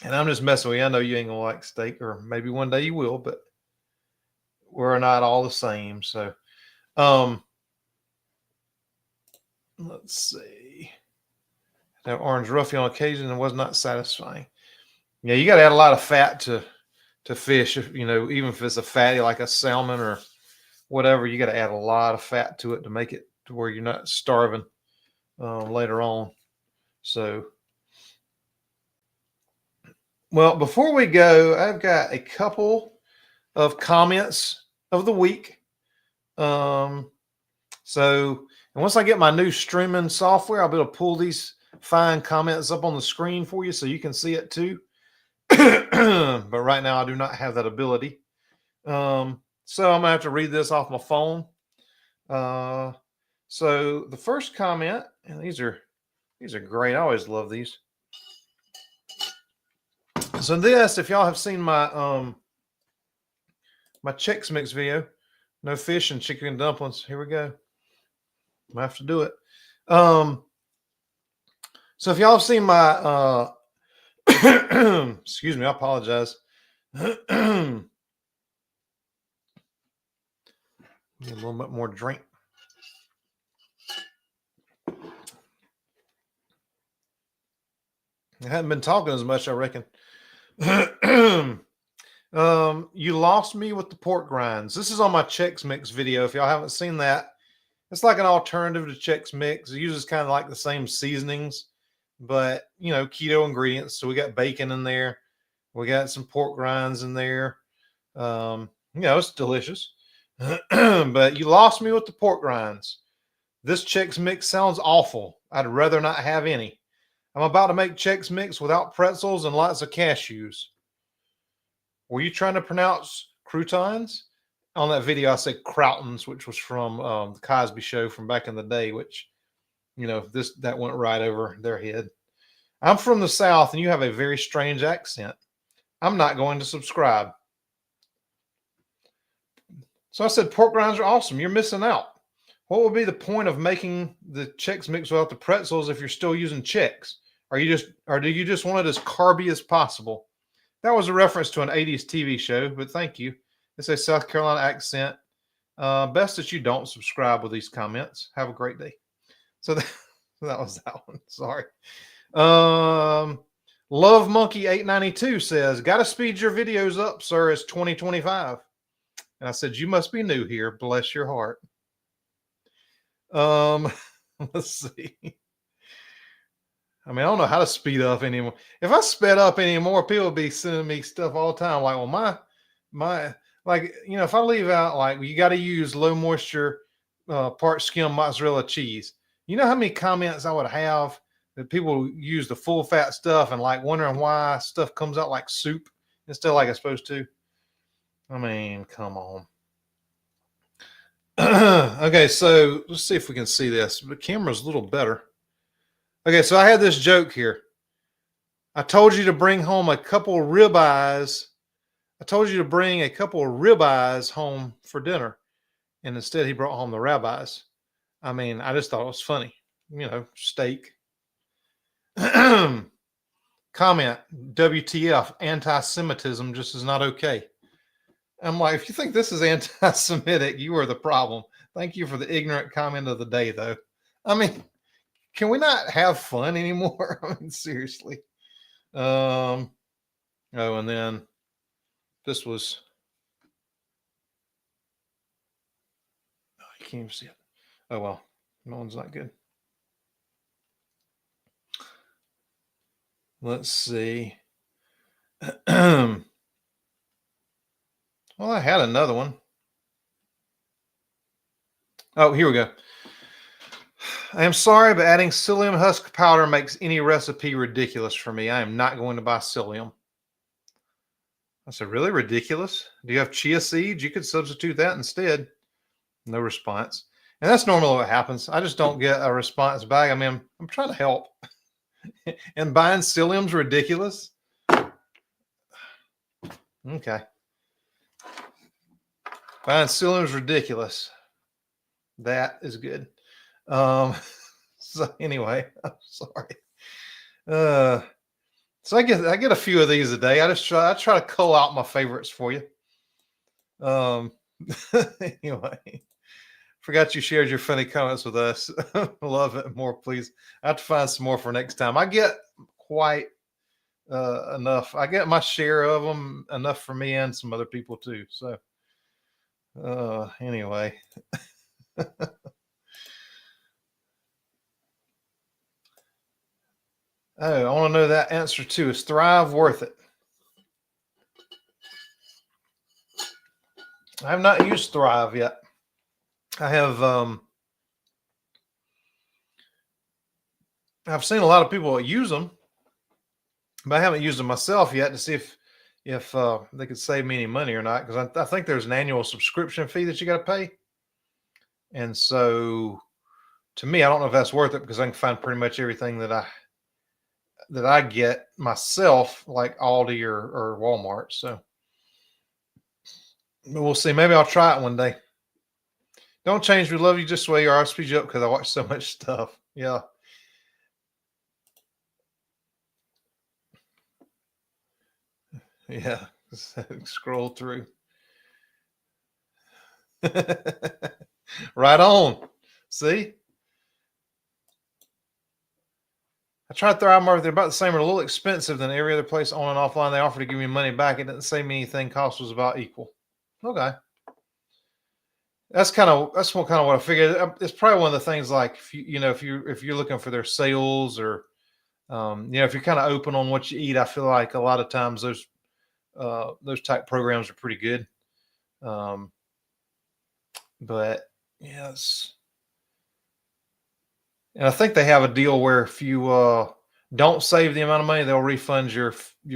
And I'm just messing with you. I know you ain't going to like steak, or maybe one day you will, but we're not all the same. So, let's see. That orange roughie on occasion and was not satisfying. Yeah, you got to add a lot of fat to fish. You know, even if it's a fatty like a salmon or whatever, you got to add a lot of fat to it to make it to where you're not starving later on. So, well, before we go, I've got a couple of comments of the week. And once I get my new streaming software, I'll be able to pull these fine comments up on the screen for you so you can see it too. But right now I do not have that ability. So I'm gonna have to read this off my phone. So the first comment, and these are great. I always love these. So this, if y'all have seen my my Chex Mix video, no fish and chicken and dumplings. Here we go. I have to do it. So if y'all have seen my excuse me, I apologize. Need a little bit more drink. I hadn't been talking as much, I reckon. You lost me with the pork grinds. This is on my Chex Mix video. If y'all haven't seen that, it's like an alternative to Chex Mix. It uses kind of like the same seasonings, but you know, keto ingredients. So we got bacon in there. We got some pork grinds in there. You know, it's delicious. But you lost me with the pork grinds. This Chex Mix sounds awful. I'd rather not have any. I'm about to make Chex Mix without pretzels and lots of cashews. Were you trying to pronounce croutons? On that video, I said croutons, which was from the Cosby Show from back in the day, which, you know, that went right over their head. I'm from the South, and you have a very strange accent. I'm not going to subscribe. So I said pork rinds are awesome. You're missing out. What would be the point of making the Chex Mix without the pretzels if you're still using Chex? Or do you just want it as carby as possible? That was a reference to an 80s TV show, but thank you. It's a South Carolina accent. Best that you don't subscribe with these comments. Have a great day. So that was that one. Sorry. Love Monkey 892 says, "Got to speed your videos up, sir. It's 2025." And I said, "You must be new here. Bless your heart." Let's see. I mean, I don't know how to speed up anymore. If I sped up anymore, people would be sending me stuff all the time. Like, well, my like, you know, if I leave out like you got to use low moisture part skim mozzarella cheese. You know how many comments I would have that people use the full fat stuff and like wondering why stuff comes out like soup instead of like it's supposed to. I mean, come on. Okay, so let's see if we can see this. The camera's a little better. Okay, so I had this joke here. I told you to bring home a couple of ribeyes. I told you to bring a couple of ribeyes home for dinner. And instead he brought home the rabbis. I mean, I just thought it was funny. You know, steak. Comment, WTF, anti-Semitism just is not okay. I'm like, if you think this is anti-Semitic, you are the problem. Thank you for the ignorant comment of the day, though. I mean, can we not have fun anymore? I mean, seriously. Oh, and then this was, oh, you can't even see it. Oh, well, no one's not good. Let's see. Well, I had another one. Oh, here we go. I am sorry, but adding psyllium husk powder makes any recipe ridiculous for me. I am not going to buy psyllium. I said, really ridiculous? Do you have chia seeds? You could substitute that instead. No response. And that's normally what happens. I just don't get a response back. I mean, I'm trying to help. And buying psyllium's ridiculous? Okay. Buying psyllium's ridiculous. That is good. So anyway, I'm sorry. So I get a few of these a day. I try to cull out my favorites for you. Anyway, forgot you shared your funny comments with us. Love it. More, please. I have to find some more for next time. I get quite enough. I get my share of them, enough for me and some other people too. So anyway. Oh, I want to know that answer too. Is Thrive worth it? I have not used Thrive yet. I have I've seen a lot of people use them, but I haven't used them myself yet to see if they could save me any money or not, because I think there's an annual subscription fee that you got to pay. And so to me, I don't know if that's worth it, because I can find pretty much everything that that I get myself, like Aldi or Walmart. So we'll see. Maybe I'll try it one day. Don't change. We love you just the way you are. I'll speed you up because I watch so much stuff. Yeah. Yeah. Scroll through. Right on. See? I tried to throw out more. They're about the same or a little expensive than every other place on and offline. They offer to give me money back. It didn't say me anything. Cost was about equal. Okay. That's what I figured. It's probably one of the things, like if you're looking for their sales, or if you're kind of open on what you eat, I feel like a lot of times those type programs are pretty good. But yes, and I think they have a deal where if you don't save the amount of money, they'll refund your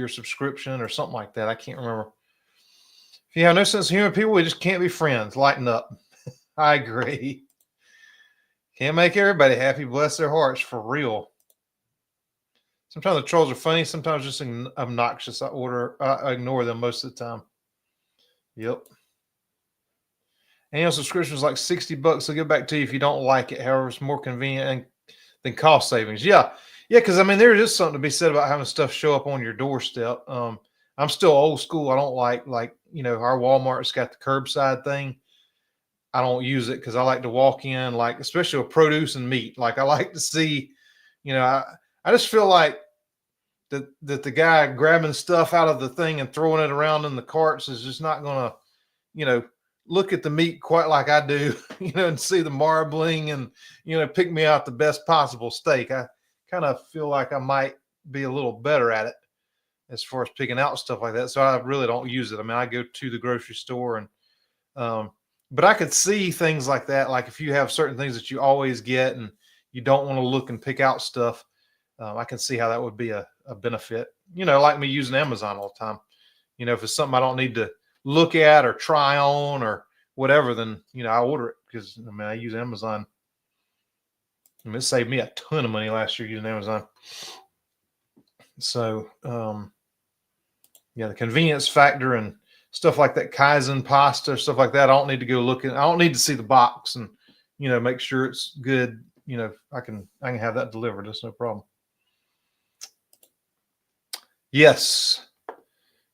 subscription or something like that. I can't remember. If you have no sense of humor, people, we just can't be friends. Lighten up. I agree. Can't make everybody happy. Bless their hearts, for real. Sometimes the trolls are funny. Sometimes just obnoxious. I ignore them most of the time. Yep. Annual subscription is like $60. They'll get back to you if you don't like it. However, it's more convenient than cost savings. Yeah. Because I mean, there is something to be said about having stuff show up on your doorstep. I'm still old school. I don't like our Walmart's got the curbside thing. I don't use it because I like to walk in, like especially with produce and meat. Like I like to see, I just feel like that the guy grabbing stuff out of the thing and throwing it around in the carts is just not going to, look at the meat quite like I do, and see the marbling and, pick me out the best possible steak. I kind of feel like I might be a little better at it as far as picking out stuff like that. So I really don't use it. I mean, I go to the grocery store and, but I could see things like that. Like if you have certain things that you always get and you don't want to look and pick out stuff, I can see how that would be a benefit, like me using Amazon all the time. If it's something I don't need to look at or try on or whatever, then, I order it because I use Amazon. It saved me a ton of money last year using Amazon. So, the convenience factor and stuff like that, Kaizen pasta, stuff like that. I don't need to go looking. I don't need to see the box and, make sure it's good. I can have that delivered. That's no problem. Yes.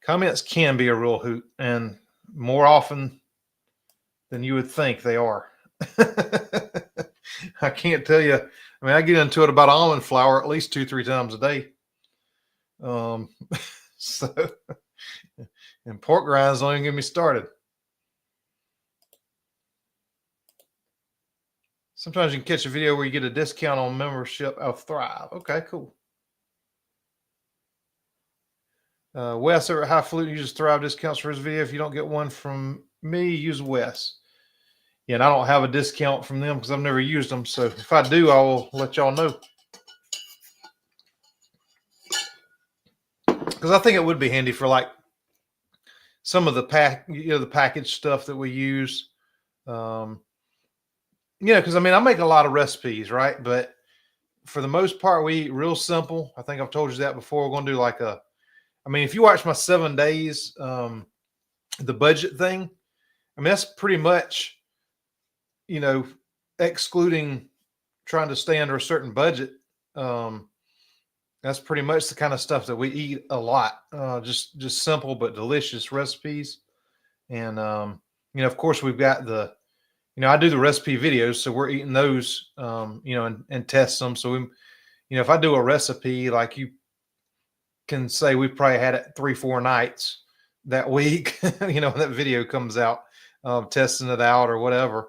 Comments can be a real hoot, and more often than you would think they are. I can't tell you. I mean, I get into it about almond flour at least 2-3 times a day. So, and pork rinds don't even get me started. Sometimes you can catch a video where you get a discount on membership of Thrive. Okay, cool. Wes over at Highfalutin uses Thrive discounts for his video. If you don't get one from me, use Wes. Yeah, and I don't have a discount from them because I've never used them. So if I do, I will let y'all know. Because I think it would be handy for like some of the the packaged stuff that we use. Because I mean, I make a lot of recipes, right? But for the most part, we eat real simple. I think I've told you that before. We're going to do like if you watch my 7 days, the budget thing, I mean, that's pretty much, excluding trying to stay under a certain budget. That's pretty much the kind of stuff that we eat a lot. Just simple but delicious recipes. And, of course, we've got I do the recipe videos, so we're eating those, and test them. So we, if I do a recipe, like you can say we probably had it 3-4 nights that week, when that video comes out, testing it out or whatever.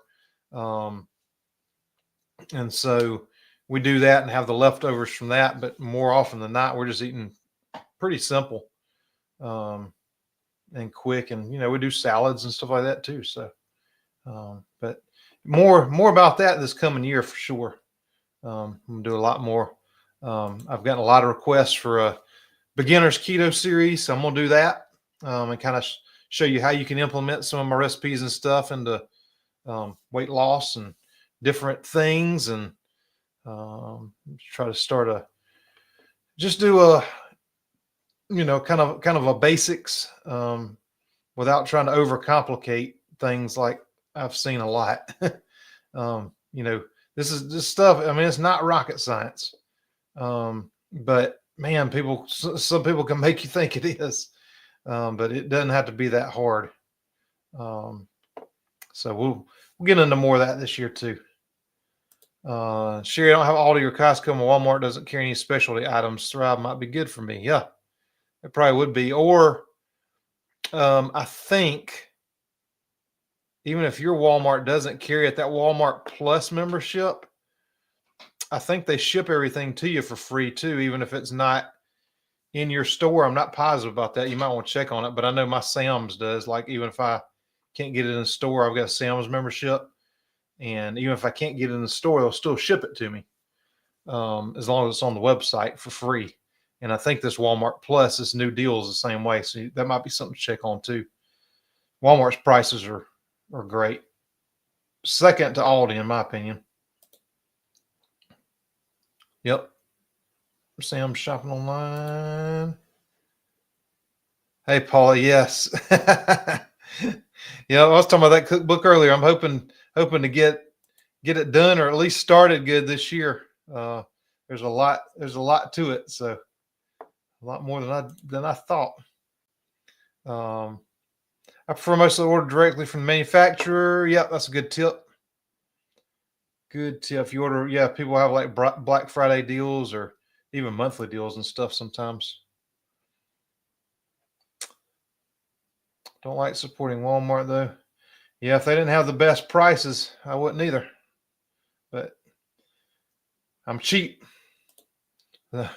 And so we do that and have the leftovers from that. But more often than not, we're just eating pretty simple, and quick. And, we do salads and stuff like that too. So, but more about that this coming year for sure. I'm gonna do a lot more. I've gotten a lot of requests for a beginner's keto series. So I'm gonna do that, and kind of show you how you can implement some of my recipes and stuff into weight loss and different things, and try to start just do a, kind of a basics, without trying to overcomplicate things like I've seen a lot. um, you know, this is this stuff. I mean, it's not rocket science. But man, some people can make you think it is, but it doesn't have to be that hard. Um, so we'll get into more of that this year too. Sure, you don't have Aldi or Costco, and Walmart doesn't carry any specialty items. Thrive might be good for me. Yeah, it probably would be. Or I think even if your Walmart doesn't carry it, that Walmart Plus membership, I think they ship everything to you for free too, even if it's not in your store. I'm not positive about that. You might want to check on it, but I know my Sam's does. Like, even if I can't get it in the store, I've got a Sam's membership, and even if I can't get it in the store, they'll still ship it to me, as long as it's on the website for free. And I think this Walmart Plus, this new deal, is the same way. So that might be something to check on too. Walmart's prices are great. Second to Aldi, in my opinion. Yep. Sam's shopping online. Hey, Paula. Yes. Yeah, I was talking about that cookbook earlier. I'm hoping to get it done, or at least started good this year. There's a lot to it, so a lot more than I thought. I prefer mostly order directly from the manufacturer. Yep, that's a good tip. Good tip. If you order, yeah, people have like Black Friday deals or even monthly deals and stuff sometimes. Don't like supporting Walmart though. Yeah, if they didn't have the best prices, I wouldn't either. But I'm cheap. So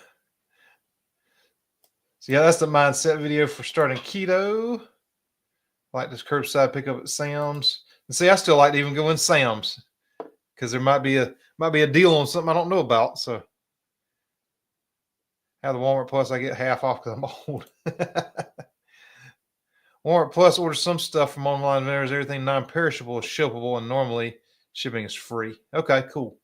yeah, that's the mindset video for starting keto. I like this curbside pickup at Sam's. And see, I still like to even go in Sam's because there might be a deal on something I don't know about. So have the Walmart Plus, I get half off because I'm old. Walmart Plus orders some stuff from online vendors. Everything non-perishable is shippable, and normally shipping is free. Okay, cool.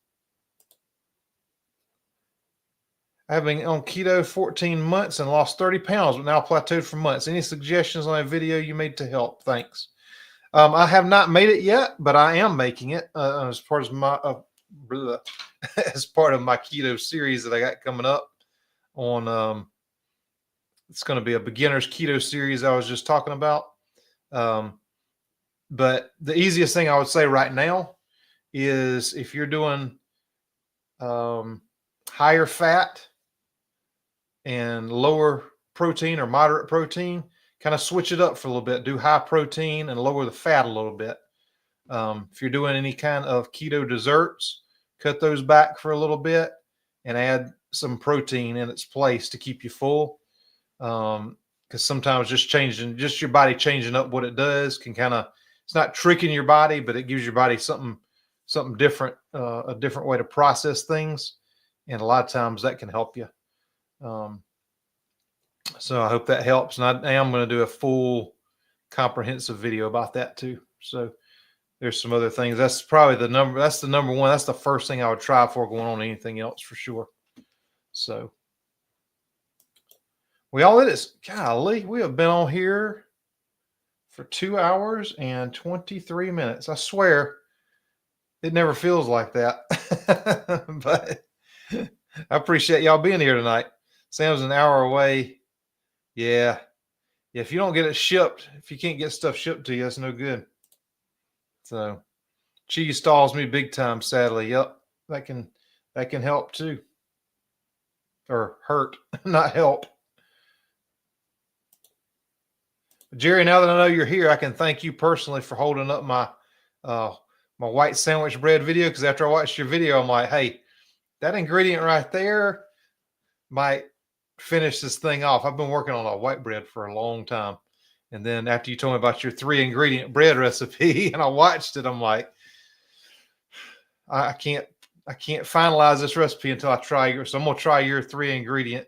I've been on keto 14 months and lost 30 pounds, but now plateaued for months. Any suggestions on a video you made to help? Thanks. I have not made it yet, but I am making it as part of my as part of my keto series that I got coming up on. It's going to be a beginner's keto series I was just talking about. But the easiest thing I would say right now is if you're doing higher fat and lower protein or moderate protein, kind of switch it up for a little bit. Do high protein and lower the fat a little bit. If you're doing any kind of keto desserts, cut those back for a little bit and add some protein in its place to keep you full. Because sometimes just your body changing up what it does can kind of, it's not tricking your body, but it gives your body something different, a different way to process things. And a lot of times that can help you. So I hope that helps. And I am going to do a full comprehensive video about that too. So there's some other things. That's probably the number one. That's the first thing I would try before going on anything else for sure. So it is, golly, we have been on here for 2 hours and 23 minutes. I swear it never feels like that. But I appreciate y'all being here tonight. Sam's an hour away. Yeah. If you don't get it shipped, if you can't get stuff shipped to you, that's no good. So cheese stalls me big time, sadly. Yep. That can help too. Or hurt, not help. Jerry, now that I know you're here, I can thank you personally for holding up my white sandwich bread video, because after I watched your video, I'm like, hey, that ingredient right there might finish this thing off. I've been working on a white bread for a long time. And then after you told me about your 3-ingredient bread recipe and I watched it, I'm like, I can't finalize this recipe until I try yours. So I'm going to try your 3-ingredient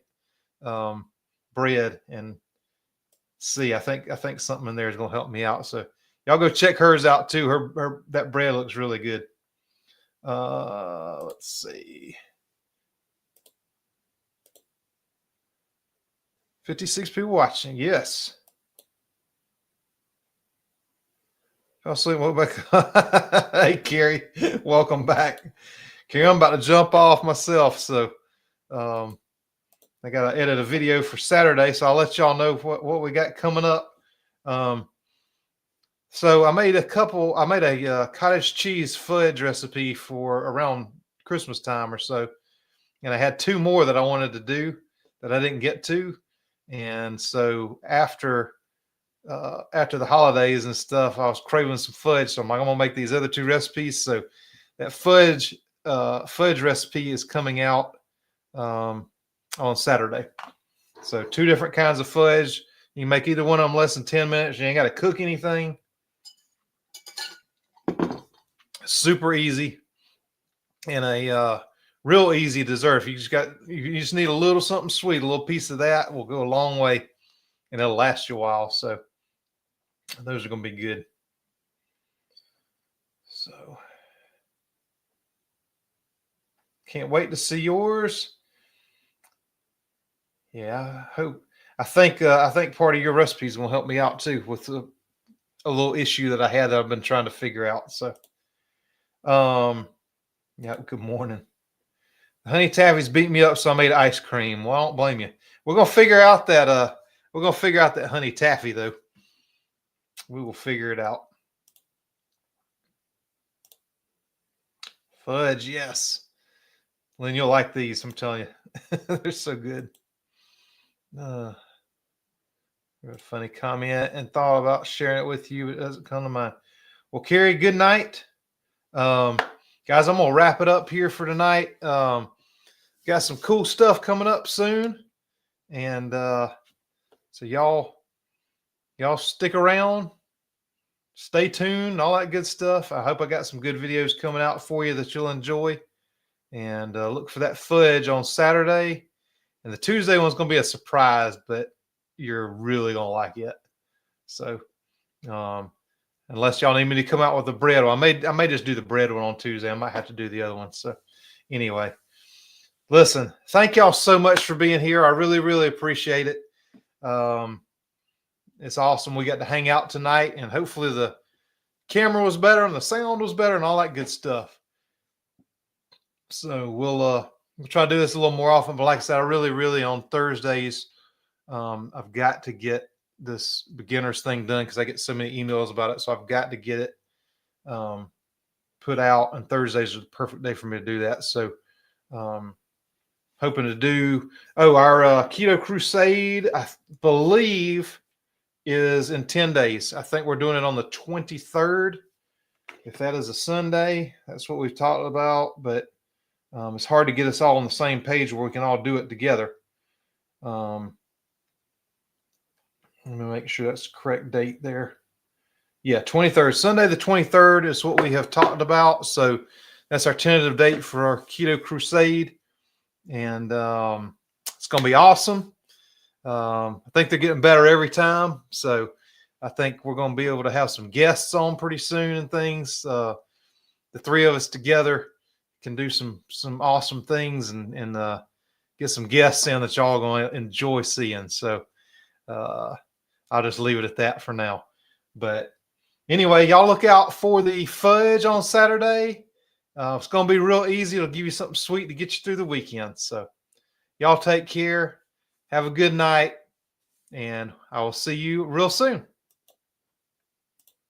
bread and see. I think something in there is going to help me out. So y'all go check hers out too. Her that bread looks really good. Let's see. 56 people watching. Yes. I'll sleep. What back? Hey, Carrie, welcome back. Carrie, I'm about to jump off myself. So I got to edit a video for Saturday. So I'll let y'all know what we got coming up. So I made a cottage cheese fudge recipe for around Christmas time or so. And I had 2 more that I wanted to do that I didn't get to. And so after the holidays and stuff, I was craving some fudge. So I'm like, I'm gonna make these other 2 recipes. So that fudge recipe is coming out on Saturday. So 2 different kinds of fudge. You can make either one of them less than 10 minutes. You ain't got to cook anything. Super easy and a real easy dessert. You just need a little something sweet. A little piece of that will go a long way, and it'll last you a while. So those are going to be good. So can't wait to see yours. Yeah, I think part of your recipes will help me out too with a little issue that I had that I've been trying to figure out. So, yeah. Good morning. Honey Taffy's beat me up, so I made ice cream. Well, I don't blame you. We're gonna figure out that. We're gonna figure out that honey taffy though. We will figure it out. Fudge, yes. Lynn, you'll like these. I'm telling you, they're so good. A funny comment and thought about sharing it with you. It doesn't come to mind. Well, Carrie, good night. Guys, I'm going to wrap it up here for tonight. Got some cool stuff coming up soon. And so y'all stick around. Stay tuned. All that good stuff. I hope I got some good videos coming out for you that you'll enjoy. And look for that fudge on Saturday. And the Tuesday one's going to be a surprise, but you're really going to like it. So unless y'all need me to come out with the bread one, I may just do the bread one on Tuesday. I might have to do the other one. So anyway, listen, thank y'all so much for being here. I really, really appreciate it. It's awesome. We got to hang out tonight, and hopefully the camera was better and the sound was better and all that good stuff. So we'll try to do this a little more often. But like I said, I really on Thursdays, I've got to get this beginners thing done because I get so many emails about it. So I've got to get it put out, and Thursdays are the perfect day for me to do that. So hoping to do our Keto Crusade, I believe, is in 10 days. I think we're doing it on the 23rd. If that is a Sunday, that's what we've talked about. But it's hard to get us all on the same page where we can all do it together. Let me make sure that's the correct date there. Yeah, 23rd. Sunday the 23rd is what we have talked about. So that's our tentative date for our Keto Crusade. And it's going to be awesome. I think they're getting better every time. So I think we're going to be able to have some guests on pretty soon and things. The 3 of us together can do some awesome things and get some guests in that y'all are going to enjoy seeing. So I'll just leave it at that for now. But anyway, y'all look out for the fudge on Saturday. It's going to be real easy. It'll give you something sweet to get you through the weekend. So y'all take care. Have a good night. And I will see you real soon.